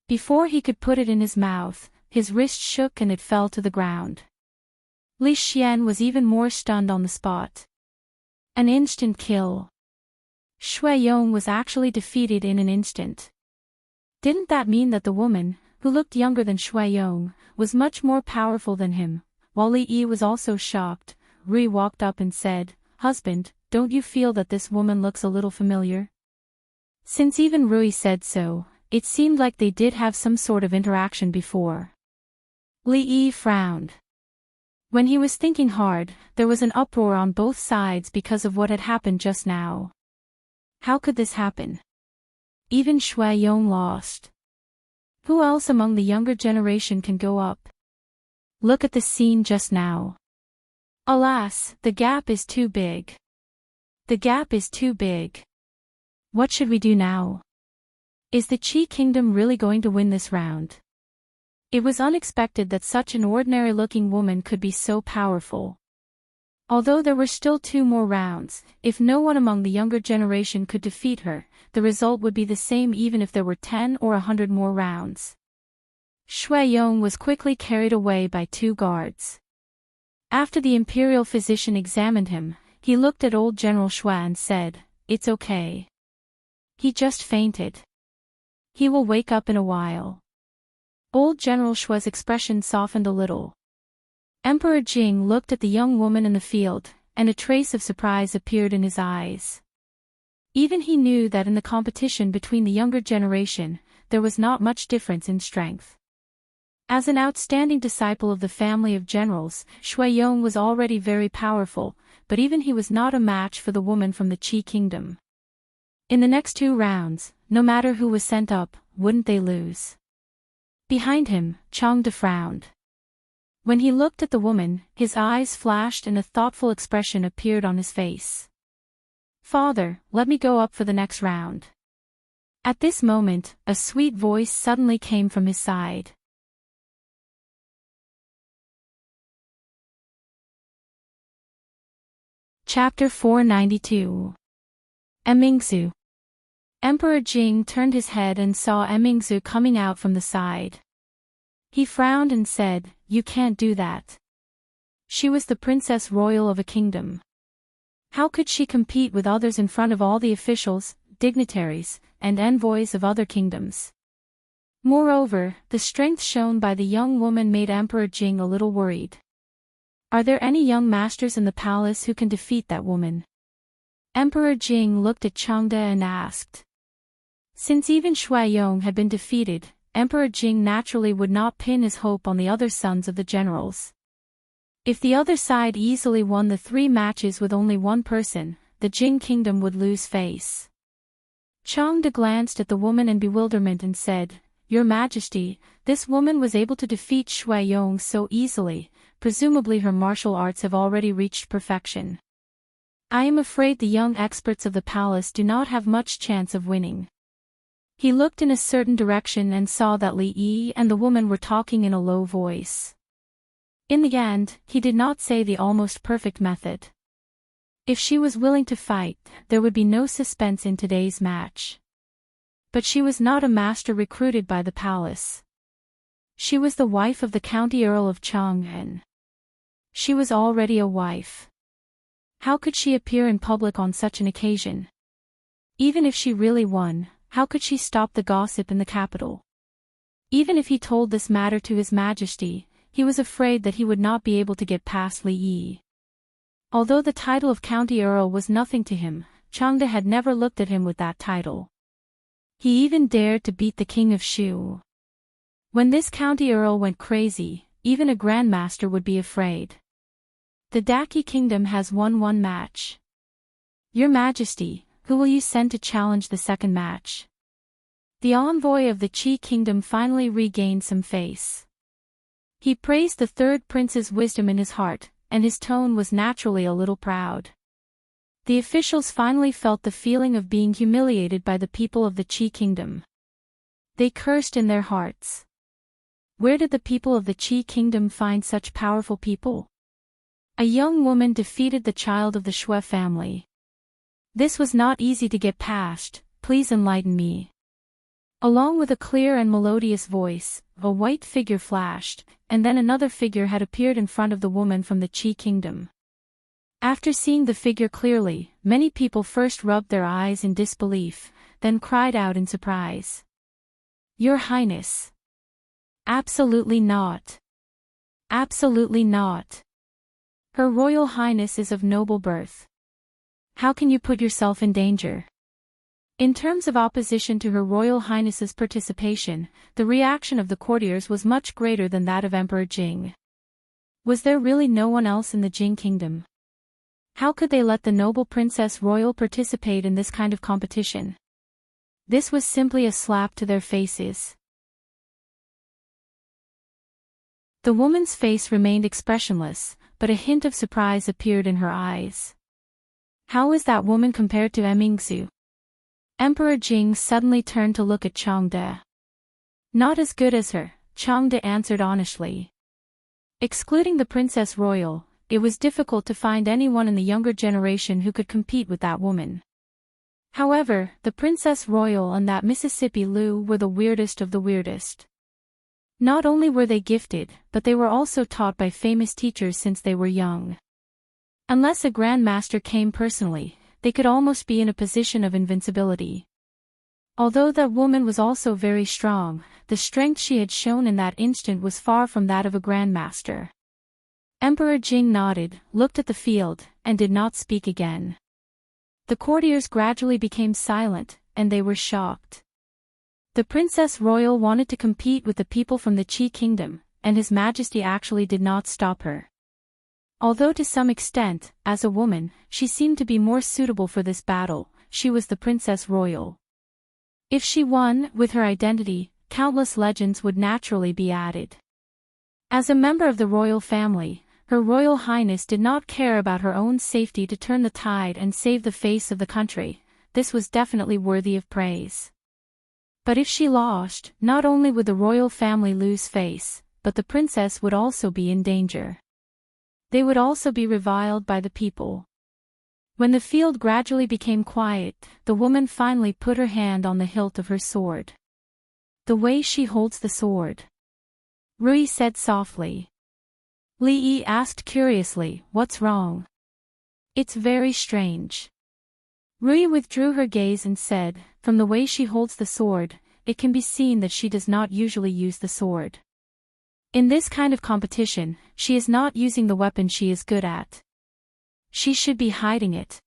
A: Before he could put it in his mouth, his wrist shook and it fell to the ground. Li Xian was even more stunned on the spot. An instant kill. Shui Yong was actually defeated in an instant. Didn't that mean that the woman, who looked younger than Shui Yong, was much more powerful than him? While Li Yi was also shocked, Rui walked up and said, Husband, don't you feel that this woman looks a little familiar? Since even Rui said so, it seemed like they did have some sort of interaction before. Li Yi frowned. When he was thinking hard, there was an uproar on both sides because of what had happened just now. How could this happen? Even Shui Yong lost. Who else among the younger generation can go up? Look at the scene just now. Alas, the gap is too big. The gap is too big. What should we do now? Is the Qi kingdom really going to win this round? It was unexpected that such an ordinary-looking woman could be so powerful. Although there were still 2 more rounds, if no one among the younger generation could defeat her, the result would be the same even if there were 10 or 100 more rounds. Shui Yong was quickly carried away by 2 guards. After the imperial physician examined him, he looked at old General Shui and said, It's okay. He just fainted. He will wake up in a while. Old General Shui's expression softened a little. Emperor Jing looked at the young woman in the field, and a trace of surprise appeared in his eyes. Even he knew that in the competition between the younger generation, there was not much difference in strength. As an outstanding disciple of the family of generals, Shui Yong was already very powerful, but even he was not a match for the woman from the Qi kingdom. In the next 2 rounds, no matter who was sent up, wouldn't they lose? Behind him, Changde frowned. When he looked at the woman, his eyes flashed and a thoughtful expression appeared on his face. Father, let me go up for the next round. At this moment, a sweet voice suddenly came from his side. Chapter 492. Emmingsu. Emperor Jing turned his head and saw Emmingsu coming out from the side. He frowned and said, You can't do that. She was the princess royal of a kingdom. How could she compete with others in front of all the officials, dignitaries, and envoys of other kingdoms? Moreover, the strength shown by the young woman made Emperor Jing a little worried. Are there any young masters in the palace who can defeat that woman? Emperor Jing looked at Changde and asked. Since even Shuaiyong had been defeated, Emperor Jing naturally would not pin his hope on the other sons of the generals. If the other side easily won the 3 matches with only one person, the Jing kingdom would lose face. Changde glanced at the woman in bewilderment and said, Your Majesty, this woman was able to defeat Shuaiyong so easily, presumably her martial arts have already reached perfection. I am afraid the young experts of the palace do not have much chance of winning. He looked in a certain direction and saw that Li Yi and the woman were talking in a low voice. In the end, he did not say the almost perfect method. If she was willing to fight, there would be no suspense in today's match. But she was not a master recruited by the palace. She was the wife of the County Earl of Chang'an. She was already a wife. How could she appear in public on such an occasion? Even if she really won, how could she stop the gossip in the capital? Even if he told this matter to His Majesty, he was afraid that he would not be able to get past Li Yi. Although the title of County Earl was nothing to him, Changde had never looked at him with that title. He even dared to beat the king of Shu. When this County Earl went crazy, even a grandmaster would be afraid. The Daki kingdom has won 1 match. Your Majesty, who will you send to challenge the second match? The envoy of the Qi kingdom finally regained some face. He praised the 3rd prince's wisdom in his heart, and his tone was naturally a little proud. The officials finally felt the feeling of being humiliated by the people of the Qi kingdom. They cursed in their hearts. Where did the people of the Qi kingdom find such powerful people? A young woman defeated the child of the Shui family. This was not easy to get past, please enlighten me. Along with a clear and melodious voice, a white figure flashed, and then another figure had appeared in front of the woman from the Qi kingdom. After seeing the figure clearly, many people first rubbed their eyes in disbelief, then cried out in surprise. Your Highness! Absolutely not! Absolutely not! Her Royal Highness is of noble birth. How can you put yourself in danger? In terms of opposition to Her Royal Highness's participation, the reaction of the courtiers was much greater than that of Emperor Jing. Was there really no one else in the Jing kingdom? How could they let the noble Princess Royal participate in this kind of competition? This was simply a slap to their faces. The woman's face remained expressionless, but a hint of surprise appeared in her eyes. How is that woman compared to Emingzu? Emperor Jing suddenly turned to look at Changde. Not as good as her, Changde answered honestly. Excluding the Princess Royal, it was difficult to find anyone in the younger generation who could compete with that woman. However, the Princess Royal and that Mississippi Lu were the weirdest of the weirdest. Not only were they gifted, but they were also taught by famous teachers since they were young. Unless a grandmaster came personally, they could almost be in a position of invincibility. Although that woman was also very strong, the strength she had shown in that instant was far from that of a grandmaster. Emperor Jing nodded, looked at the field, and did not speak again. The courtiers gradually became silent, and they were shocked. The Princess Royal wanted to compete with the people from the Qi kingdom, and His Majesty actually did not stop her. Although to some extent, as a woman, she seemed to be more suitable for this battle, she was the Princess Royal. If she won, with her identity, countless legends would naturally be added. As a member of the royal family, Her Royal Highness did not care about her own safety to turn the tide and save the face of the country. This was definitely worthy of praise. But if she lost, not only would the royal family lose face, but the princess would also be in danger. They would also be reviled by the people. When the field gradually became quiet, the woman finally put her hand on the hilt of her sword. The way she holds the sword. Rui said softly. Li Yi asked curiously, "What's wrong?" "It's very strange." Rui withdrew her gaze and said, "From the way she holds the sword, it can be seen that she does not usually use the sword. In this kind of competition, she is not using the weapon she is good at. She should be hiding it."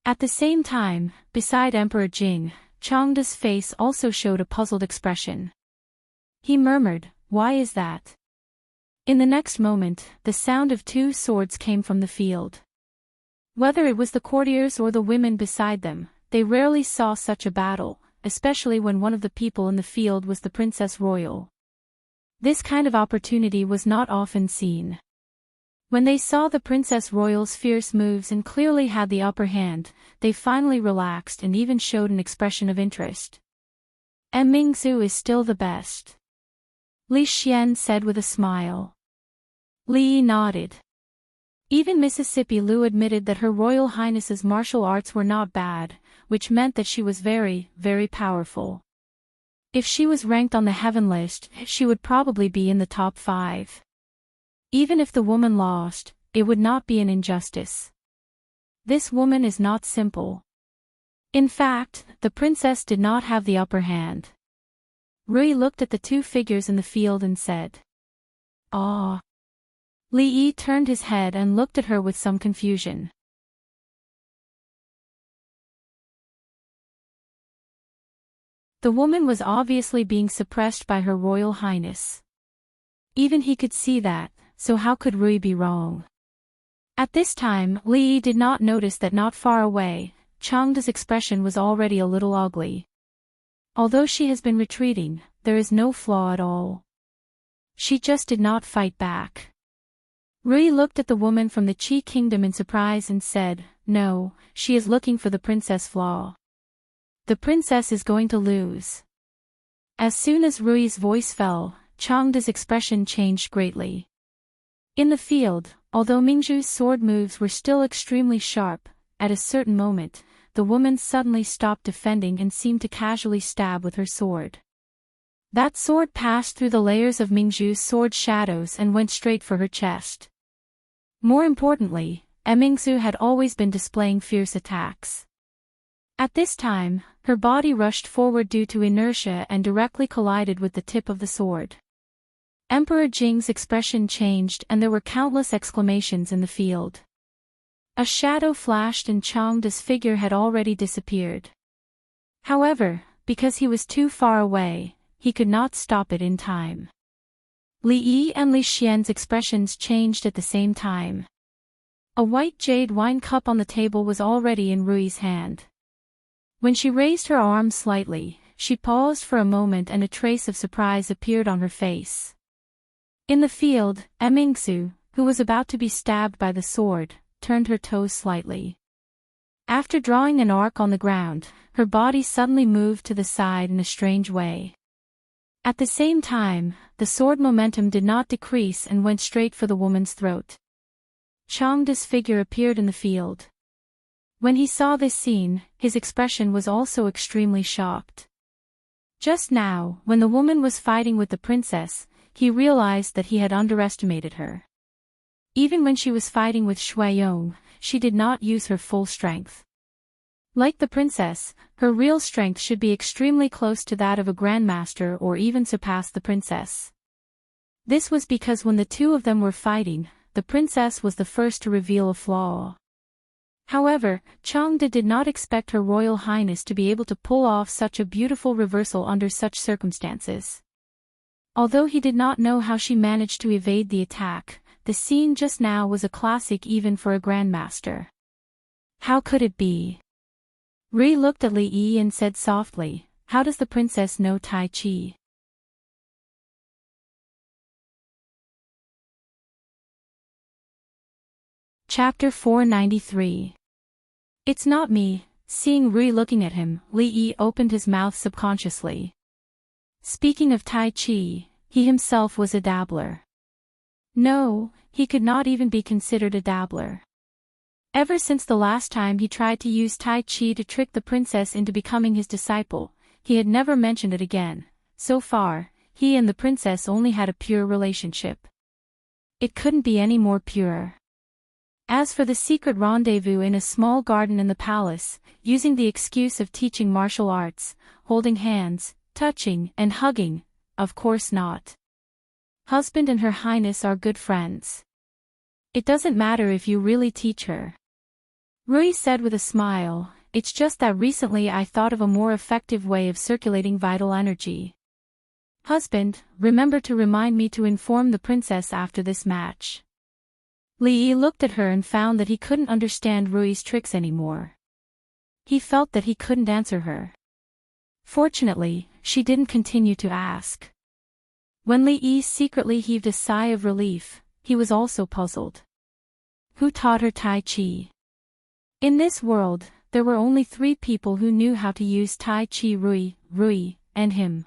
A: At the same time, beside Emperor Jing, Changda's face also showed a puzzled expression. He murmured, "Why is that?" In the next moment, the sound of two swords came from the field. Whether it was the courtiers or the women beside them, they rarely saw such a battle, especially when one of the people in the field was the Princess Royal. This kind of opportunity was not often seen. When they saw the Princess Royal's fierce moves and clearly had the upper hand, they finally relaxed and even showed an expression of interest. "Mingzu is still the best," Li Xian said with a smile. Li Yi nodded. Even Mississippi Lu admitted that Her Royal Highness's martial arts were not bad, which meant that she was very, very powerful. If she was ranked on the heaven list, she would probably be in the top 5. Even if the woman lost, it would not be an injustice. This woman is not simple. In fact, the princess did not have the upper hand. Rui looked at the two figures in the field and said, "Ah." Li Yi turned his head and looked at her with some confusion. The woman was obviously being suppressed by Her Royal Highness. Even he could see that, so how could Rui be wrong? At this time, Li Yi did not notice that not far away, Changda's expression was already a little ugly. Although she has been retreating, there is no flaw at all. She just did not fight back. Rui looked at the woman from the Qi Kingdom in surprise and said, "No, she is looking for the princess flaw. The princess is going to lose." As soon as Rui's voice fell, Changda's expression changed greatly. In the field, although Mingzhu's sword moves were still extremely sharp, at a certain moment, the woman suddenly stopped defending and seemed to casually stab with her sword. That sword passed through the layers of Mingzhu's sword shadows and went straight for her chest. More importantly, Mingzhu had always been displaying fierce attacks. At this time, her body rushed forward due to inertia and directly collided with the tip of the sword. Emperor Jing's expression changed and there were countless exclamations in the field. A shadow flashed and Changda's figure had already disappeared. However, because he was too far away, he could not stop it in time. Li Yi and Li Xian's expressions changed at the same time. A white jade wine cup on the table was already in Rui's hand. When she raised her arm slightly, she paused for a moment and a trace of surprise appeared on her face. In the field, Mingzu, who was about to be stabbed by the sword, turned her toes slightly. After drawing an arc on the ground, her body suddenly moved to the side in a strange way. At the same time, the sword momentum did not decrease and went straight for the woman's throat. Changda's figure appeared in the field. When he saw this scene, his expression was also extremely shocked. Just now, when the woman was fighting with the princess, he realized that he had underestimated her. Even when she was fighting with Shuiyong, she did not use her full strength. Like the princess, her real strength should be extremely close to that of a grandmaster or even surpass the princess. This was because when the two of them were fighting, the princess was the first to reveal a flaw. However, Changda did not expect Her Royal Highness to be able to pull off such a beautiful reversal under such circumstances. Although he did not know how she managed to evade the attack, the scene just now was a classic even for a grandmaster. How could it be? Rui looked at Li Yi and said softly, "How does the princess know Tai Chi?" Chapter 493. It's not me. Seeing Rui looking at him, Li Yi opened his mouth subconsciously. Speaking of Tai Chi, he himself was a dabbler. No, he could not even be considered a dabbler. Ever since the last time he tried to use Tai Chi to trick the princess into becoming his disciple, he had never mentioned it again. So far, he and the princess only had a pure relationship. It couldn't be any more pure. As for the secret rendezvous in a small garden in the palace, using the excuse of teaching martial arts, holding hands, touching, and hugging, of course not. Husband and Her Highness are good friends. It doesn't matter if you really teach her. Rui said with a smile, it's just that recently I thought of a more effective way of circulating vital energy. Husband, remember to remind me to inform the princess after this match. Li Yi looked at her and found that he couldn't understand Rui's tricks anymore. He felt that he couldn't answer her. Fortunately, she didn't continue to ask. When Li Yi secretly heaved a sigh of relief, he was also puzzled. Who taught her Tai Chi? In this world, there were only 3 people who knew how to use Tai Chi: Rui, and him.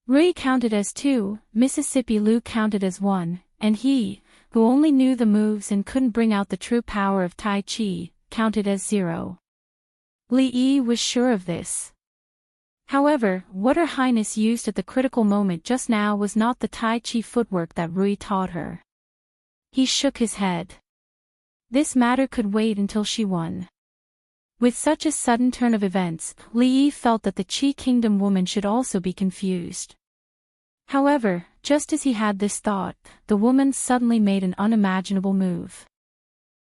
A: Rui counted as 2, Mississippi Lu counted as 1, and he, who only knew the moves and couldn't bring out the true power of Tai Chi, counted as 0. Li Yi was sure of this. However, what Her Highness used at the critical moment just now was not the Tai Chi footwork that Rui taught her. He shook his head. This matter could wait until she won. With such a sudden turn of events, Li Yi felt that the Qi Kingdom woman should also be confused. However, just as he had this thought, the woman suddenly made an unimaginable move.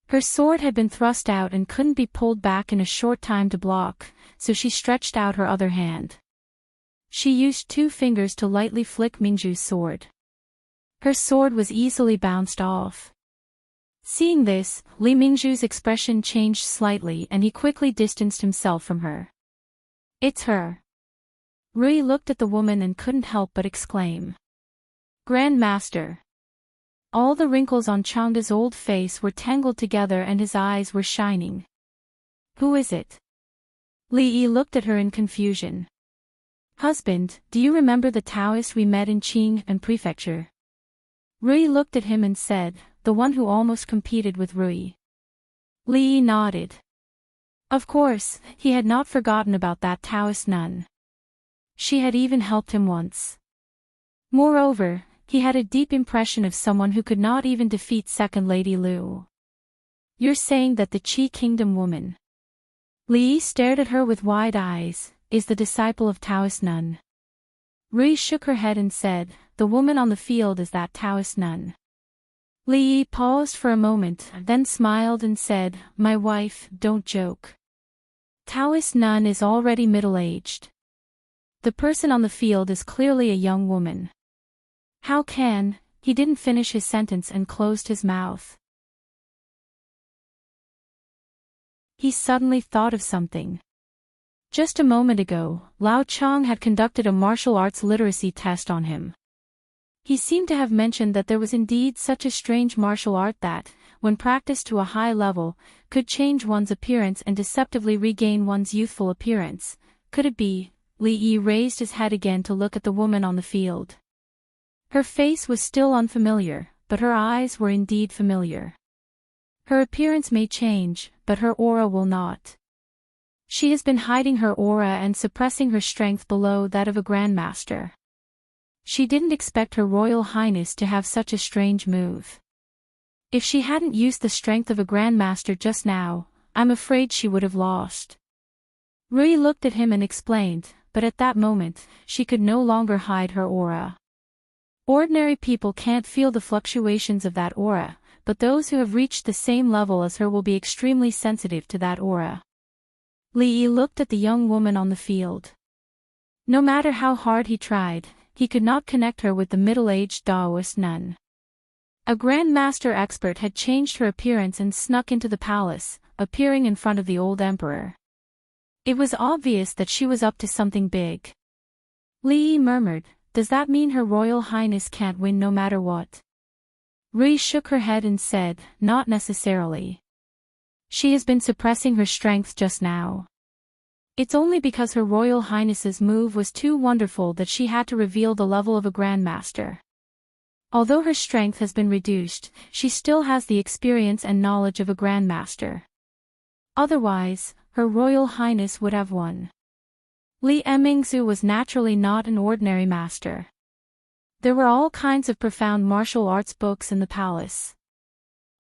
A: Her sword had been thrust out and couldn't be pulled back in a short time to block, so she stretched out her other hand. She used 2 fingers to lightly flick Mingzhu's sword. Her sword was easily bounced off. Seeing this, Li Mingzhu's expression changed slightly and he quickly distanced himself from her. It's her. Rui looked at the woman and couldn't help but exclaim. Grand Master. All the wrinkles on Changda's old face were tangled together and his eyes were shining. Who is it? Li Yi looked at her in confusion. Husband, do you remember the Taoist we met in Qing and Prefecture? Rui looked at him and said, the one who almost competed with Rui. Li Yi nodded. Of course, he had not forgotten about that Taoist nun. She had even helped him once. Moreover, he had a deep impression of someone who could not even defeat Second Lady Lu. You're saying that the Qi Kingdom woman? Li Yi stared at her with wide eyes, is the disciple of Taoist nun. Rui shook her head and said, the woman on the field is that Taoist nun. Li Yi paused for a moment, then smiled and said, my wife, don't joke. Taoist nun is already middle-aged. The person on the field is clearly a young woman. How can, he didn't finish his sentence and closed his mouth. He suddenly thought of something. Just a moment ago, Lao Chang had conducted a martial arts literacy test on him. He seemed to have mentioned that there was indeed such a strange martial art that, when practiced to a high level, could change one's appearance and deceptively regain one's youthful appearance. Could it be? Li Yi raised his head again to look at the woman on the field. Her face was still unfamiliar, but her eyes were indeed familiar. Her appearance may change, but her aura will not. She has been hiding her aura and suppressing her strength below that of a grandmaster. She didn't expect Her Royal Highness to have such a strange move. If she hadn't used the strength of a grandmaster just now, I'm afraid she would have lost. Rui looked at him and explained, but at that moment, she could no longer hide her aura. Ordinary people can't feel the fluctuations of that aura, but those who have reached the same level as her will be extremely sensitive to that aura. Li Yi looked at the young woman on the field. No matter how hard he tried, he could not connect her with the middle-aged Taoist nun. A grandmaster expert had changed her appearance and snuck into the palace, appearing in front of the old emperor. It was obvious that she was up to something big. Li Yi murmured, does that mean Her Royal Highness can't win no matter what? Rui shook her head and said, not necessarily. She has been suppressing her strength just now. It's only because Her Royal Highness's move was too wonderful that she had to reveal the level of a grandmaster. Although her strength has been reduced, she still has the experience and knowledge of a grandmaster. Otherwise, Her Royal Highness would have won. Li Mingzhu was naturally not an ordinary master. There were all kinds of profound martial arts books in the palace.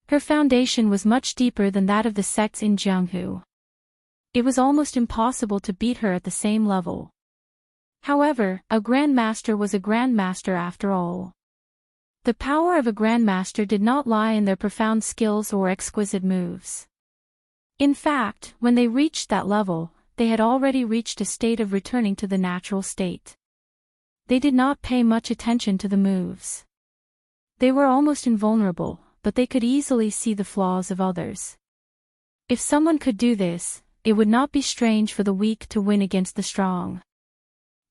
A: Her foundation was much deeper than that of the sects in Jianghu. It was almost impossible to beat her at the same level. However, a grandmaster was a grandmaster after all. The power of a grandmaster did not lie in their profound skills or exquisite moves. In fact, when they reached that level, they had already reached a state of returning to the natural state. They did not pay much attention to the moves. They were almost invulnerable, but they could easily see the flaws of others. If someone could do this, it would not be strange for the weak to win against the strong.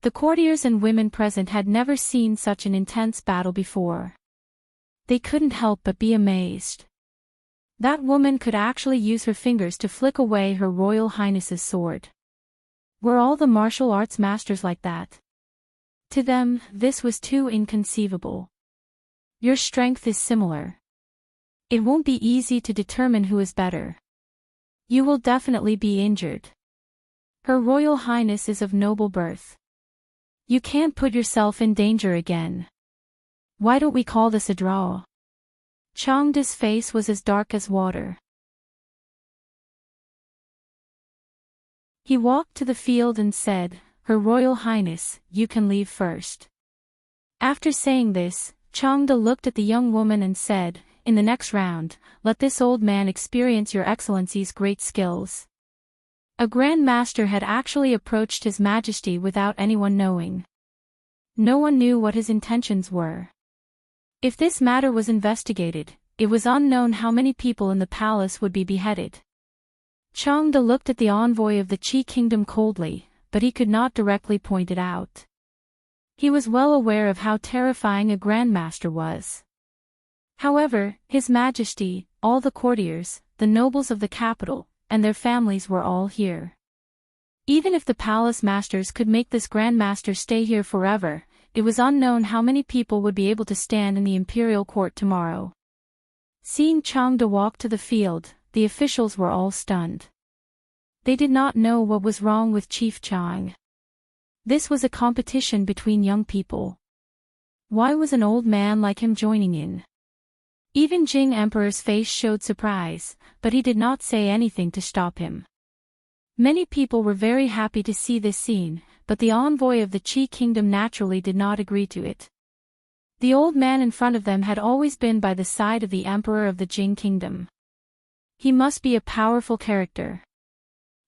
A: The courtiers and women present had never seen such an intense battle before. They couldn't help but be amazed. That woman could actually use her fingers to flick away Her Royal Highness's sword. Were all the martial arts masters like that? To them, this was too inconceivable. Your strength is similar. It won't be easy to determine who is better. You will definitely be injured. Her Royal Highness is of noble birth. You can't put yourself in danger again. Why don't we call this a draw? Changda's face was as dark as water. He walked to the field and said, Her Royal Highness, you can leave first. After saying this, Changda looked at the young woman and said, In the next round, let this old man experience your excellency's great skills. A Grand Master had actually approached His Majesty without anyone knowing. No one knew what his intentions were. If this matter was investigated, it was unknown how many people in the palace would be beheaded. Changda looked at the envoy of the Qi kingdom coldly, but he could not directly point it out. He was well aware of how terrifying a Grand Master was. However, His Majesty, all the courtiers, the nobles of the capital, and their families were all here. Even if the palace masters could make this Grand Master stay here forever, it was unknown how many people would be able to stand in the imperial court tomorrow. Seeing Changda walk to the field, the officials were all stunned. They did not know what was wrong with Chief Chang. This was a competition between young people. Why was an old man like him joining in? Even Jing Emperor's face showed surprise, but he did not say anything to stop him. Many people were very happy to see this scene, but the envoy of the Qi kingdom naturally did not agree to it. The old man in front of them had always been by the side of the emperor of the Jing kingdom. He must be a powerful character.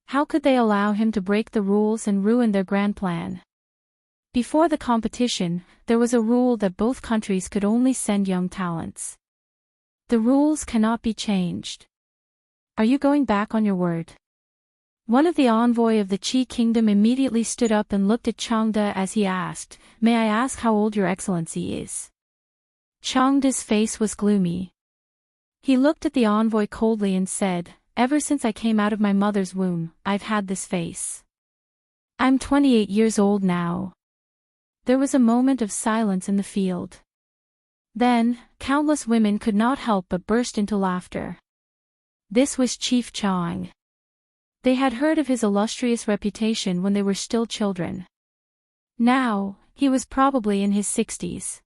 A: How could they allow him to break the rules and ruin their grand plan? Before the competition, there was a rule that both countries could only send young talents. The rules cannot be changed. Are you going back on your word? One of the envoy of the Qi kingdom immediately stood up and looked at Changda as he asked, May I ask how old your excellency is? Changda's face was gloomy. He looked at the envoy coldly and said, Ever since I came out of my mother's womb, I've had this face. I'm 28 years old now. There was a moment of silence in the field. Then, countless women could not help but burst into laughter. This was Chief Chang. They had heard of his illustrious reputation when they were still children. Now, he was probably in his 60s.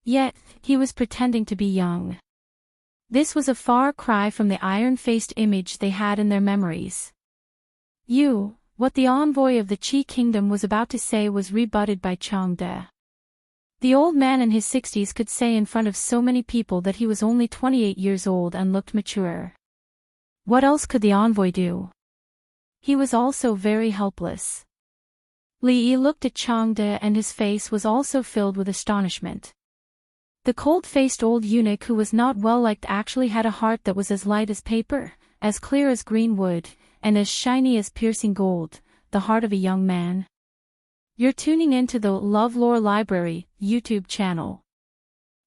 A: Yet, he was pretending to be young. This was a far cry from the iron-faced image they had in their memories. What the envoy of the Qi kingdom was about to say was rebutted by Changde. The old man in his 60s could say in front of so many people that he was only 28 years old and looked mature. What else could the envoy do? He was also very helpless. Li Yi looked at Changde and his face was also filled with astonishment. The cold-faced old eunuch who was not well-liked actually had a heart that was as light as paper, as clear as green wood, and as shiny as piercing gold, the heart of a young man. You're tuning into the LoveLore Library YouTube channel.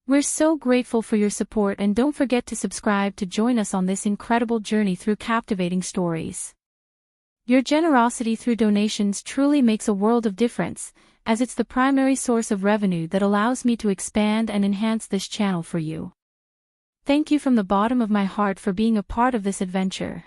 A: We're so grateful for your support and don't forget to subscribe to join us on this incredible journey through captivating stories. Your generosity through donations truly makes a world of difference, as it's the primary source of revenue that allows me to expand and enhance this channel for you. Thank you from the bottom of my heart for being a part of this adventure.